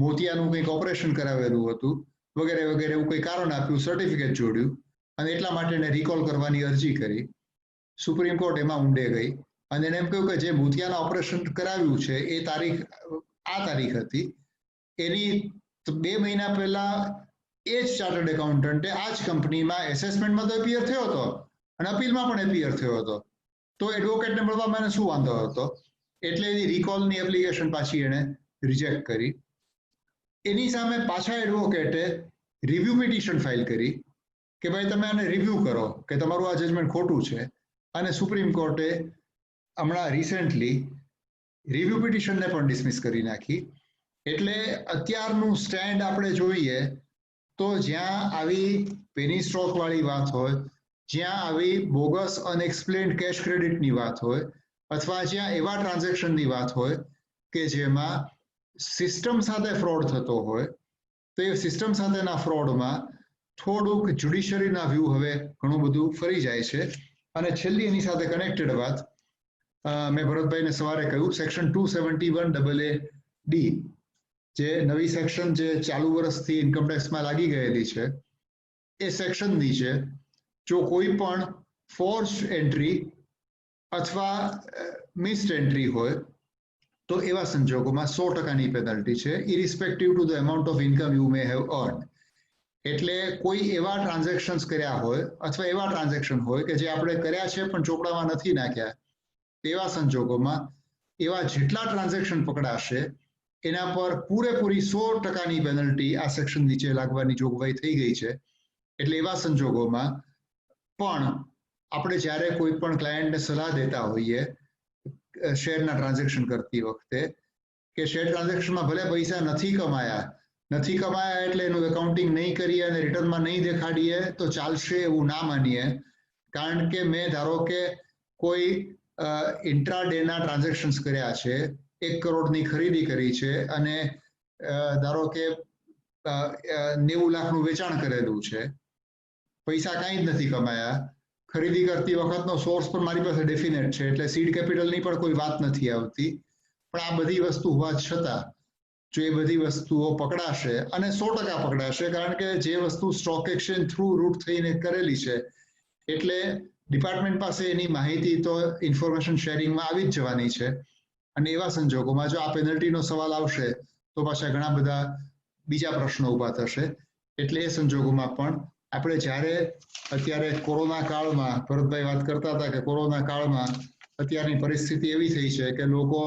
મોતિયાનું કંઈક ઓપરેશન કરાવેલું હતું વગેરે વગેરે એવું કંઈ કારણ આપ્યું, સર્ટિફિકેટ જોડ્યું અને એટલા માટે એને રિકોલ કરવાની અરજી કરી. સુપ્રીમ કોર્ટ એમાં ઊંડે ગઈ અને એને એમ કહ્યું કે જે મોતિયાના ઓપરેશન કરાવ્યું છે એ તારીખ આ તારીખ હતી, એની 2 મહિના પહેલા એ જ ચાર્ટર્ડ એકાઉન્ટન્ટે આ જ કંપનીમાં એસેસમેન્ટમાં તો એપિયર થયો હતો અને અપીલમાં પણ એપિયર થયો હતો, તો એડવોકેટને મળવામાં એને શું વાંધો હતો? એટલે એની રિકોલની એપ્લિકેશન પાછી એણે રિજેક્ટ કરી. એની સામે પાછા એડવોકેટે રિવ્યુ પિટિશન ફાઇલ કરી કે ભાઈ તમે આને રિવ્યુ કરો કે તમારું આ જજમેન્ટ ખોટું છે, અને સુપ્રીમ કોર્ટે હમણાં રિસેન્ટલી રિવ્યુ પિટિશનને પણ ડિસમિસ કરી નાખી. એટલે અત્યારનું સ્ટેન્ડ આપણે જોઈએ તો જ્યાં આવી પેની સ્ટ્રોક વાળી વાત હોય, જ્યાં આવી બોગસ અનએક્સપ્લેન્ડ કેશ ક્રેડિટની વાત હોય, અથવા જ્યાં એવા ટ્રાન્ઝેક્શનની વાત હોય કે જેમાં સિસ્ટમ સાથે ફ્રોડ થતો હોય, તો એ સિસ્ટમ સાથેના ફ્રોડમાં થોડુંક જ્યુડિશરીના વ્યૂ હવે ઘણું બધું ફરી જાય છે. અને છેલ્લી એની સાથે કનેક્ટેડ વાત મેં ભરતભાઈને સવારે કહ્યું, સેક્શન 271AA(D) જે નવી સેક્શન જે ચાલુ વર્ષથી ઇન્કમટેક્સમાં લાગી ગયેલી છે, એ સેક્શન નીચે જો કોઈ પણ ફોર્સ એન્ટ્રી અથવા મિસ્ડ એન્ટ્રી હોય તો એવા સંજોગોમાં 100%ની પેનલ્ટી છે, irrespective to the amount of income you may have earned. એટલે કોઈ એવા ટ્રાન્ઝેક્શન્સ કર્યા હોય અથવા એવા ટ્રાન્ઝેક્શન હોય કે જે આપણે કર્યા છે પણ ચોપડામાં નથી નાખ્યા, તેવા સંજોગોમાં એવા જેટલા ટ્રાન્ઝેક્શન પકડાશે એના પર પૂરેપૂરી 100%ની પેનલ્ટી આ સેક્શન નીચે લાગવાની જોગવાઈ થઈ ગઈ છે. એટલે એવા સંજોગોમાં પણ આપણે જ્યારે કોઈ પણ ક્લાયન્ટને સલાહ દેતા હોઈએ શેરના ટ્રાન્ઝેક્શન કરતી વખતે કે શેર ટ્રાન્ઝેક્શનમાં ભલે પૈસા નથી કમાયા એટલે એનું એકાઉન્ટિંગ નહીં કરીએ અને રિટર્નમાં નહીં દેખાડીએ તો ચાલશે એવું ના માનીએ, કારણ કે મેં ધારો કે કોઈ ઇન્ટ્રાડેના ટ્રાન્ઝેક્શન્સ કર્યા છે, 1 કરોડની ખરીદી કરી છે અને ધારો કે 90 લાખનું વેચાણ કરેલું છે, પૈસા કાંઈ જ નથી કમાયા, ખરીદી કરતી વખતનો સોર્સ પણ મારી પાસે ડેફિનેટ છે, એટલે સીડ કેપિટલની પણ કોઈ વાત નથી આવતી. પણ આ બધી વસ્તુ હોવા છતાં જો એ બધી વસ્તુઓ પકડાશે અને 100% પકડાશે, કારણ કે જે વસ્તુ સ્ટોક એક્સચેન્જ થ્રુ રૂટ થઈને કરેલી છે એટલે ડિપાર્ટમેન્ટ પાસે એની માહિતી તો ઇન્ફોર્મેશન શેરિંગમાં આવી જ જવાની છે. અને એવા સંજોગોમાં જો આ પેનલ્ટીનો સવાલ આવશે તો પાછા ઘણા બધા બીજા પ્રશ્નો ઊભા થશે. એટલે એ સંજોગોમાં પણ આપણે જ્યારે અત્યારે કોરોના કાળમાં, ભરતભાઈ વાત કરતા હતા કે કોરોના કાળમાં અત્યારની પરિસ્થિતિ એવી થઈ છે કે લોકો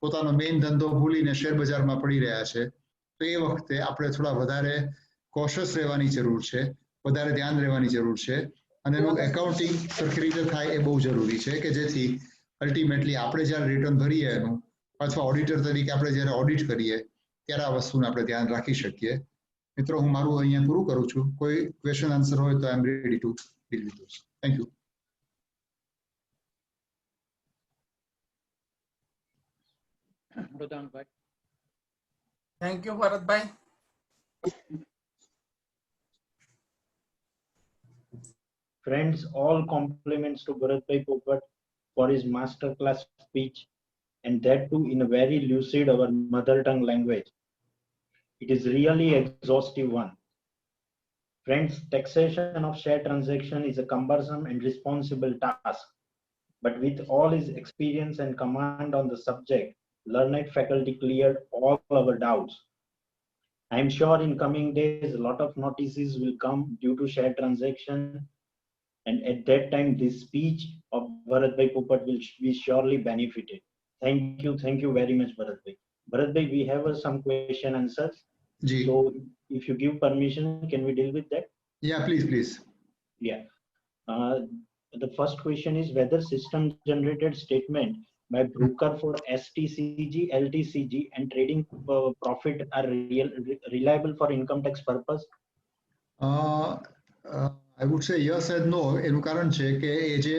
પોતાનો મેઇન ધંધો ભૂલીને શેર બજારમાં પડી રહ્યા છે, તો એ વખતે આપણે થોડા વધારે કોશિયસ રહેવાની જરૂર છે, વધારે ધ્યાન રહેવાની જરૂર છે અને એનું એકાઉન્ટિંગ સરખી રીતે થાય એ બહુ જરૂરી છે કે જેથી અલ્ટિમેટલી આપણે જ્યારે રિટર્ન ભરીએ એનું અથવા ઓડિટર તરીકે આપણે જ્યારે ઓડિટ કરીએ ત્યારે આ વસ્તુને આપણે ધ્યાન રાખી શકીએ. મિત્રો, હું મારું અહીંયા પૂરું કરું છું. કોઈ ક્વેશ્ચન આન્સર હોય તો I am ready to deal with those. Thank you. Mrudangbhai. Thank you Bharatbhai. Friends, all compliments to Bharatbhai Popat for his masterclass speech, and that too in a very lucid our mother tongue language. It is really exhaustive one. Friends, taxation of share transaction is a cumbersome and responsible task, but with all his experience and command on the subject, learned faculty cleared all our doubts. I am sure in coming days, a lot of notices will come due to share transaction, and at that time, this speech of Bharatbhai Popat will be surely benefited. Thank you very much, Bharatbhai. Bharatbhai, we have some question answers. Ji. So, if you give permission, can we deal with that? Yeah, please. Yeah. The first question is whether system generated statement by broker for STCG, LTCG and trading profit are reliable for income tax purpose? I would say yes and no. એનું કારણ છે કે એ જે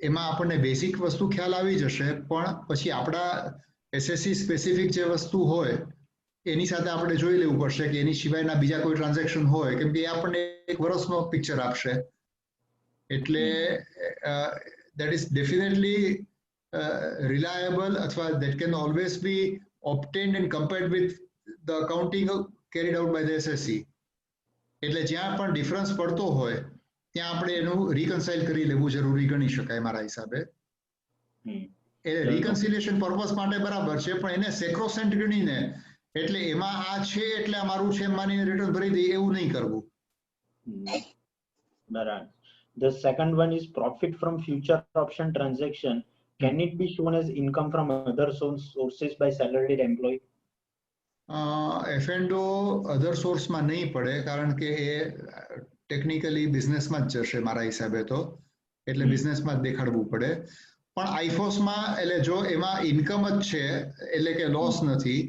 એમાં આપણને basic વસ્તુ ખ્યાલ આવી જશે, પણ પછી આપણા એસએસસી સ્પેસિફિક જે વસ્તુ હોય એની સાથે આપણે જોઈ લેવું પડશે કે એની સિવાયના બીજા કોઈ ટ્રાન્ઝેક્શન હોય, કેમ કે એ આપણને એક વર્ષનો પિક્ચર આપશે. એટલે that is definitely reliable અથવા that can always be obtained and compared with the accounting carried out by the SSC. એટલે જ્યાં પણ ડિફરન્સ પડતો હોય ત્યાં આપણે એનું રિકન્સાઇલ કરી લેવું જરૂરી ગણી શકાય મારા હિસાબે. એ રિકન્સિલિયેશન પર્પસ માટે બરાબર છે, પણ એને સેક્રોસેન્ટ ગણીને એટલે એમાં આ છે એટલે આ મારું છે માનીને રિટર્ન ભરી દે એવું નહીં કરવું. બરાબર. The second one is profit from future option transaction. Can it be shown as income from other sources by salaried employee? F&O અધર સોર્સમાં નહીં પડે, કારણ કે એ ટેકનિકલી બિઝનેસમાં જ જશે મારા હિસાબે તો, એટલે બિઝનેસમાં જ દેખાડવું પડે. પણ આઈફોસમાં એટલે જો એમાં ઇન્કમ જ છે એટલે કે લોસ નથી,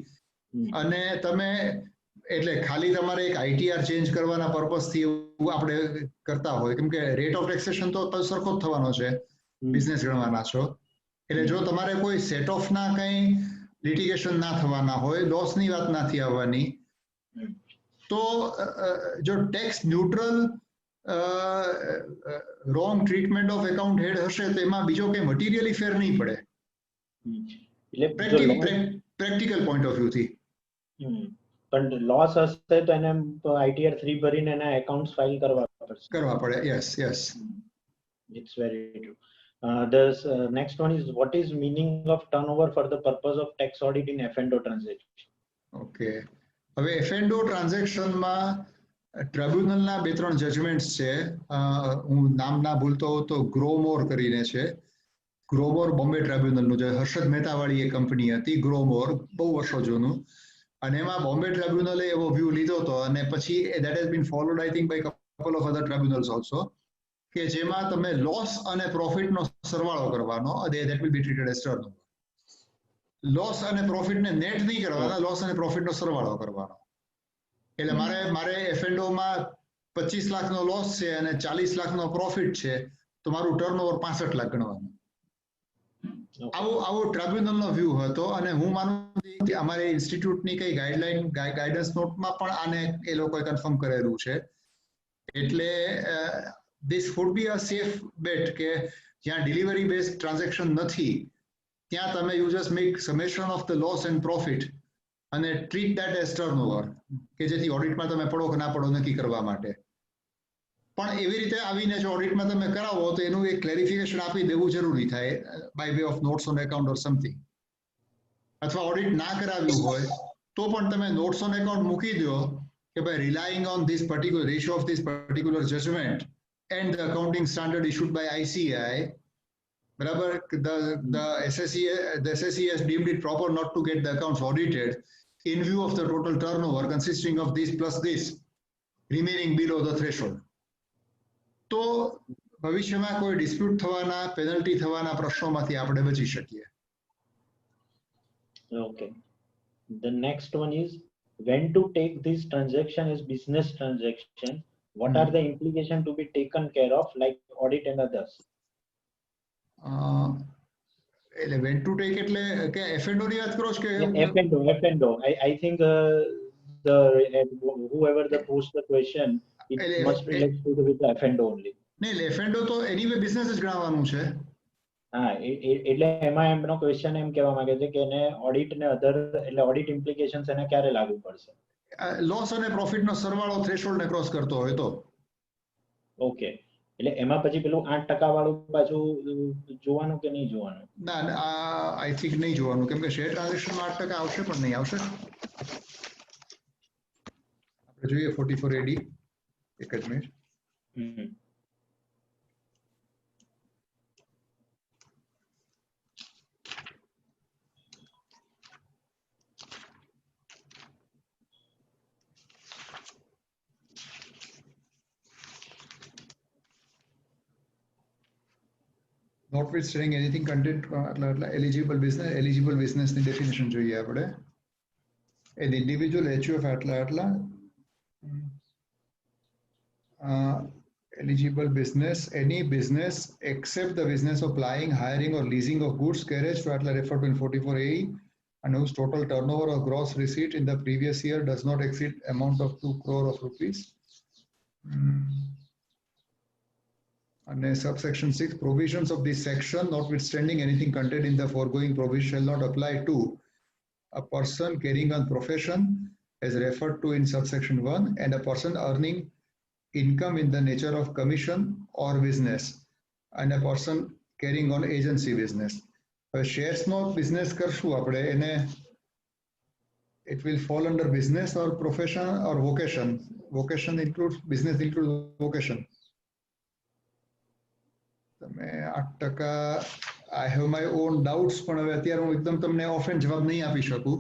અને તમે એટલે ખાલી તમારે એક આઈટીઆર ચેન્જ કરવાના પર્પસથી એવું આપણે કરતા હોય, કેમ કે રેટ ઓફ ટેક્સેશન તો સરખો જ થવાનો છે, બિઝનેસ ગણવાના છો. એટલે જો તમારે કોઈ સેટ ઓફના કંઈ લિટિગેશન ના થવાના હોય, લોસની વાત નથી આવવાની, તો જો tax neutral wrong treatment of account head હશે તો એમાં બીજો કંઈ મટીરિયલી ફેર નહીં પડે, પ્રેક્ટિકલ પોઈન્ટ ઓફ વ્યૂથી. પણ લોસ હશે તો એને આઈટીઆર 3 ભરીને એના એકાઉન્ટ્સ ફાઇલ કરવા પડે. Yes it's very true. The next one is what is meaning of turnover for the purpose of tax audit in F&O transaction? Okay. હવે F&O ટ્રાન્ઝેક્શનમાં ટ્રાઇબ્યુનલના 2-3 જજમેન્ટ્સ છે. હું નામ ના ભૂલતો હોઉં તો ગ્રોમોર કરીને છે. ગ્રોમોર બોમ્બે ટ્રાઇબ્યુનલનું જે હર્ષદ મહેતાવાળી એ કંપની હતી, ગ્રોમોર, બહુ વર્ષો જૂનું. અને એમાં બોમ્બે ટ્રાઇબ્યુનલે એવો વ્યૂ લીધો હતો, અને પછી that has been followed I think by couple of other tribunals also, કે જેમાં તમે લોસ અને પ્રોફિટનો સરવાળો કરવાનો, that will be treated as turnover. Loss અને પ્રોફિટને નેટ નહીં કરવાના, લોસ અને પ્રોફિટનો સરવાળો કરવાનો. એટલે મારે F&Oમાં 25 લાખનો લોસ છે અને 40 લાખનો પ્રોફિટ છે, તો મારું ટર્નઓવર 65 લાખ ગણવાનું. આવો ટ્રાઇબ્યુનલનો વ્યૂ હતો, અને હું માનું કે અમારી ઇન્સ્ટિટ્યૂટની કઈ ગાઈડન્સ નોટમાં પણ આને એ લોકોએ કન્ફર્મ કરેલું છે. એટલે this would be a safe bet કે જ્યાં ડિલિવરી બેઝડ ટ્રાન્ઝેક્શન નથી ત્યાં તમે you just make summation of the loss and profit અને treat that as turnover, કે જેથી ઓડિટમાં તમે પડો કે ના પડો નક્કી કરવા માટે. પણ એવી રીતે આવીને જો ઓડિટમાં તમે કરાવો તો એનું એક ક્લેરિફિકેશન આપી દેવું જરૂરી થાય, by way of notes on account or something. અથવા ઓડિટ ના કરાવ્યું હોય તો પણ તમે નોટ્સ ઓન એકાઉન્ટ મૂકી દો કે ભાઈ relying on this particular ratio of this particular judgement and the accounting standard issued by ICAI, barabar, the SSE has deemed it proper not to get the accounts audited in view of the total turnover consisting of this plus this remaining below the threshold. તો ભવિષ્યમાં કોઈ dispute થવાના, penalty થવાના પ્રશ્નોમાંથી આપણે બચી શકીએ. Okay. The next one is when to take this transaction as business transaction. What are the implications to be taken care of, like audit and others? એટલે when to take એટલે કે F&O ની વાત કરો છો કે F&O I think whoever the post the question, it must relate to with the F&O only. નહીં F&O તો એનીવે બિઝનેસ જ ગણવાનું છે. હા એટલે એમાં એમનો ક્વેશ્ચન એમ કહેવા માંગે છે કે એને ઓડિટ ને અધર એટલે ઓડિટ ઇમ્પ્લિકેશન્સ એને ક્યારે લાગુ પડશે. લોસ અને પ્રોફિટ નો સરવાળો થ્રેશોલ્ડ ને ક્રોસ કરતો હોય તો. ઓકે એટલે એમાં પછી પેલું 8% વાળું પાછું જોવાનું કે નહીં જોવાનું? ના આઈ થિંક નહીં જોવાનું કેમ કે શેર ટ્રાન્ઝેક્શનમાં 8% આવશે પણ નહીં આવશે. આપણે જોઈએ 44 AD એક જ minute. Notwithstanding anything content eligible business ની definition જોઈએ આપણે. An individual HUF eligible business, any business except the business of buying, hiring or leasing of goods, carriage to refer to in 44 AE, and whose total turnover or gross receipt in the previous year does not exceed amount of 2 crore of rupees. And subsection 6, provisions of this section, notwithstanding anything contained in the foregoing provision, shall not apply to a person carrying on profession as referred to in subsection 1 and a person earning income in the nature of commission or business and a person carrying on agency business. Shares no business karshu apde ene it will fall under business or profession or vocation. Vocation includes business includes vocation. તમે 8% I have my own doubts પણ હવે અત્યારે હું એકદમ તમને ઓફેન જવાબ નહીં આપી શકું.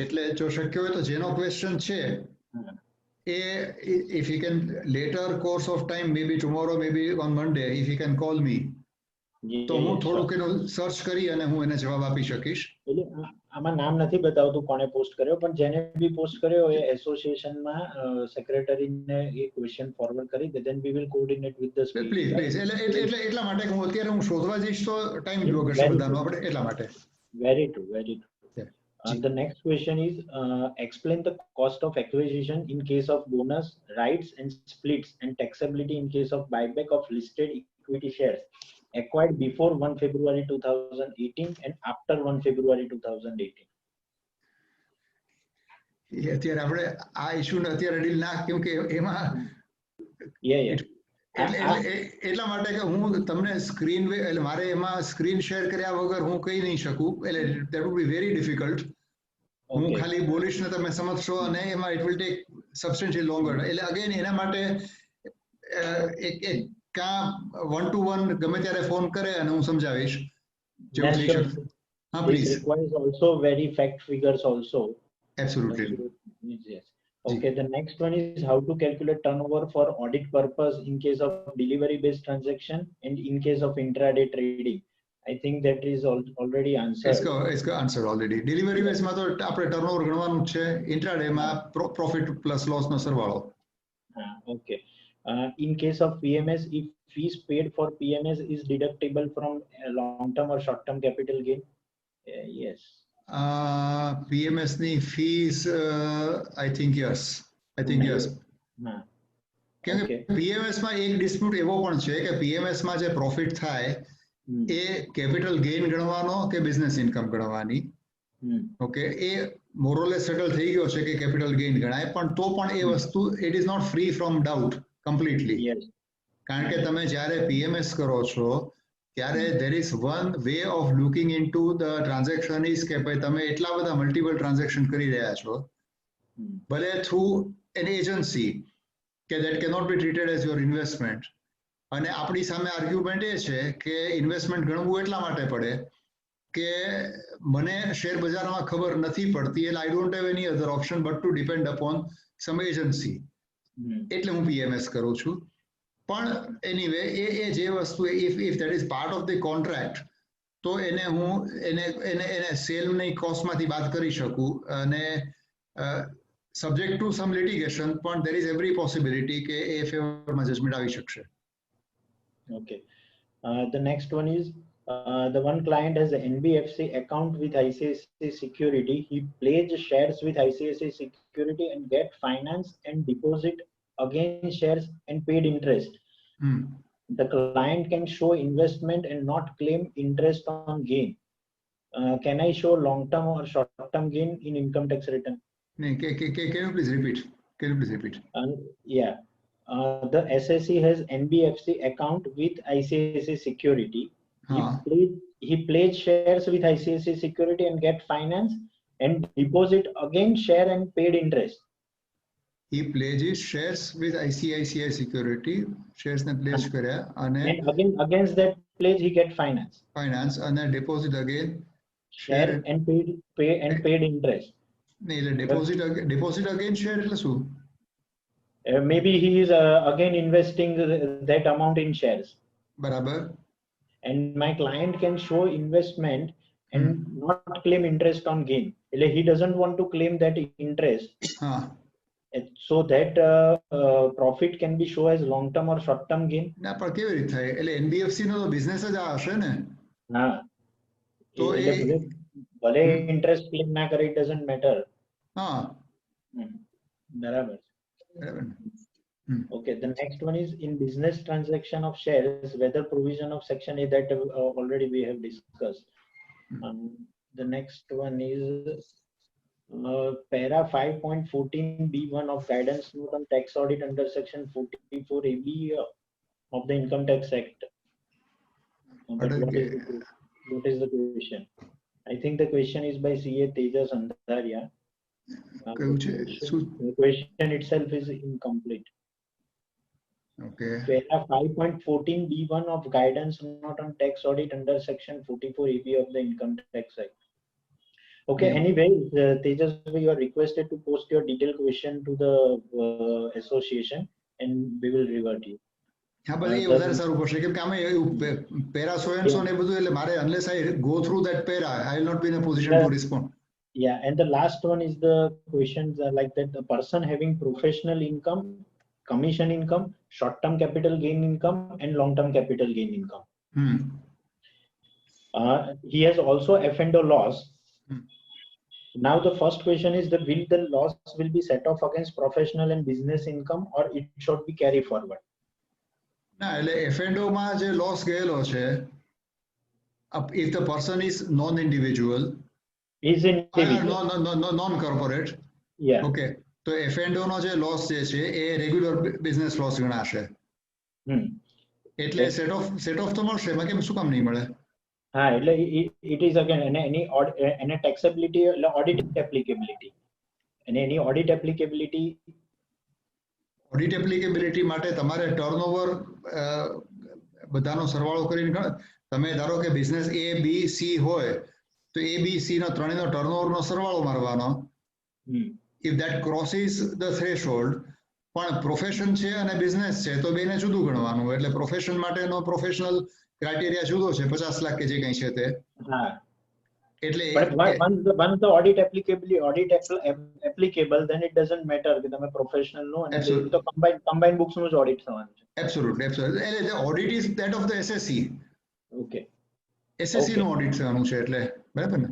એટલે જો શક્ય હોય તો જેનો ક્વેશ્ચન છે એ if he can later course of time, maybe tomorrow, maybe on Monday, if he can call me, તો હું થોડુંક એનું સર્ચ કરી અને હું એને જવાબ આપી શકીશ. એટલે આમાં નામ નથી બતાવતું કોણે પોસ્ટ કર્યો પણ જેને બી પોસ્ટ કર્યો એ એસોસિએશનમાં સેક્રેટરીને એ ક્વેશ્ચન ફોરવર્ડ કરી દે then we will coordinate with the speaker. Please એટલે એટલા માટે હું અત્યારે હું શોધવા જઈશ તો ટાઈમ જુઓ કરશે બધાનો આપણે એટલા માટે. Very true, very true. The next question is explain the cost of acquisition in case of bonus, rights and splits and taxability in case of buyback of listed equity shares acquired before 1 February 2018 and after 1 February 2018. અત્યારે આપણે આ issue ને અત્યારે deal ના કેમ કે એમાં એટલા માટે કે હું તમને સ્ક્રીન એટલે મારે એમાં સ્ક્રીન શેર કર્યા વગર હું કહી નહીં શકું એટલે that would be very difficult. હું ખાલી બોલીશ ને તમે સમજશો અને એમાં it will take substantially longer. એટલે અગેન એના માટે એક કા 1-to-1 ગમે ત્યારે ફોન કરે અને હું સમજાવીશ જેવું થઈ શકે. હા please. This requires also very fact figures also. Absolutely. Yes. Okay, the next one is how to calculate turnover for audit purpose in case of delivery based transaction and in case of intraday trading. I think that is already answered. It's got answered already. Delivery based માં તો આપણે turnover ગણવાનું છે, intraday માં profit plus loss નો સરવાળો. Okay. In case of PMS, if fees paid for PMS is deductible from long term or short term capital gain? Yes. PMS ની fees I think yes. કેમ કે PMS માં એક dispute એવો પણ છે કે PMS માં જે પ્રોફિટ થાય એ કેપિટલ ગેઇન ગણવાનો કે બિઝનેસ ઇન્કમ ગણવાની. ઓકે એ મોરલેસ સેટલ થઈ ગયો છે કે કેપિટલ ગેઇન ગણાય પણ તો પણ એ વસ્તુ it is not free from doubt completely. કારણ કે તમે જ્યારે PMS કરો છો ત્યારે there is one way of looking into the transaction is કે ભાઈ તમે એટલા બધા મલ્ટિપલ ટ્રાન્ઝેક્શન કરી રહ્યા છો ભલે થ્રુ an agency કે that cannot be treated as your investment. અને આપણી સામે આર્ગ્યુમેન્ટ એ છે કે ઇન્વેસ્ટમેન્ટ ગણવું એટલા માટે પડે કે મને શેર બજારમાં ખબર નથી પડતી એટલે I don't have any other option but to depend upon some agency. એટલે હું PMS કરું છું. પણ એનીવે એ જે વસ્તુ if that is part of the contract તો એને હું એને સેલની કોસ્ટમાંથી બાદ કરી શકું અને subject to some litigation પણ there is every possibility કે એ ફેવરમાં જજમેન્ટ આવી શકશે. Okay. The next one is The one client has an NBFC account with ICICI Security. He pledged shares with ICICI Security and get finance and deposit against shares and paid interest. The client can show investment and not claim interest on gain. Can I show long-term or short-term gain in income tax return? Can you please repeat? Yeah. The SSC has NBFC account with ICICI Security. He pledged shares with ICICI Security and get finance and deposit against share and paid interest. He pledges shares with ICICI Security. Shares ne pledge karya and against that pledge he get finance. And deposit again share and paid interest. deposit again share એટલે શું? Maybe he is again investing that amount in shares. બરાબર. And my client can show investment and not claim interest on gain. He doesn't want to claim that interest. So that profit can be shown as long term or short term gain. ના પણ કેવી રીતે થાય? એટલે NBFC નો તો business જ આ હશે ને. હા. તો ભલે interest claim ના કરે, it doesn't matter. હા. બરાબર. Okay, the next one is in business transaction of shares, whether provision of section A that already we have discussed. The next one is para 5.14b1 of guidance note on tax audit under section 44ab of the Income Tax Act. What is the question? I think the question is by CA Tejas Andharia. The question itself is incomplete. Okay. Para 5.14b1 of guidance note on tax audit under section 44ab of the Income Tax Act. Okay, anyway, Tejas, you are requested to post your detailed question to the association and we will revert you. હા ભલે એ વધારે સારું પડશે કેમ કે આમાં para so and so ને બધું એટલે મારે unless I go through that para I will not be in a position to respond. Yeah, and the last one is the questions like that the person having professional income, commission income, short-term capital gain income and long-term capital gain income. He has also F&O loss. Now the first question is that will the loss will be set off against professional and business income or it should be carried forward? ના એટલે F&O માં જે loss ગયેલો છે if the person is non-individual non-corporate okay તો F&O નો જે loss જે છે એ regular business loss ગણાશે એટલે set off તો મળશે એમાં કેમ શું કામ નહીં મળે? હા એટલે it is again any taxability audit applicability and any audit applicability માટે તમારે ટર્નઓવર બધાનો સરવાળો કરીને તમે ધારો કે બિઝનેસ A B C હોય તો A B C નો ત્રણેયનો ટર્નઓવરનો સરવાળો મારવાનો if that crosses the threshold પણ પ્રોફેશન છે અને બિઝનેસ છે તો બેને જુદું ગણવાનું એટલે પ્રોફેશન માટેનો પ્રોફેશનલ ક્રાઇટેરિયા જુદો છે 50 લાખ કે જે કંઈ છે તે હા એટલે once the audit applicable then it doesn't matter કે તમે પ્રોફેશનલ નો અને તો combined books નું જ ઓડિટ થવાનું છે. Absolutely એટલે the audit is that of the SSC. Okay, SSC નો ઓડિટ થવાનું છે એટલે બરાબર ને?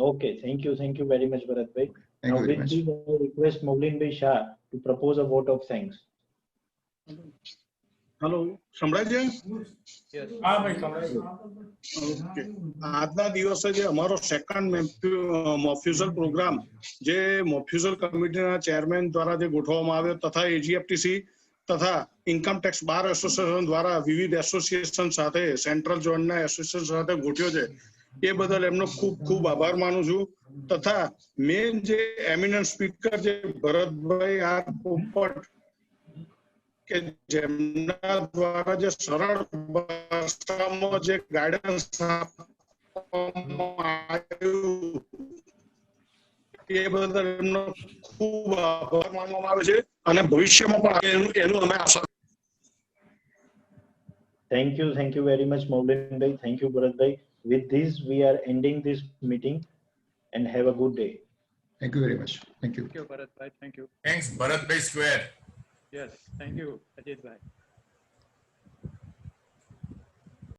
Okay, thank you very much Bharat bhai. Thank you very much. I request Moulin Bhai Shah to propose a vote of thanks. Hello સંભળાય છે? હા ભાઈ સંભળાય છે. ઓકે આજના દિવસે જે અમારો સેકન્ડ મોફ્યુઝલ પ્રોગ્રામ જે મોફ્યુઝલ કમિટીના ચેરમેન દ્વારા જે ગોઠવવામાં આવ્યો તથા AGFTC તથા ઇન્કમ ટેક્સ બાર એસોસિએશન દ્વારા વિવિધ એસોસિએશન સાથે સેન્ટ્રલ ઝોનના એસોસિએશન સાથે ગોઠવ્યો છે એ બદલ એમનો ખૂબ ખૂબ આભાર માનું છું તથા મેન જે એમિનન્ટ સ્પીકર જે ભરતભાઈ આર પોપટ કે જેમના દ્વારા જે સરળ ભાષામાં જે ગાઈડન્સ આપવામાં આવ્યું એ બદલ એમનો ખૂબ આભાર માનવામાં આવે છે અને ભવિષ્યમાં પણ એનું અમે આશા. Thank you very much Moulin Bhai. Thank you Bharat Bhai. With this we are ending this meeting and have a good day. Thank you very much. Thank you. Thank you Bharat Bhai. Thank you. Thanks Bharat Bhai Square. Yes, thank you Ajit Bhai.